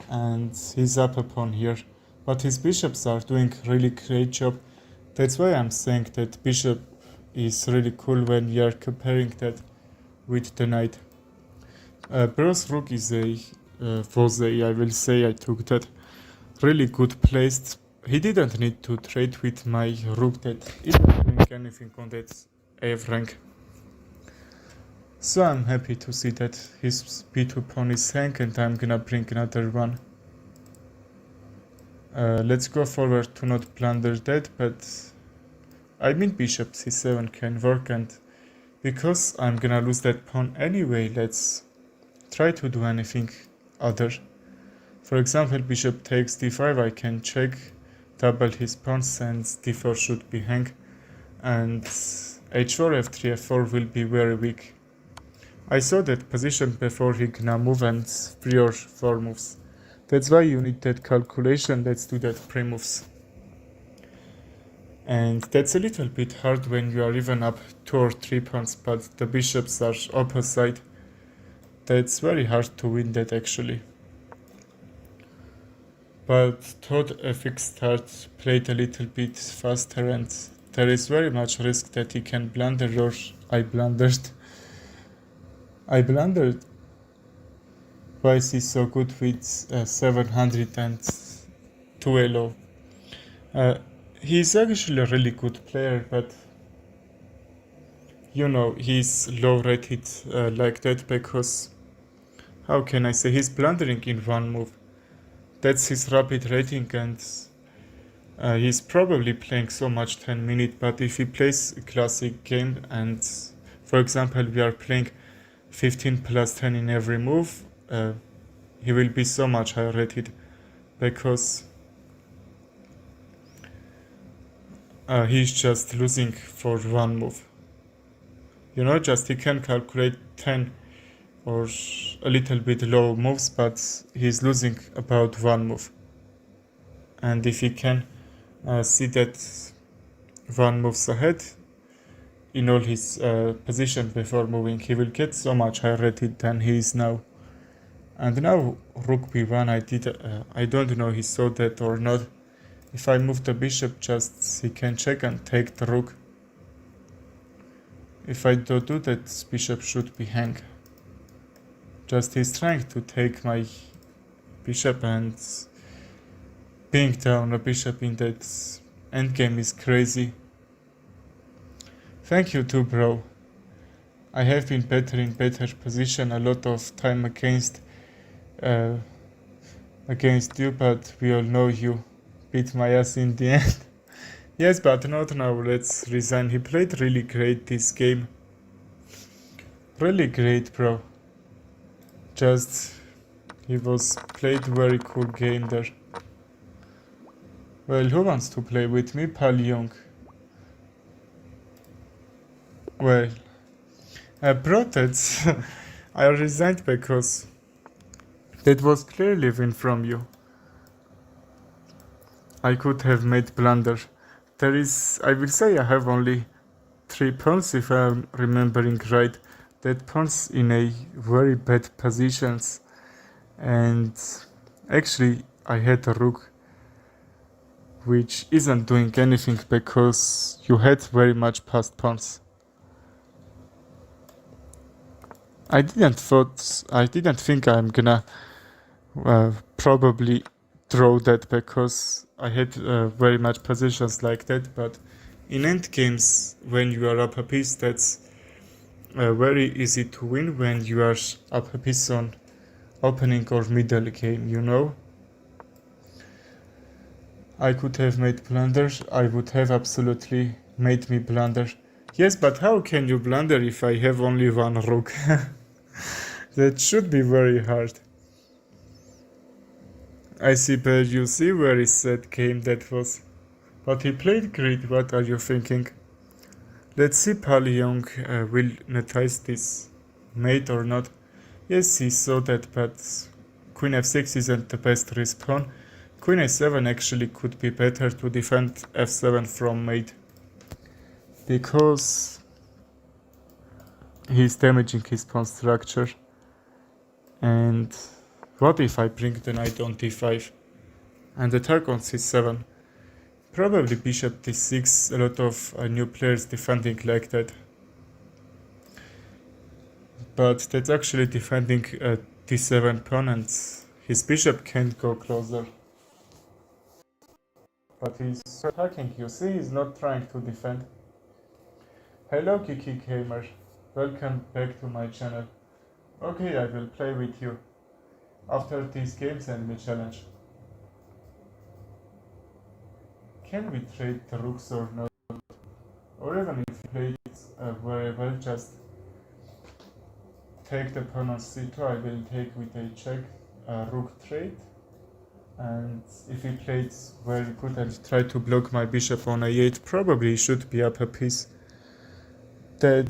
and he's up a pawn here. But his bishops are doing really great job. That's why I'm saying that bishop is really cool when we are comparing that with the knight. Bro's rook is I will say I took that really good placed. He didn't need to trade with my rook that isn't doing anything on that AF rank. So I'm happy to see that his b2 pawn is hang and I'm gonna bring another one. Let's go forward to not plunder that, but I mean bishop c7 can work, and because I'm gonna lose that pawn anyway, let's try to do anything other. For example, bishop takes d5, I can check, double his pawns and d4 should be hang, and h4, f3, f4 will be very weak. I saw that position before he gonna move and 3 or 4 moves. That's why you need that calculation. Let's do that pre-moves. And that's a little bit hard when you are even up 2 or 3 pawns, but the bishops are opposite. That's very hard to win that actually. But Todd FX start played a little bit faster and there is very much risk that he can blunder, or I blundered. Why is he so good with 702 elo? He's actually a really good player, but you know, he's low rated like that because how can I say, he's blundering in one move. That's his rapid rating, and he's probably playing so much 10 minutes, but if he plays a classic game and, for example, we are playing 15 plus 10 in every move, he will be so much higher rated because he's just losing for one move. You know, just he can calculate 10 or a little bit low moves, but he's losing about one move. And if he can see that one moves ahead in all his position before moving, he will get so much higher rated than he is now. And now rook b1, I don't know he saw that or not. If I move the bishop, just he can check and take the rook. If I don't do that, bishop should be hang. Just he's trying to take my bishop and ping down a bishop in that endgame is crazy. Thank you too, bro. I have been better in better position a lot of time against you, but we all know you beat my ass in the end. Yes, but not now, let's resign. He played really great this game. Really great, bro. Just, he was played very cool game there. Well, who wants to play with me? Pal Young. Well, bro, that's... I resigned because that was clearly win from you. I could have made blunder. There is, I will say I have only 3 pawns if I'm remembering right. That pawns in a very bad positions, and actually I had a rook which isn't doing anything because you had very much passed pawns. I didn't think I'm gonna probably draw that because I had very much positions like that, but in end games when you are up a piece, that's very easy to win when you are up a piece on opening or middle game, you know. I could have made blunders. I would have absolutely made me blunder. Yes, but how can you blunder if I have only one rook? That should be very hard. I see, but you see very sad game that was. But he played great, what are you thinking? Let's see Pal Young will notice this mate or not. Yes, he saw that, but Queen f6 isn't the best respawn. Queen a7 actually could be better to defend f7 from mate, because he's damaging his pawn structure. And what if I bring the knight on d5 and attack on c7? Probably bishop d6, a lot of new players defending like that. But that's actually defending d7 pawn, and his bishop can't go closer. But he's attacking, you see, he's not trying to defend. Hello Kiki Gamer, welcome back to my channel. Okay, I will play with you. After these games, send me challenge. Can we trade the rooks or not? Or even if you play it very well, just take the pawn on c2, I will take with a check, rook trade. And if he plays very good and try to block my bishop on a8, probably he should be up a piece. That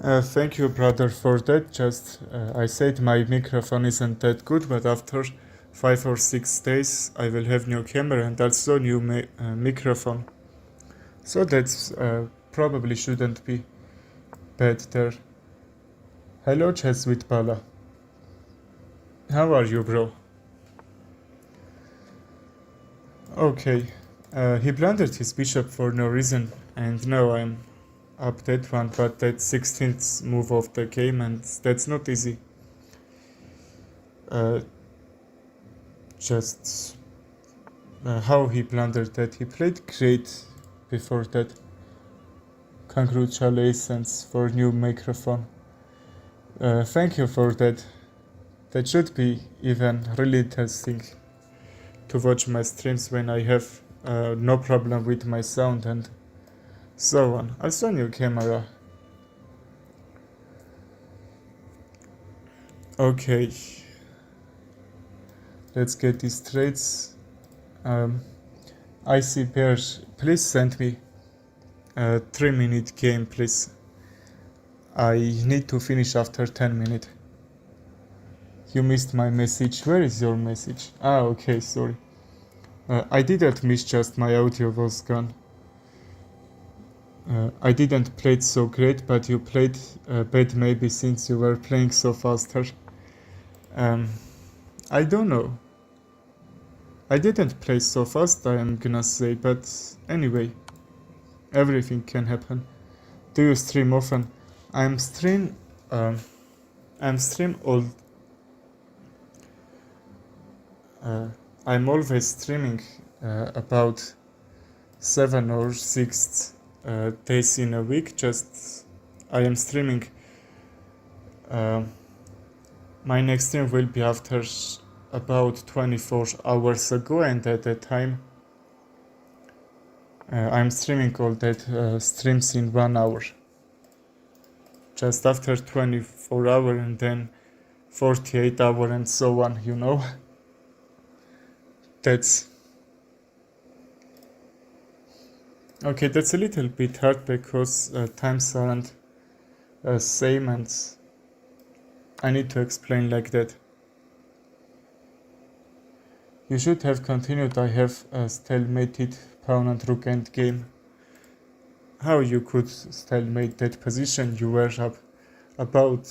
Thank you, brother, for that. Just I said my microphone isn't that good, but after 5 or 6 days, I will have new camera and also new microphone. So that's probably shouldn't be bad there. Hello, Chess with Bala. How are you, bro? Okay. He blundered his bishop for no reason, and now I'm up that one, but that's 16th move of the game, and that's not easy. Just how he blundered that. He played great before that. Congratulations for new microphone. Thank you for that. That should be even really interesting to watch my streams when I have no problem with my sound and so on. Also new camera. Okay. Let's get these trades. IC Bears, please send me a 3-minute game, please. I need to finish after 10 minutes. You missed my message. Where is your message? Ah, okay, sorry. I didn't miss, just my audio was gone. I didn't play it so great, but you played bad maybe since you were playing so faster. I don't know. I didn't play so fast, I am gonna say, but anyway, everything can happen. Do you stream often? I'm stream all. I'm always streaming about 7 or 6 days in a week. Just I am streaming. My next stream will be after about 24 hours ago, and at that time I'm streaming all that streams in 1 hour. Just after 24 hours and then 48 hours and so on, you know. That's okay. That's a little bit hard because times aren't same, and I need to explain like that. You should have continued. I have stalemated pawn and rook endgame. How you could stalemate that position? You were up about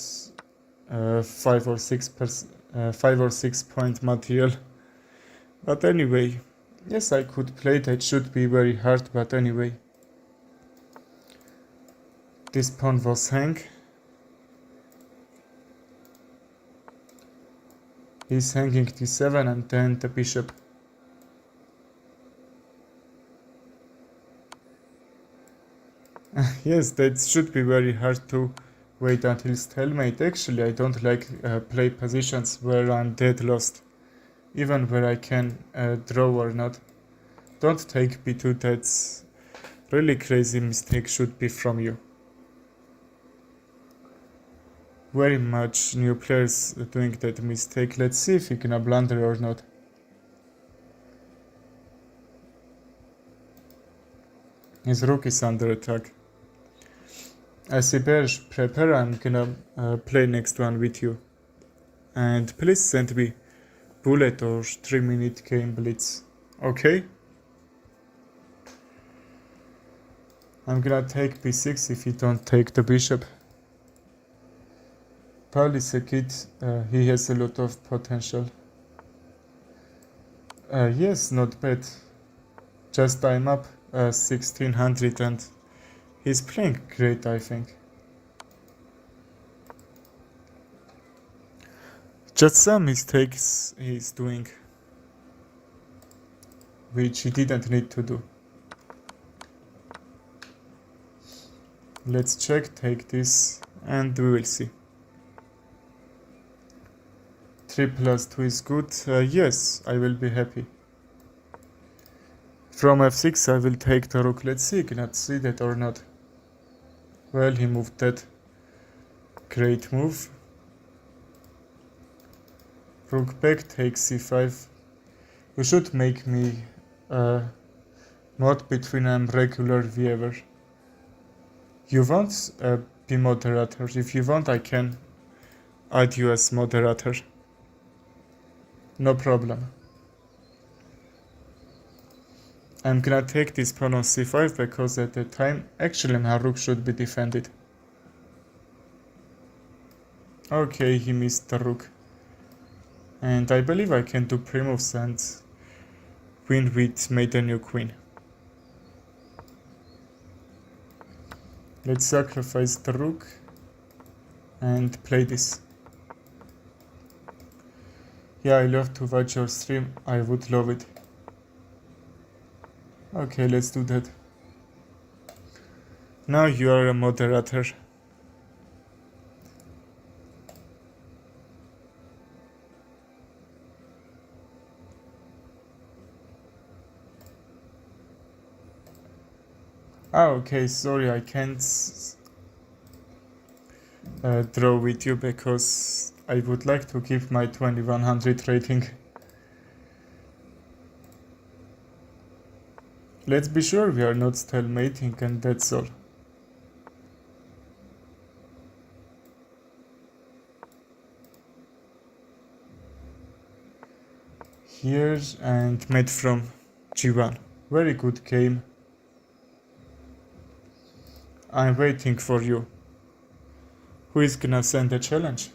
5 or 6 point material. But anyway, yes, I could play. That should be very hard, but anyway. This pawn was hang. He's hanging d7 and then the bishop. Yes, that should be very hard to wait until stalemate. Actually, I don't like play positions where I'm dead lost. Even where I can draw or not. Don't take b2, that's really crazy mistake should be from you. Very much new players doing that mistake. Let's see if he gonna blunder or not. His rook is under attack. Siberge, prepare, I'm gonna play next one with you. And please send me bullet or 3-minute game blitz. Okay? I'm gonna take b6 if you don't take the bishop. Paul is a kid, he has a lot of potential. Yes, not bad. Just I'm up 1600 and he's playing great, I think. Just some mistakes he's doing, which he didn't need to do. Let's check, take this, and we will see. 3 plus 2 is good. Yes, I will be happy. From f6 I will take the rook. Let's see, cannot see that or not. Well, he moved that. Great move. Rook back, take c5. You should make me mod between I'm regular viewer. You want be moderator. If you want, I can add you as moderator. No problem. I'm gonna take this pawn on c5 because at the time actually my rook should be defended. Okay, he missed the rook. And I believe I can do pre-moves and win with mate a new queen. Let's sacrifice the rook and play this. Yeah, I love to watch your stream. I would love it. Okay, let's do that. Now you are a moderator. Ah, okay, sorry, I can't draw with you because I would like to keep my 2100 rating. Let's be sure we are not stalemating, and that's all. Here and mate from g1. Very good game. I'm waiting for you. Who is gonna send a challenge?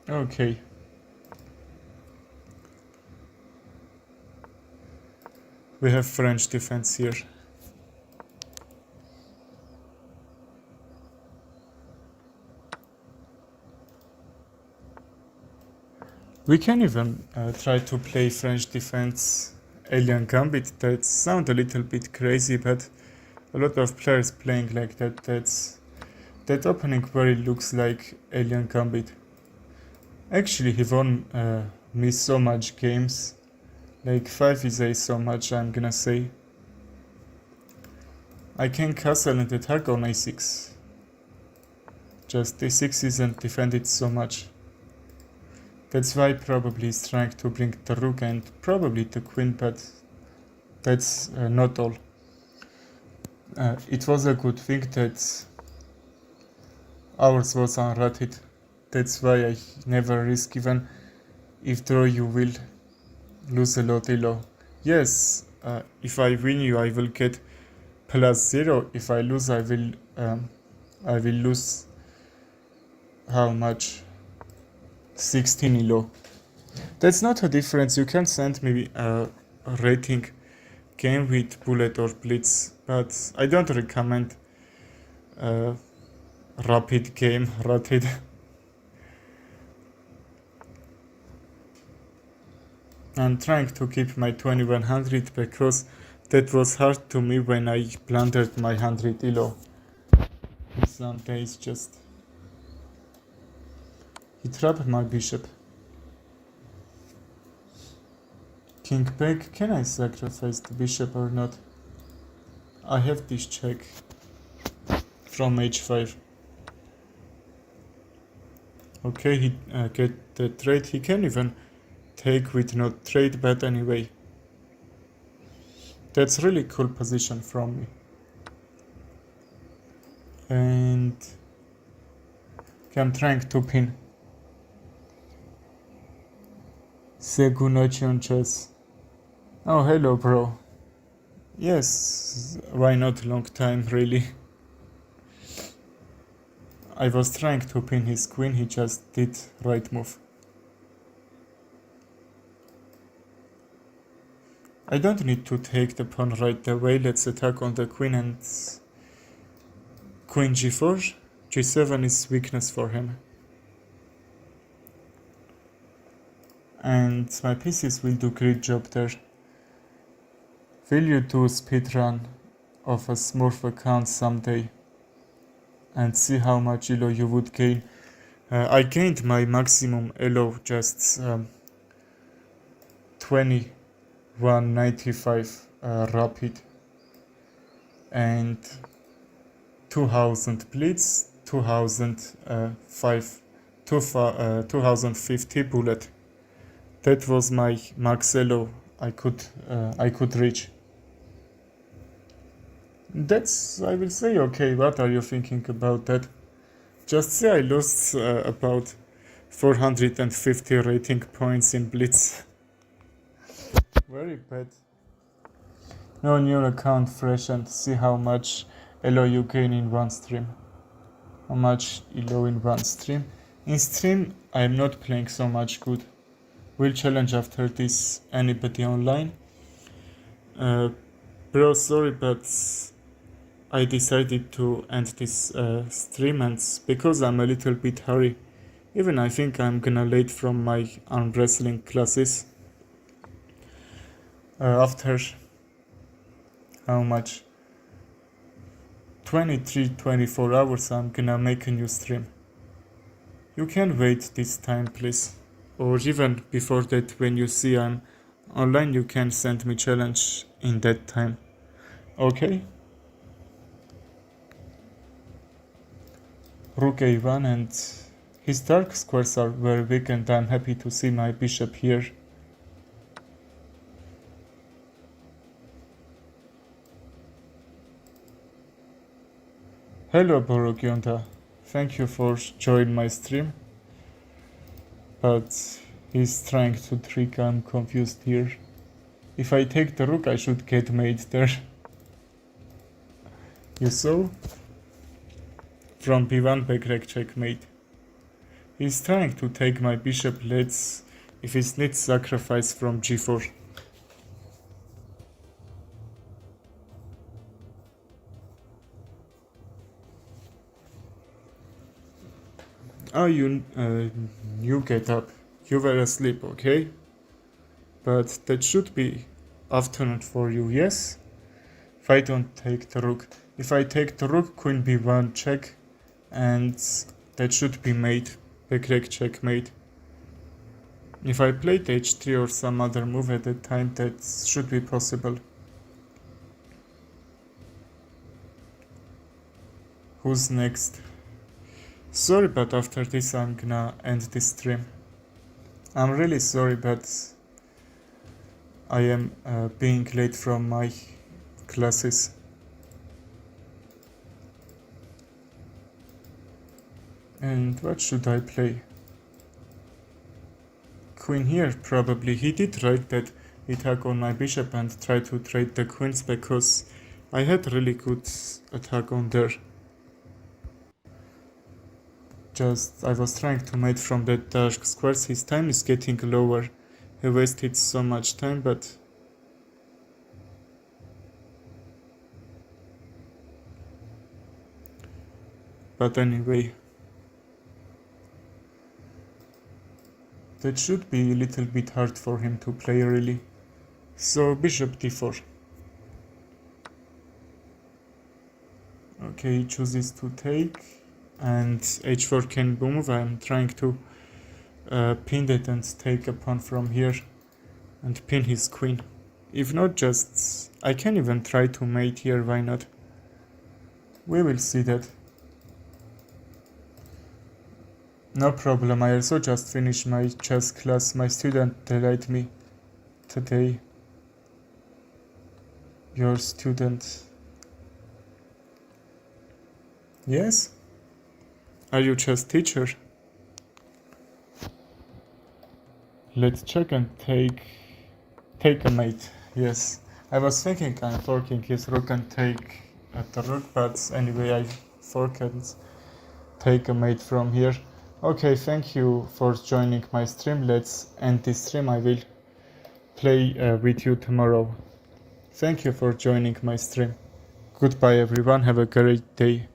Okay. We have French defense here. We can even try to play French defense Alien Gambit. That sounds a little bit crazy, but a lot of players playing like that. That opening very looks like Alien Gambit. Actually, he won me so much games. Like 5 is a so much, I'm gonna say. I can castle and attack on a6. Just a6 isn't defended so much. That's why probably he's trying to bring the rook and probably the queen, but that's not all. It was a good thing that ours was unrotted. That's why I never risk, even if draw you will lose a lot elo. Yes, if I win you I will get +0. If I lose I will lose how much? 16 elo. That's not a difference. You can send me a rating game with bullet or blitz, but I don't recommend rapid game, rotted. I'm trying to keep my 2100 because that was hard to me when I blundered my 100 elo. Some days just... He trapped my bishop. King back. Can I sacrifice the bishop or not? I have this check from h5. Okay, he get the trade. He can even take with not trade, but anyway. That's really cool position from me. And okay, I'm trying to pin Segunochi on chess. Oh, hello, bro. Yes, why not? Long time, really. I was trying to pin his queen, he just did right move. I don't need to take the pawn right away. Let's attack on the queen and queen g4. g7 is weakness for him. And my pieces will do great job there. Will you do speedrun of a Smurf account someday and see how much elo you would gain? I gained my maximum elo just 2195 rapid and 2000 blitz, 2050 bullet. That was my max elo I could reach. That's, I will say, okay. What are you thinking about that? Just say I lost about 450 rating points in Blitz. Very bad. No new account fresh and see how much elo you gain in one stream. How much elo in one stream. In stream, I am not playing so much good. Will challenge after this anybody online. Bro, sorry, but I decided to end this stream, and because I'm a little bit hurry. Even I think I'm gonna late from my arm wrestling classes. After how much? 23-24 hours I'm gonna make a new stream. You can wait this time, please. Or even before that, when you see I'm online, you can send me challenge in that time. Okay? Rook a1, and his dark squares are very weak, and I'm happy to see my bishop here. Hello Borogionda, thank you for joining my stream. But he's trying to trick, I'm confused here. If I take the rook, I should get mate there. You saw? From b1 backrec checkmate. He's trying to take my bishop, let's if it needs sacrifice from g4. Oh, you get up. You were asleep, okay? But that should be afternoon for you, yes? If I don't take the rook. If I take the rook, queen b1 check, and that should be mate, backrec checkmate. If I played h3 or some other move at that time, that should be possible. Who's next? Sorry, but after this I'm gonna end this stream. I'm really sorry, but I am being late from my classes. And what should I play? Queen here, probably. He did write that attack on my bishop and try to trade the queens because I had really good attack on there. Just, I was trying to mate from that dark squares. His time is getting lower. He wasted so much time, but anyway. That should be a little bit hard for him to play, really. So, bishop d4. Okay, he chooses to take. And h4 can move. I'm trying to pin it and take a pawn from here and pin his queen. If not, just I can even try to mate here, why not? We will see that. No problem, I also just finished my chess class. My student delayed me today. Your student. Yes? Are you chess teacher? Let's check and take a mate. Yes. I was thinking I'm forking his rook and take at the rook, but anyway I fork and take a mate from here. Okay, thank you for joining my stream. Let's end this stream. I will play with you tomorrow. Thank you for joining my stream. Goodbye everyone, have a great day.